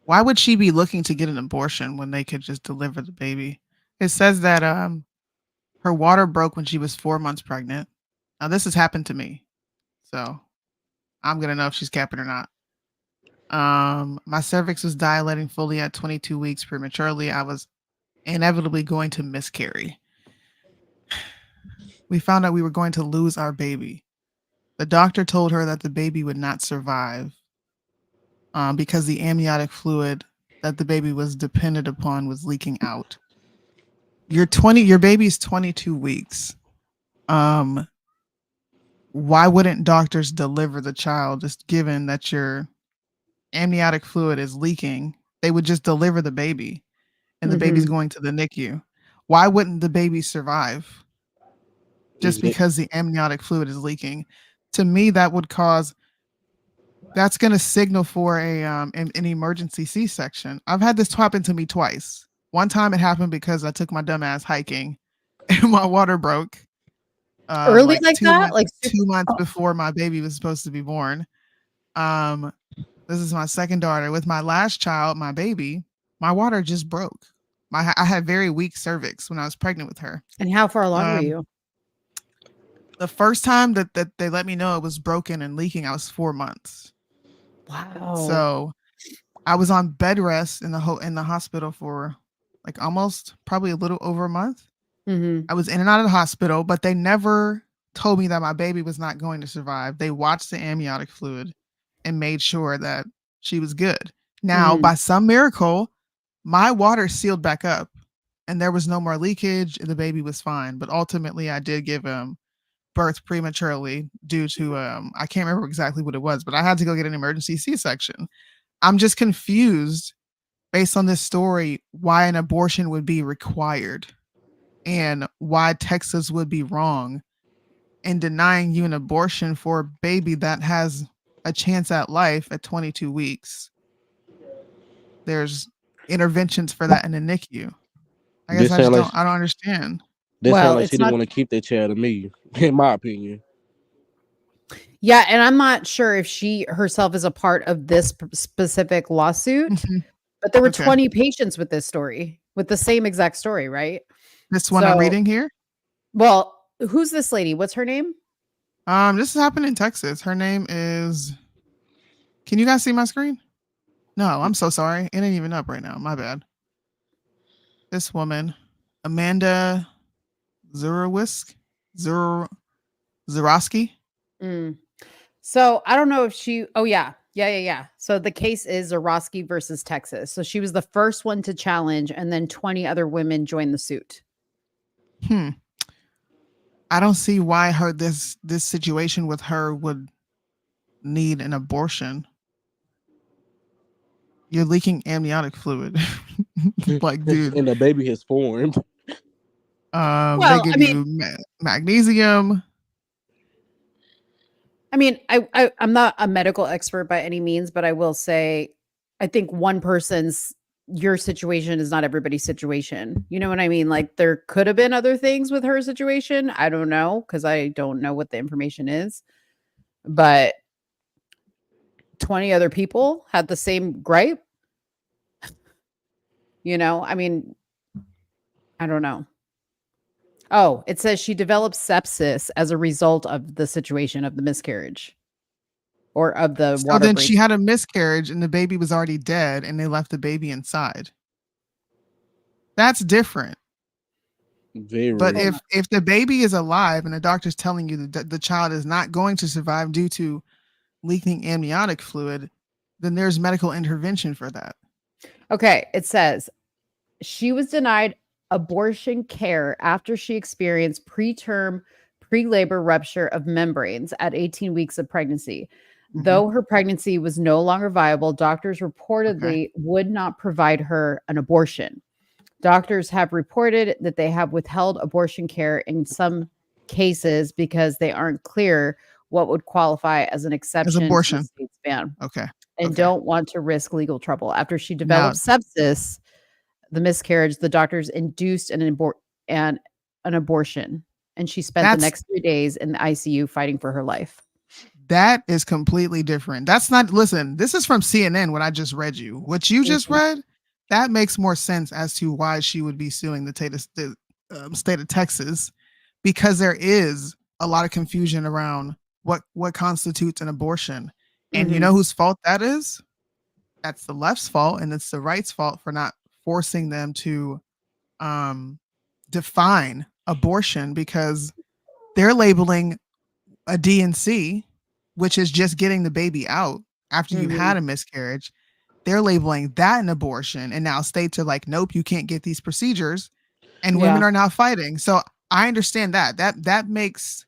why would she be looking to get an abortion when they could just deliver the baby? It says that her water broke when she was 4 months pregnant. Now this has happened to me, so I'm gonna know if she's capping or not. My cervix was dilating fully at 22 weeks prematurely. I was inevitably going to miscarry. We found out we were going to lose our baby. The doctor told her that the baby would not survive because the amniotic fluid that the baby was dependent upon was leaking out. Your baby's 22 weeks. Why wouldn't doctors deliver the child just given that your amniotic fluid is leaking? They would just deliver the baby and the baby's going to the NICU. Why wouldn't the baby survive? Just because the amniotic fluid is leaking. To me, that's going to signal for an emergency C-section. I've had this happen to me twice. One time it happened because I took my dumb ass hiking and my water broke. Early like that? Like 2 months before my baby was supposed to be born. This is my second daughter. With my last child, my baby, my water just broke. I had very weak cervix when I was pregnant with her. And how far along were you? The first time that they let me know it was broken and leaking, I was 4 months. Wow. So I was on bed rest in the hospital for like probably a little over a month. I was in and out of the hospital, but they never told me that my baby was not going to survive. They watched the amniotic fluid and made sure that she was good. Now, by some miracle, my water sealed back up and there was no more leakage and the baby was fine. But ultimately, I did give birth prematurely due to I can't remember exactly what it was, but I had to go get an emergency C-section. I'm just confused based on this story why an abortion would be required and why Texas would be wrong in denying you an abortion for a baby that has a chance at life at 22 weeks. There's interventions for that in the NICU. I guess I don't understand. That sounds like she didn't want to keep that child to me, in my opinion. Yeah, and I'm not sure if she herself is a part of this specific lawsuit, but there were 20 patients with this story, with the same exact story, right? This one I'm reading here? Well, who's this lady? What's her name? This happened in Texas. Her name is. Can you guys see my screen? No, I'm so sorry. It ain't even up right now. My bad. This woman, Amanda Zurawisk, Zurowski. So I don't know if she. Oh yeah. So the case is Zurowski versus Texas. So she was the first one to challenge, and then 20 other women joined the suit. I don't see why this situation with her would need an abortion. You're leaking amniotic fluid. Like, dude. And the baby has formed. They give you magnesium. I mean, I'm not a medical expert by any means, but I will say, I think your situation is not everybody's situation. You know what I mean? Like, there could have been other things with her situation. I don't know, because I don't know what the information is. But 20 other people had the same gripe. I mean, I don't know. Oh, it says she developed sepsis as a result of the situation of the miscarriage or of the So water then break. she had a miscarriage and the baby was already dead and they left the baby inside. That's different. But if the baby is alive and the doctor's telling you that the child is not going to survive due to leaking amniotic fluid, then there's medical intervention for that. Okay, it says she was denied abortion care after she experienced preterm pre-labor rupture of membranes at 18 weeks of pregnancy. Though her pregnancy was no longer viable, doctors reportedly would not provide her an abortion. Doctors have reported that they have withheld abortion care in some cases because they aren't clear what would qualify as an exception to abortion. the state's ban. Okay. And don't want to risk legal trouble. After she developed sepsis, the miscarriage, the doctors induced an abortion, and she spent the next 3 days in the ICU fighting for her life. That is completely different. That's not, listen, this is from CNN, what I just read you. What you just read, that makes more sense as to why she would be suing the state of Texas, because there is a lot of confusion around what constitutes an abortion. And you know whose fault that is? That's the left's fault, and it's the right's fault for not forcing them to define abortion, because they're labeling a D&C, which is just getting the baby out after you've had a miscarriage. They're labeling that an abortion, and now states are like, nope, you can't get these procedures, and women are now fighting. So I understand that makes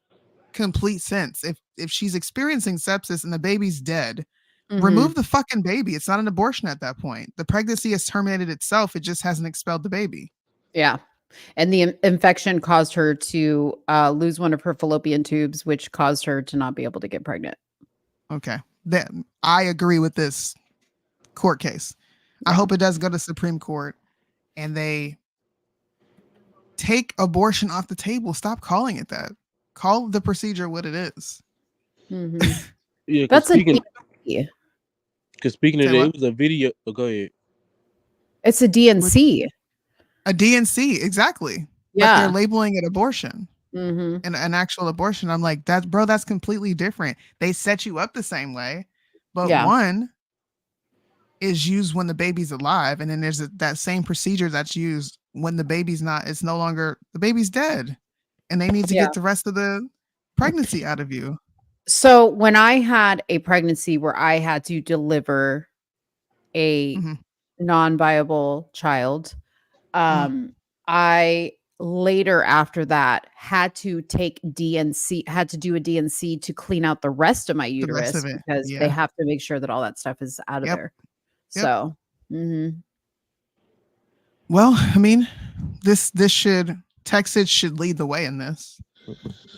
complete sense. If she's experiencing sepsis and the baby's dead, remove the fucking baby. It's not an abortion at that point. The pregnancy has terminated itself. It just hasn't expelled the baby. Yeah. And the infection caused her to lose one of her fallopian tubes, which caused her to not be able to get pregnant. Okay. I agree with this court case. I hope it does go to Supreme Court and they take abortion off the table. Stop calling it that. Call the procedure what it is. Yeah, that's speaking of that, what? it was a video. Oh, go ahead. It's a DNC. A DNC, exactly. Yeah. But they're labeling it abortion. An actual abortion. I'm like, that's completely different. They set you up the same way, but one is used when the baby's alive, and then there's that same procedure that's used when the baby's not. It's no longer, the baby's dead, and they need to get the rest of the pregnancy out of you. So when I had a pregnancy where I had to deliver a non-viable child, I later after that had to do a DNC to clean out the rest of my uterus because they have to make sure that all that stuff is out of there. So, well, I mean, Texas should lead the way in this,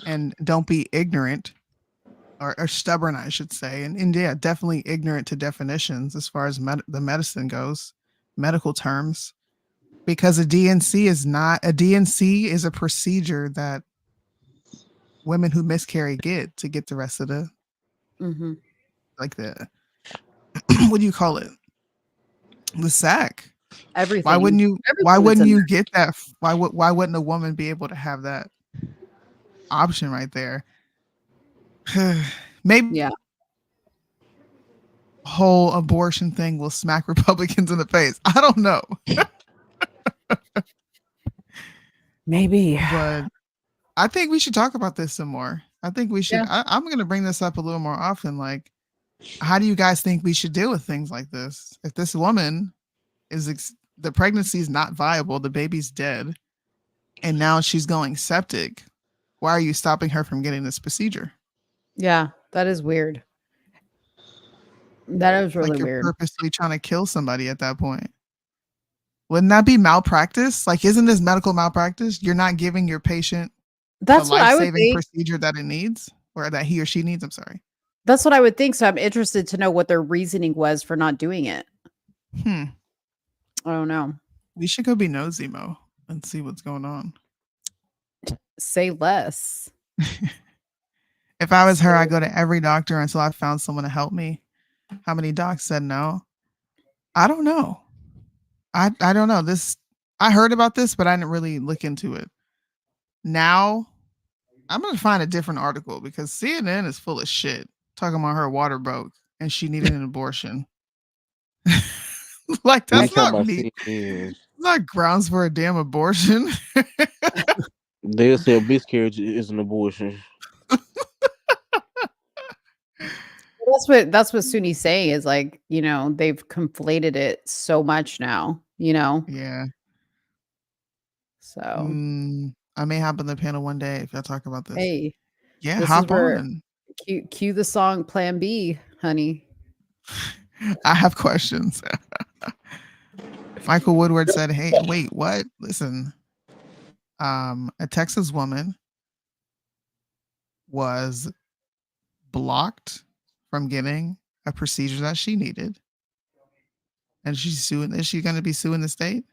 and don't be ignorant or stubborn, I should say. And India, definitely ignorant to definitions as far as the medicine goes, medical terms. Because a DNC is a procedure that women who miscarry get to get the rest of the, like the, what do you call it? The sac. Everything. Why wouldn't you get that? Why wouldn't a woman be able to have that option right there? Maybe Yeah. whole abortion thing will smack Republicans in the face. I don't know. Maybe. But I think we should talk about this some more. I think we should. Yeah. I'm going to bring this up a little more often. Like, how do you guys think we should deal with things like this? If this woman is the pregnancy is not viable, the baby's dead, and now she's going septic, why are you stopping her from getting this procedure? Yeah, that is weird. That is really Like, you're weird. purposely trying to kill somebody at that point. Wouldn't that be malpractice? Like, isn't this medical malpractice? You're not giving your patient That's the what I would life-saving think. procedure that it needs, or that he or she needs. I'm sorry. That's what I would think. So I'm interested to know what their reasoning was for not doing it. I don't know. We should go be nosy, Mo, and see what's going on. Say less. If I was her, I'd go to every doctor until I found someone to help me. How many docs said no? I don't know. I don't know. I heard about this, but I didn't really look into it. Now, I'm going to find a different article because CNN is full of shit talking about her water broke and she needed an abortion. Like, that's not me. It's not grounds for a damn abortion. They'll say a miscarriage is an abortion. That's what Sooni's saying is like, they've conflated it so much now, Yeah. So I may hop on the panel one day if y'all talk about this. Hey, yeah, this hop is where on. Cue the song Plan B, honey. I have questions. Michael Woodward said, "Hey, wait, what? Listen, a Texas woman was blocked from getting a procedure that she needed, and she's suing. Is she going to be suing the state?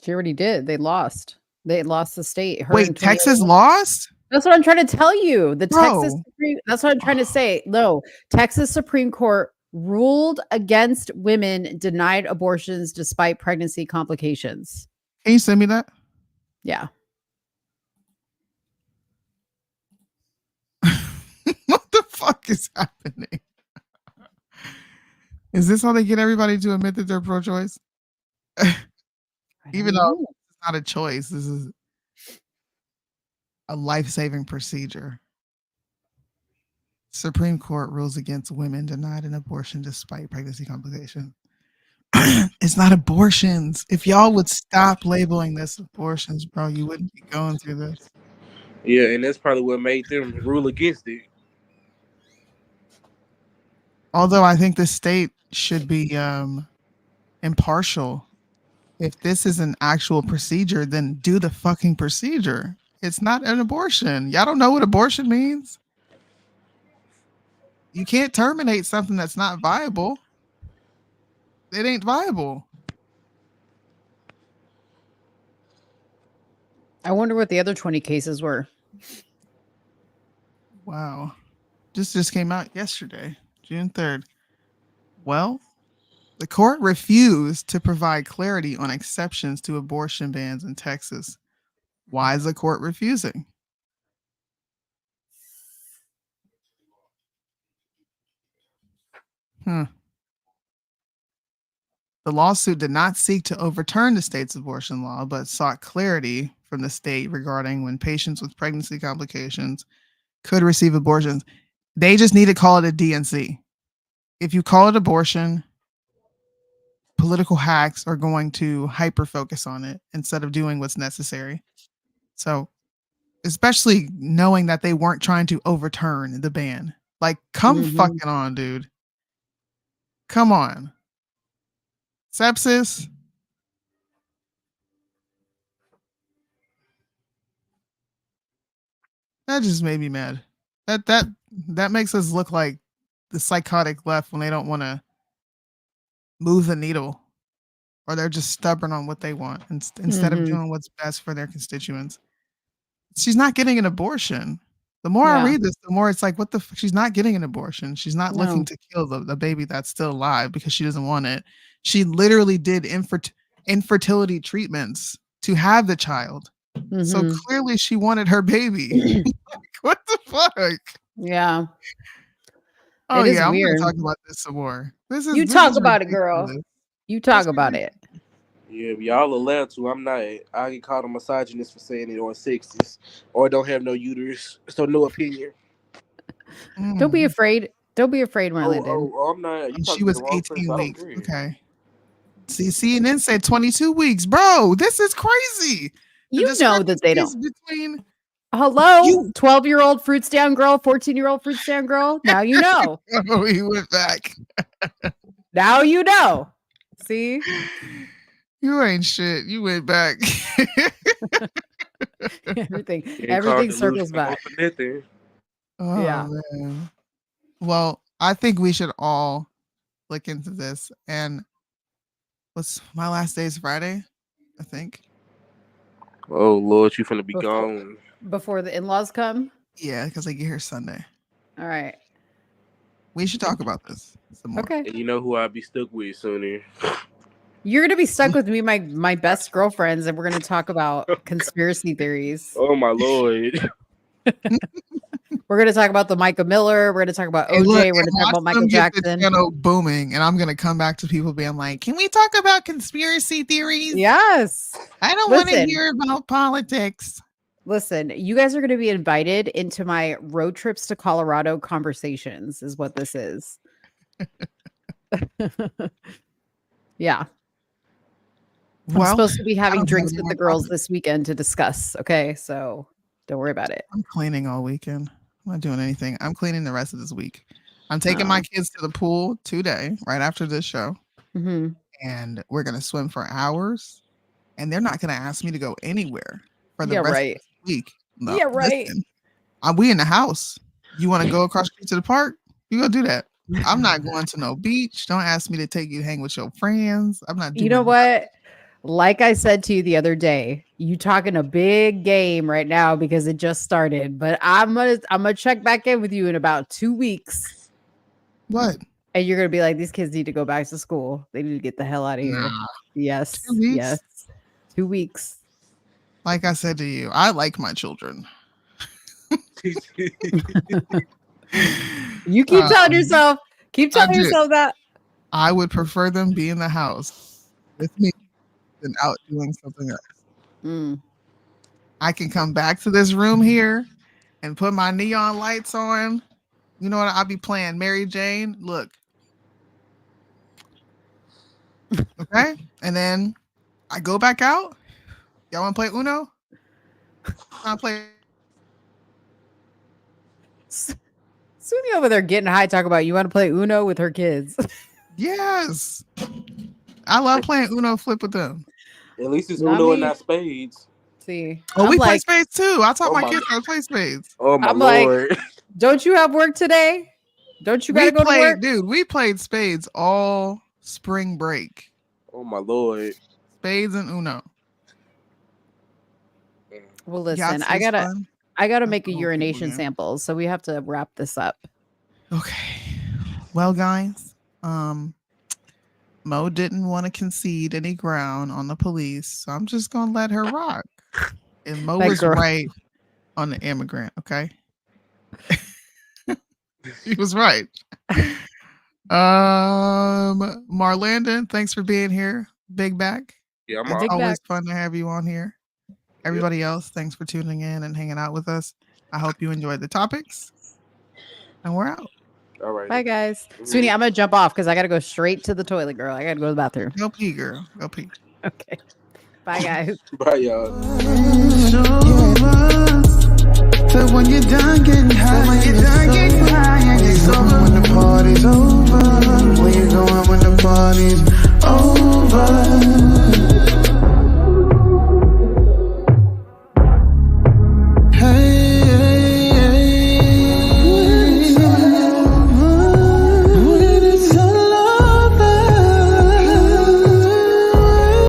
She already did. They lost. They lost the state. Wait, Texas lost? That's what I'm trying to tell you. The Texas Bro. That's what I'm trying to say. No, Texas Supreme Court ruled against women denied abortions despite pregnancy complications. Can you send me that? Yeah. What the fuck is happening? Is this how they get everybody to admit that they're pro-choice? Even though it's not a choice, this is a life-saving procedure. Supreme Court rules against women denied an abortion despite pregnancy complications. It's not abortions. If y'all would stop labeling this abortions, bro, you wouldn't be going through this. Yeah, and that's probably what made them rule against it. Although I think the state should be impartial. If this is an actual procedure, then do the fucking procedure. It's not an abortion. Y'all don't know what abortion means? You can't terminate something that's not viable. It ain't viable. I wonder what the other 20 cases were. Wow. This just came out yesterday, June 3rd. Well, the court refused to provide clarity on exceptions to abortion bans in Texas. Why is the court refusing? The lawsuit did not seek to overturn the state's abortion law, but sought clarity from the state regarding when patients with pregnancy complications could receive abortions. They just need to call it a DNC. If you call it abortion, political hacks are going to hyper focus on it instead of doing what's necessary. So, especially knowing that they weren't trying to overturn the ban. Like, come fucking on, dude. Come on. Sepsis. That just made me mad. That makes us look like the psychotic left when they don't want to move the needle, or they're just stubborn on what they want instead of doing what's best for their constituents. She's not getting an abortion. The more I read this, the more it's like, what the fuck? She's not getting an abortion. She's not looking to kill the baby that's still alive because she doesn't want it. She literally did infertility treatments to have the child. So clearly she wanted her baby. Like, What the fuck? Yeah. Oh It is yeah, I'm weird. gonna talk about this some more. You talk about it, girl. You talk about it. Yeah, if y'all allowed to. I'm not. I get called a misogynist for saying it on sexist or don't have no uterus, so no opinion. Don't be afraid. Don't be afraid, Marlon. I'm not. You And talking she to was the wrong 18 person. I don't weeks. agree. Okay. See, CNN said 22 weeks, bro. This is crazy. You know that they don't. Between Hello, 12-year-old fruits down girl, 14-year-old fruits down girl. Now you know. Oh, he went back. Now you know. See, you ain't shit. You went back. everything circles back. Oh, Yeah. man. Well, I think we should all look into this. And what's my last day is Friday, I think. Oh Lord, you finna be gone before the in-laws come. Yeah, because I get here Sunday. All right. We should talk about this some more. Okay. And you know who I'll be stuck with sooner. You're gonna be stuck with me, my best girlfriends, and we're gonna talk about conspiracy theories. Oh my Lord. We're gonna talk about the Micah Miller. We're gonna talk about OJ. We're gonna talk about Michael Jackson. Booming, and I'm gonna come back to people being like, "Can we talk about conspiracy theories?" Yes. I don't want to hear about politics. Listen, you guys are gonna be invited into my road trips to Colorado conversations. Is what this is. Yeah. I'm supposed to be having drinks with the girls this weekend to discuss. Okay, so don't worry about it. I'm cleaning all weekend. I'm not doing anything. I'm cleaning the rest of this week. I'm taking my kids to the pool today, right after this show. Mm-hmm. And we're going to swim for hours. And they're not going to ask me to go anywhere for the rest of the week. No, yeah, right. Listen, we in the house. You want to go across the street to the park? You go do that. I'm not going to no beach. Don't ask me to take you to hang with your friends. I'm not doing You know what? Like I said to you the other day, you talking a big game right now because it just started. But I'm gonna check back in with you in about 2 weeks. What? And you're gonna be like, these kids need to go back to school. They need to get the hell out of here. Nah. Yes. 2 weeks? Yes. 2 weeks. Like I said to you, I like my children. You keep telling yourself, that. I would prefer them be in the house with me than out doing something else. I can come back to this room here and put my neon lights on. You know what? I'll be playing Mary Jane. Look. Okay. And then I go back out. Y'all want to play Uno? I'll play. Soonie over there getting high, talk about you want to play Uno with her kids. Yes. I love playing Uno flip with them. At least it's Uno and not spades. See. Oh, we play spades too. I taught my kids how to play spades. Oh my I'm Lord. like, don't you have work today? Don't you gotta go to work? Dude, we played spades all spring break. Oh my Lord. Spades and Uno. Well, listen, I gotta make a urination sample, so we have to wrap this up. Okay. Well, guys, Mo didn't want to concede any ground on the police, so I'm just gonna let her rock. And Mo was right on the immigrant, okay? He was right. Marlandon, thanks for being here. Big back. Yeah, it's always fun to have you on here. Everybody else, thanks for tuning in and hanging out with us. I hope you enjoyed the topics. And we're out. All right. Bye, guys. Soonie, I'm gonna jump off because I gotta go straight to the toilet, girl. I gotta go to the bathroom. Go pee, girl. Go pee. Okay. Bye, guys. Bye, y'all. So when you're done getting high,